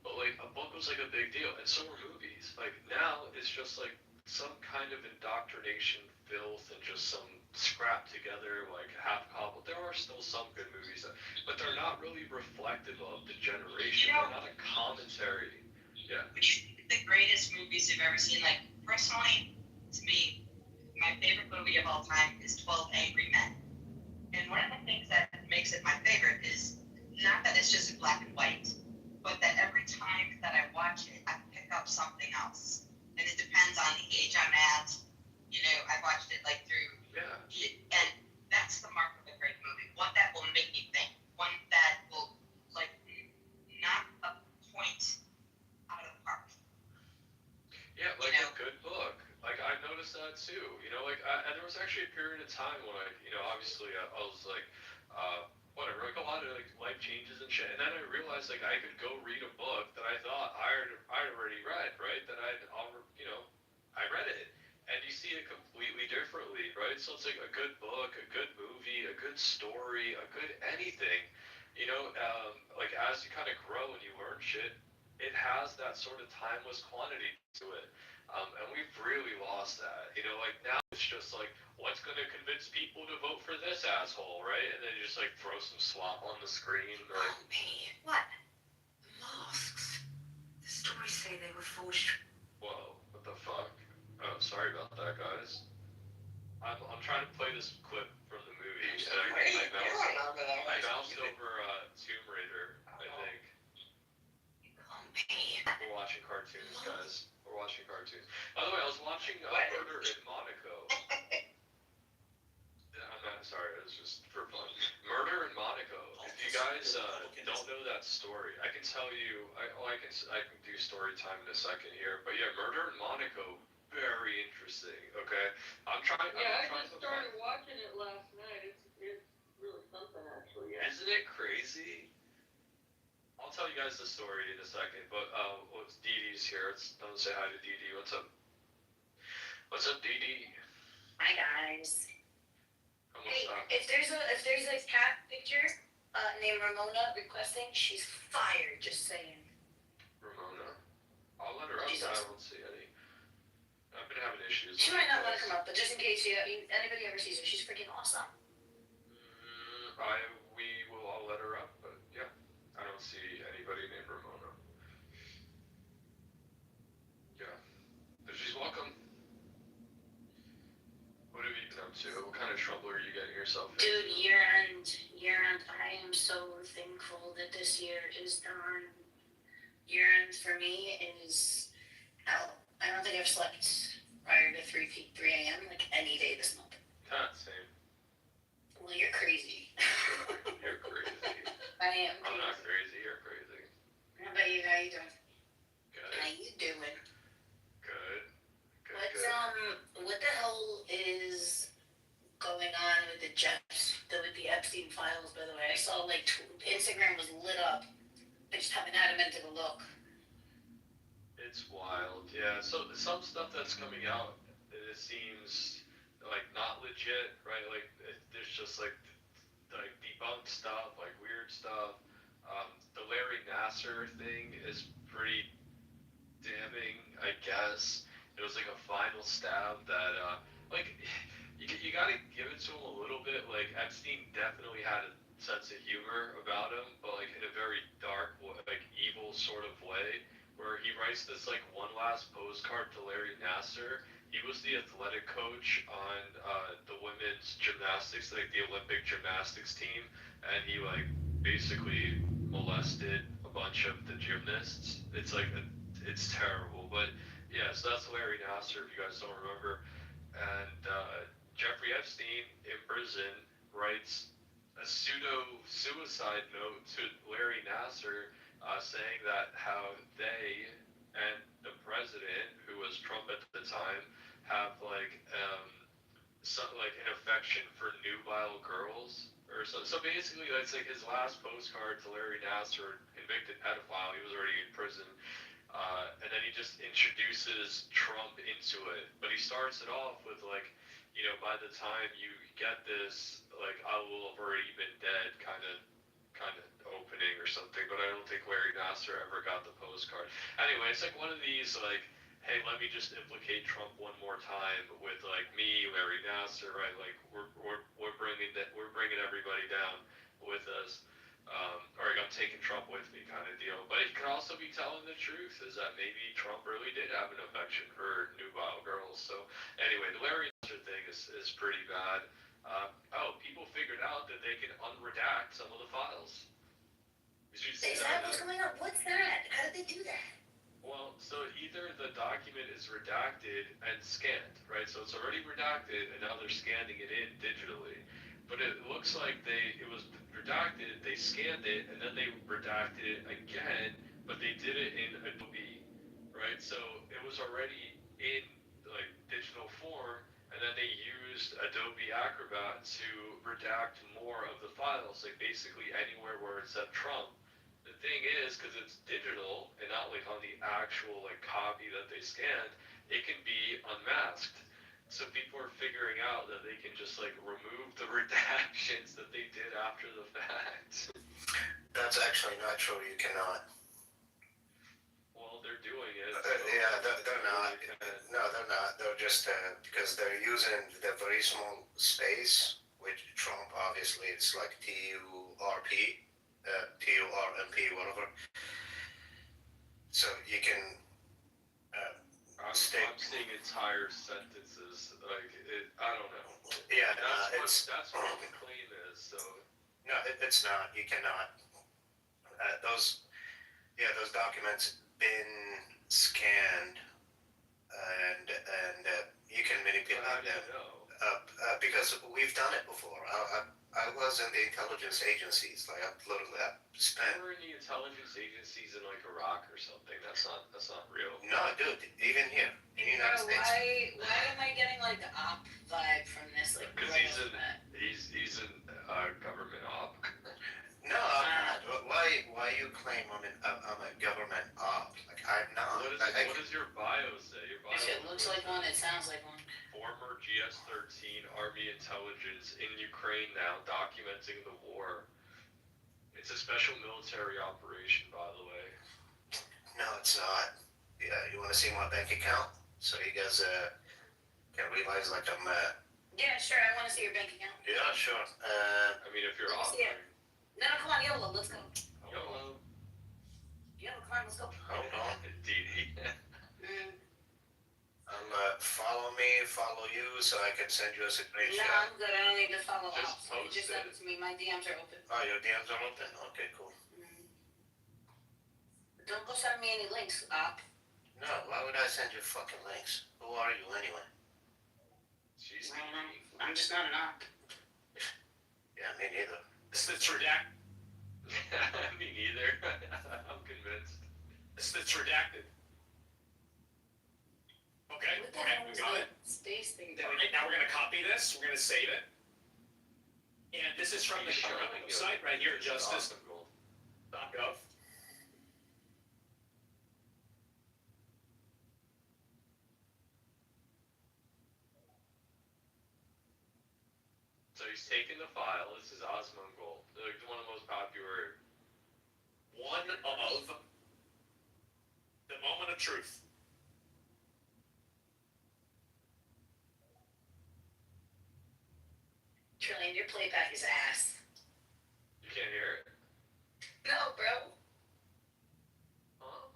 but like a book was like a big deal, and so were movies. Like now it's just like some kind of indoctrination filth and just some scrapped together like half cobbled. There are still some good movies, but they're not really reflective of the generation. They're not a commentary. Yeah. Which is the greatest movies you've ever seen? Like personally, to me, my favorite movie of all time is 12 Angry Men. And one of the things that makes it my favorite is not that it's just in black and white, but that every time that I watch it, I pick up something else. And it depends on the age I'm at. I watched it like through. Yeah. And that's the mark of a great movie. One that will make me think. One that will like knock a point out of the park. Yeah, like a good book. Like I noticed that too. And there was actually a period of time when obviously I was like, whatever, like a lot of like life changes and shit. And then I realized like I could go read a book that I thought I already read, right? That I read it. And you see it completely differently, right? So it's like a good book, a good movie, a good story, a good anything. Like as you kind of grow and you learn shit, it has that sort of timeless quantity to it. And we've really lost that. Like now it's just like, what's going to convince people to vote for this asshole, right? And then you just like throw some slop on the screen. Like, What? The masks. The stories say they were forged. whoa, what the fuck? Oh, sorry about that, guys. I'm trying to play this clip from the movie, and I bounced over Tomb Raider, I think. We're watching cartoons, guys. We're watching cartoons. By the way, I was watching Murder in Monaco. I'm not sorry, it was just for fun. Murder in Monaco. If you guys don't know that story, I can tell you. I can do story time in a second here, but yeah, Murder in Monaco. Very interesting. Okay, I just started watching it last night. It's really something, actually. Yeah. Isn't it crazy? I'll tell you guys the story in a second, but Dee Dee's here. Don't say hi to Dee Dee. What's up? What's up, Dee Dee? Hi guys. Hey, if there's a cat picture named Ramona requesting, she's fired. Just saying. Ramona. I'll let her up. I don't see any. is. She might not want to come up, but just in case anybody ever sees her, she's freaking awesome. We will all let her up, but yeah, I don't see anybody named Ramona. Yeah, but she's welcome. What have you been up to? What kind of trouble are you getting yourself into? Dude, year end, I am so thankful that this year is done. Year end for me is hell. I don't think I've slept prior to 3 a.m. like any day this month. Same. Well, you're crazy. You're crazy. I am. I'm not crazy. You're crazy. How about you? How you doing? Good. How you doing? Good. Good. What's Good. what the hell is going on with the Epstein files? By the way, I saw like Instagram was lit up. I just haven't had a minute to look. It's wild. Yeah. So some stuff that's coming out, it seems like not legit, right? Like there's just like debunked stuff, like weird stuff. The Larry Nasser thing is pretty damning, I guess. It was like a final stab that, like, you gotta give it to him a little bit. Like, Epstein definitely had a sense of humor about him, but like in a very dark, like evil sort of way, where he writes this like one last postcard to Larry Nasser. He was the athletic coach on the women's gymnastics, like the Olympic gymnastics team, and he like basically molested a bunch of the gymnasts. It's terrible, but yeah, so that's Larry Nasser, if you guys don't remember. And Jeffrey Epstein in prison writes a pseudo suicide note to Larry Nasser, saying that how they and the president, who was Trump at the time, have like an affection for nubile girls or so. So basically, that's like his last postcard to Larry Nasser, convicted pedophile. He was already in prison. And then he just introduces Trump into it. But he starts it off with like, by the time you get this, like, I will have already been dead kind of opening or something. But I don't think Larry Nasser ever got the postcard. Anyway, it's like one of these like, hey, let me just implicate Trump one more time with like me, Larry Nasser, right? Like we're bringing everybody down with us. Or like I'm taking Trump with me kind of deal. But he could also be telling the truth, is that maybe Trump really did have an affection for nubile girls. So anyway, the Larry Nasser thing is pretty bad. People figured out that they can unredact some of the files. Is that what's going on? What's that? How did they do that? Well, so either the document is redacted and scanned, right? So it's already redacted and now they're scanning it in digitally. But it looks like it was redacted, they scanned it, and then they redacted it again, but they did it in Adobe, right? So it was already in like digital form, and then they used Adobe Acrobat to redact more of the files, like basically anywhere where it said Trump. The thing is, because it's digital and not like on the actual like copy that they scanned, it can be unmasked. So people are figuring out that they can just like remove the redactions that they did after the fact. That's actually not true. You cannot. Well, they're doing it. Yeah, they're not. No, they're not. They're just because they're using the very small space, which Trump obviously it's like TURP, TURMP, whatever. So you can. I'm seeing entire sentences. Like I don't know. Yeah, that's what the claim is. So no, it's not. You cannot. Those documents been scanned, and you can manipulate them. Because we've done it before. I was in the intelligence agencies. Like I literally spent. You were in the intelligence agencies in like Iraq or something. That's not real. No, dude. Even here in the United States. Why am I getting like the op vibe from this? Like, because he's in government op. No, I'm not. Why you claim I'm a government op? Like I'm not. What does your bio say? Your bio if it looks like one, it sounds like one. Former GS-13 Army intelligence in Ukraine now, documenting the war. It's a special military operation, by the way. No, it's not. Yeah, you want to see my bank account? So you guys, realize like I'm, Yeah, sure, I wanna see your bank account. yeah, sure. I mean, if you're Let me see it. offering. No, come on, YOLO, let's go. YOLO. YOLO, come on, let's go. Hold on. DD. Follow me, follow you, so I can send you a No, screenshot. I'm good, I don't need to follow Just up. You post just send it. it to me, my DMs are open. Oh, your DMs are open? Okay, cool. Don't go send me any links, No, why would I send you fucking links? Who are you anyway? She's I'm just not an op. Yeah, me neither. It's redacted. Me neither. I'm convinced. It's redacted. Okay, What the okay, hell we is got that it. space thing All doing? right, now we're gonna copy this, we're gonna save it. And this is from the government website right here, justice.gov. So he's taking the file. This is Osmongold, like one of the most popular. One of the moment of truth. Trillian, your playback is ass. You can't hear it? No, bro. Huh?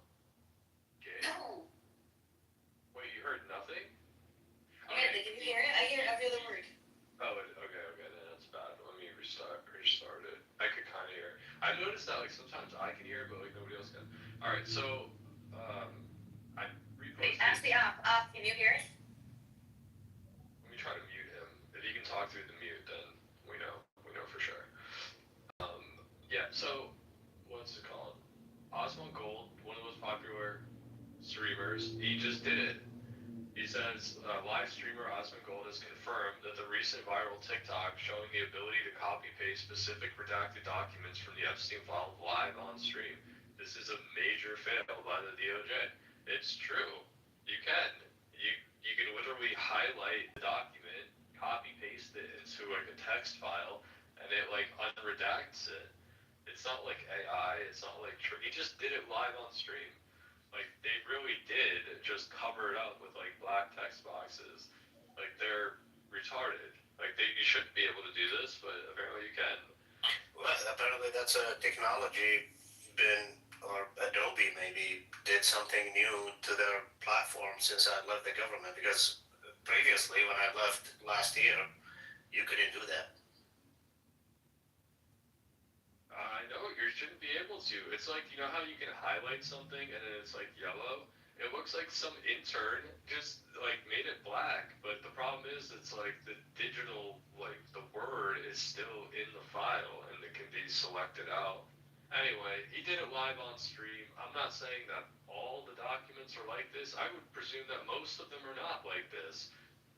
Okay. No. Wait, you heard nothing? Yeah, can you hear it? I hear every other word. Oh, okay, then that's bad. Let me restart it. I could kind of hear. I've noticed that like sometimes I can hear it, but like nobody else can. All right, so I reposted. Wait, ask the op. Op, can you hear it? Let me try to mute him. If you can talk through the mute, then we know for sure. Yeah. So what's it called? Osmongold, one of the most popular streamers. He just did it. He says, live streamer Osmongold has confirmed that the recent viral TikTok showing the ability to copy-paste specific redacted documents from the Epstein file live on stream. This is a major fail by the DOJ. It's true. You can. You can literally highlight the document, copy-paste it into like a text file, and it like unredacts it. It's not like AI. It's not like he just did it live on stream. Like, they really did just cover it up with, like, black text boxes. Like, they're retarded. Like, you shouldn't be able to do this, but apparently you can. Well, apparently that's a technology or Adobe maybe did something new to their platform since I left the government, because previously when I left last year, you couldn't do that. I know, you shouldn't be able to. It's like, you know how you can highlight something and then it's like yellow? It looks like some intern just like made it black, but the problem is it's like the digital, like the word is still in the file and it can be selected out. Anyway, he did it live on stream. I'm not saying that all the documents are like this. I would presume that most of them are not like this.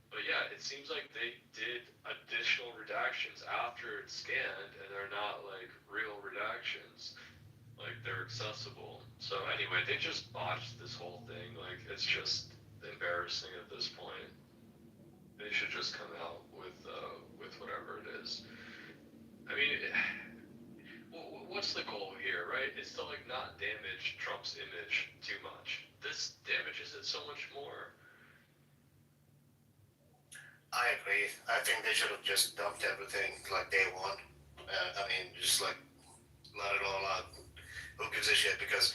But yeah, it seems like they did additional redactions after it's scanned, and they're not like real redactions. Like they're accessible. So anyway, they just botched this whole thing. Like it's just embarrassing at this point. They should just come out with whatever it is. I mean, what's the goal here, right? It's to like not damage Trump's image too much. This damages it so much more. I agree. I think they should have just dumped everything like day one. I mean, just like let it all out. Who gives a shit? Because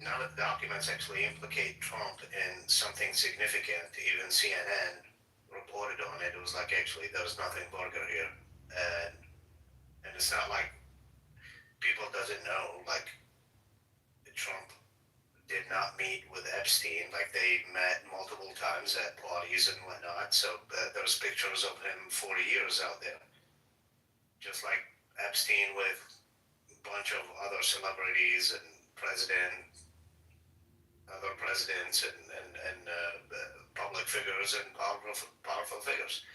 none of the documents actually implicate Trump in something significant. Even CNN reported on it. It was like, actually, there was nothing burger here. And it's not like people doesn't know, like, Trump did not meet with Epstein. Like, they met multiple times at parties and whatnot. So there's pictures of him for years out there. Just like Epstein with a bunch of other celebrities and other presidents and public figures and powerful figures.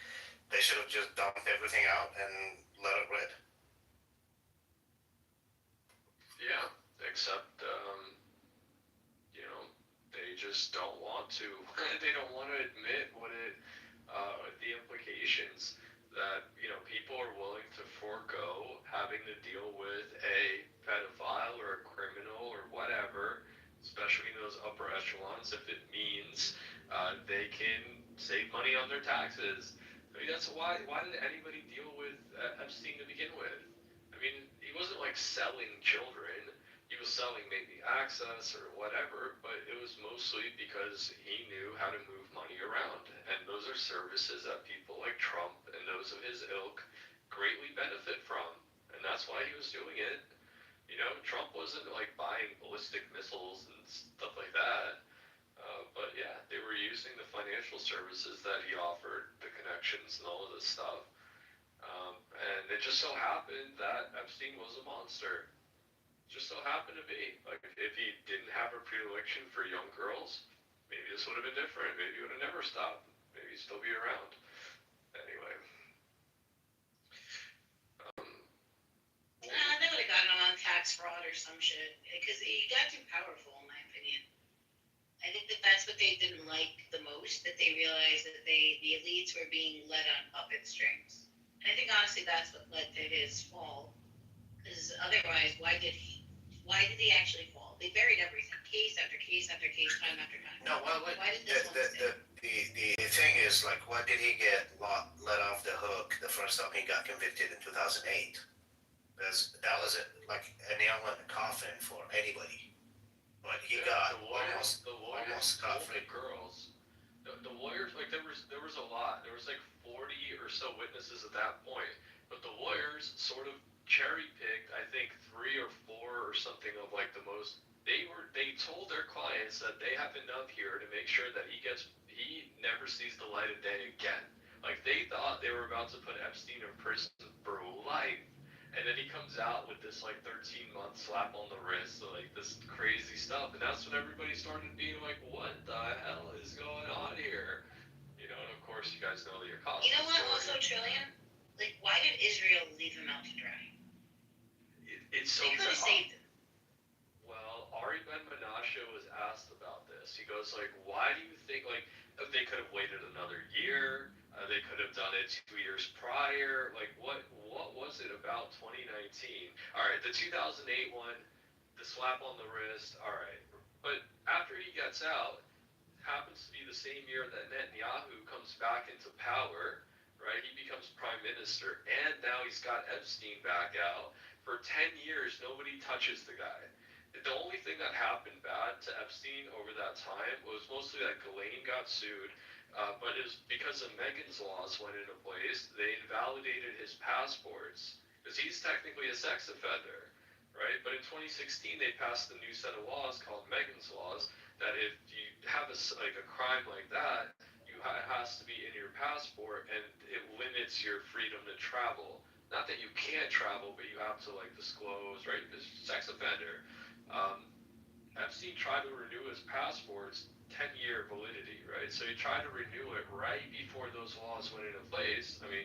They should have just dumped everything out and let it rip. Yeah, except, they just don't want to. They don't want to admit the implications that, people are willing to forego having to deal with a pedophile or a criminal or whatever, especially in those those upper echelons if it means they can save money on their taxes. I mean, that's why did anybody deal with Epstein to begin with? I mean, he wasn't like selling children. He was selling maybe access or whatever, but it was mostly because he knew how to move money around. And those are services that people like Trump and those of his ilk greatly benefit from. And that's why he was doing it. You know, Trump wasn't like buying ballistic missiles and stuff like that. But yeah, they were using the financial services that he offered, the connections and all of this stuff. And it just so happened that Epstein was a monster. Just so happened to be. Like, if he didn't have a predilection for young girls, maybe this would have been different. Maybe he would have never stopped. Maybe he'd still be around. Anyway. They would have gotten him on tax fraud or some shit, because he got too powerful, in my opinion. I think that's what they didn't like the most, that they realized that the elites were being led on puppet strings. And I think honestly that's what led to his fall. Because otherwise, why did he actually fall? They buried everything, case after case after case, time after time. No, well, Why did this one stay? the thing is, like, why did he get let off the hook the first time he got convicted in 2008? Because that was like a nail in the coffin for anybody. But he got almost scot-free. Girls. The lawyers, like there was a lot. There was like 40 or so witnesses at that point. But the lawyers sort of cherry picked, I think 3 or 4 or something of like the most. They told their clients that they have enough here to make sure that he never sees the light of day again. Like they thought they were about to put Epstein in prison for life. And then he comes out with this like 13-month slap on the wrist, so like this crazy stuff, and that's when everybody started being like, "What the hell is going on here?" You know, and of course you guys know the Acosta You know what? story. Also, Trillion. Like, why did Israel leave him out to dry? It's so They could have bizarre. saved him. Well, Ari Ben Menashe was asked about this. He goes like, "Why do you think like they could have waited another year? They could have done it 2 years prior. Like what was it about 2019? All right, the 2008 one, the slap on the wrist. All right, but after he gets out, happens to be the same year that Netanyahu comes back into power, right? He becomes prime minister, and now he's got Epstein back out. For 10 years, nobody touches the guy. The only thing that happened bad to Epstein over that time was mostly that Ghislaine got sued, but it was because of Megan's laws went into place. They invalidated his passports because he's technically a sex offender, right? But in 2016, they passed a new set of laws called Megan's laws that if you have a crime like that, it has to be in your passport, and it limits your freedom to travel. Not that you can't travel, but you have to like disclose, right? Because sex offender. Epstein tried to renew his passport's 10-year validity, right? So he tried to renew it right before those laws went into place. I mean,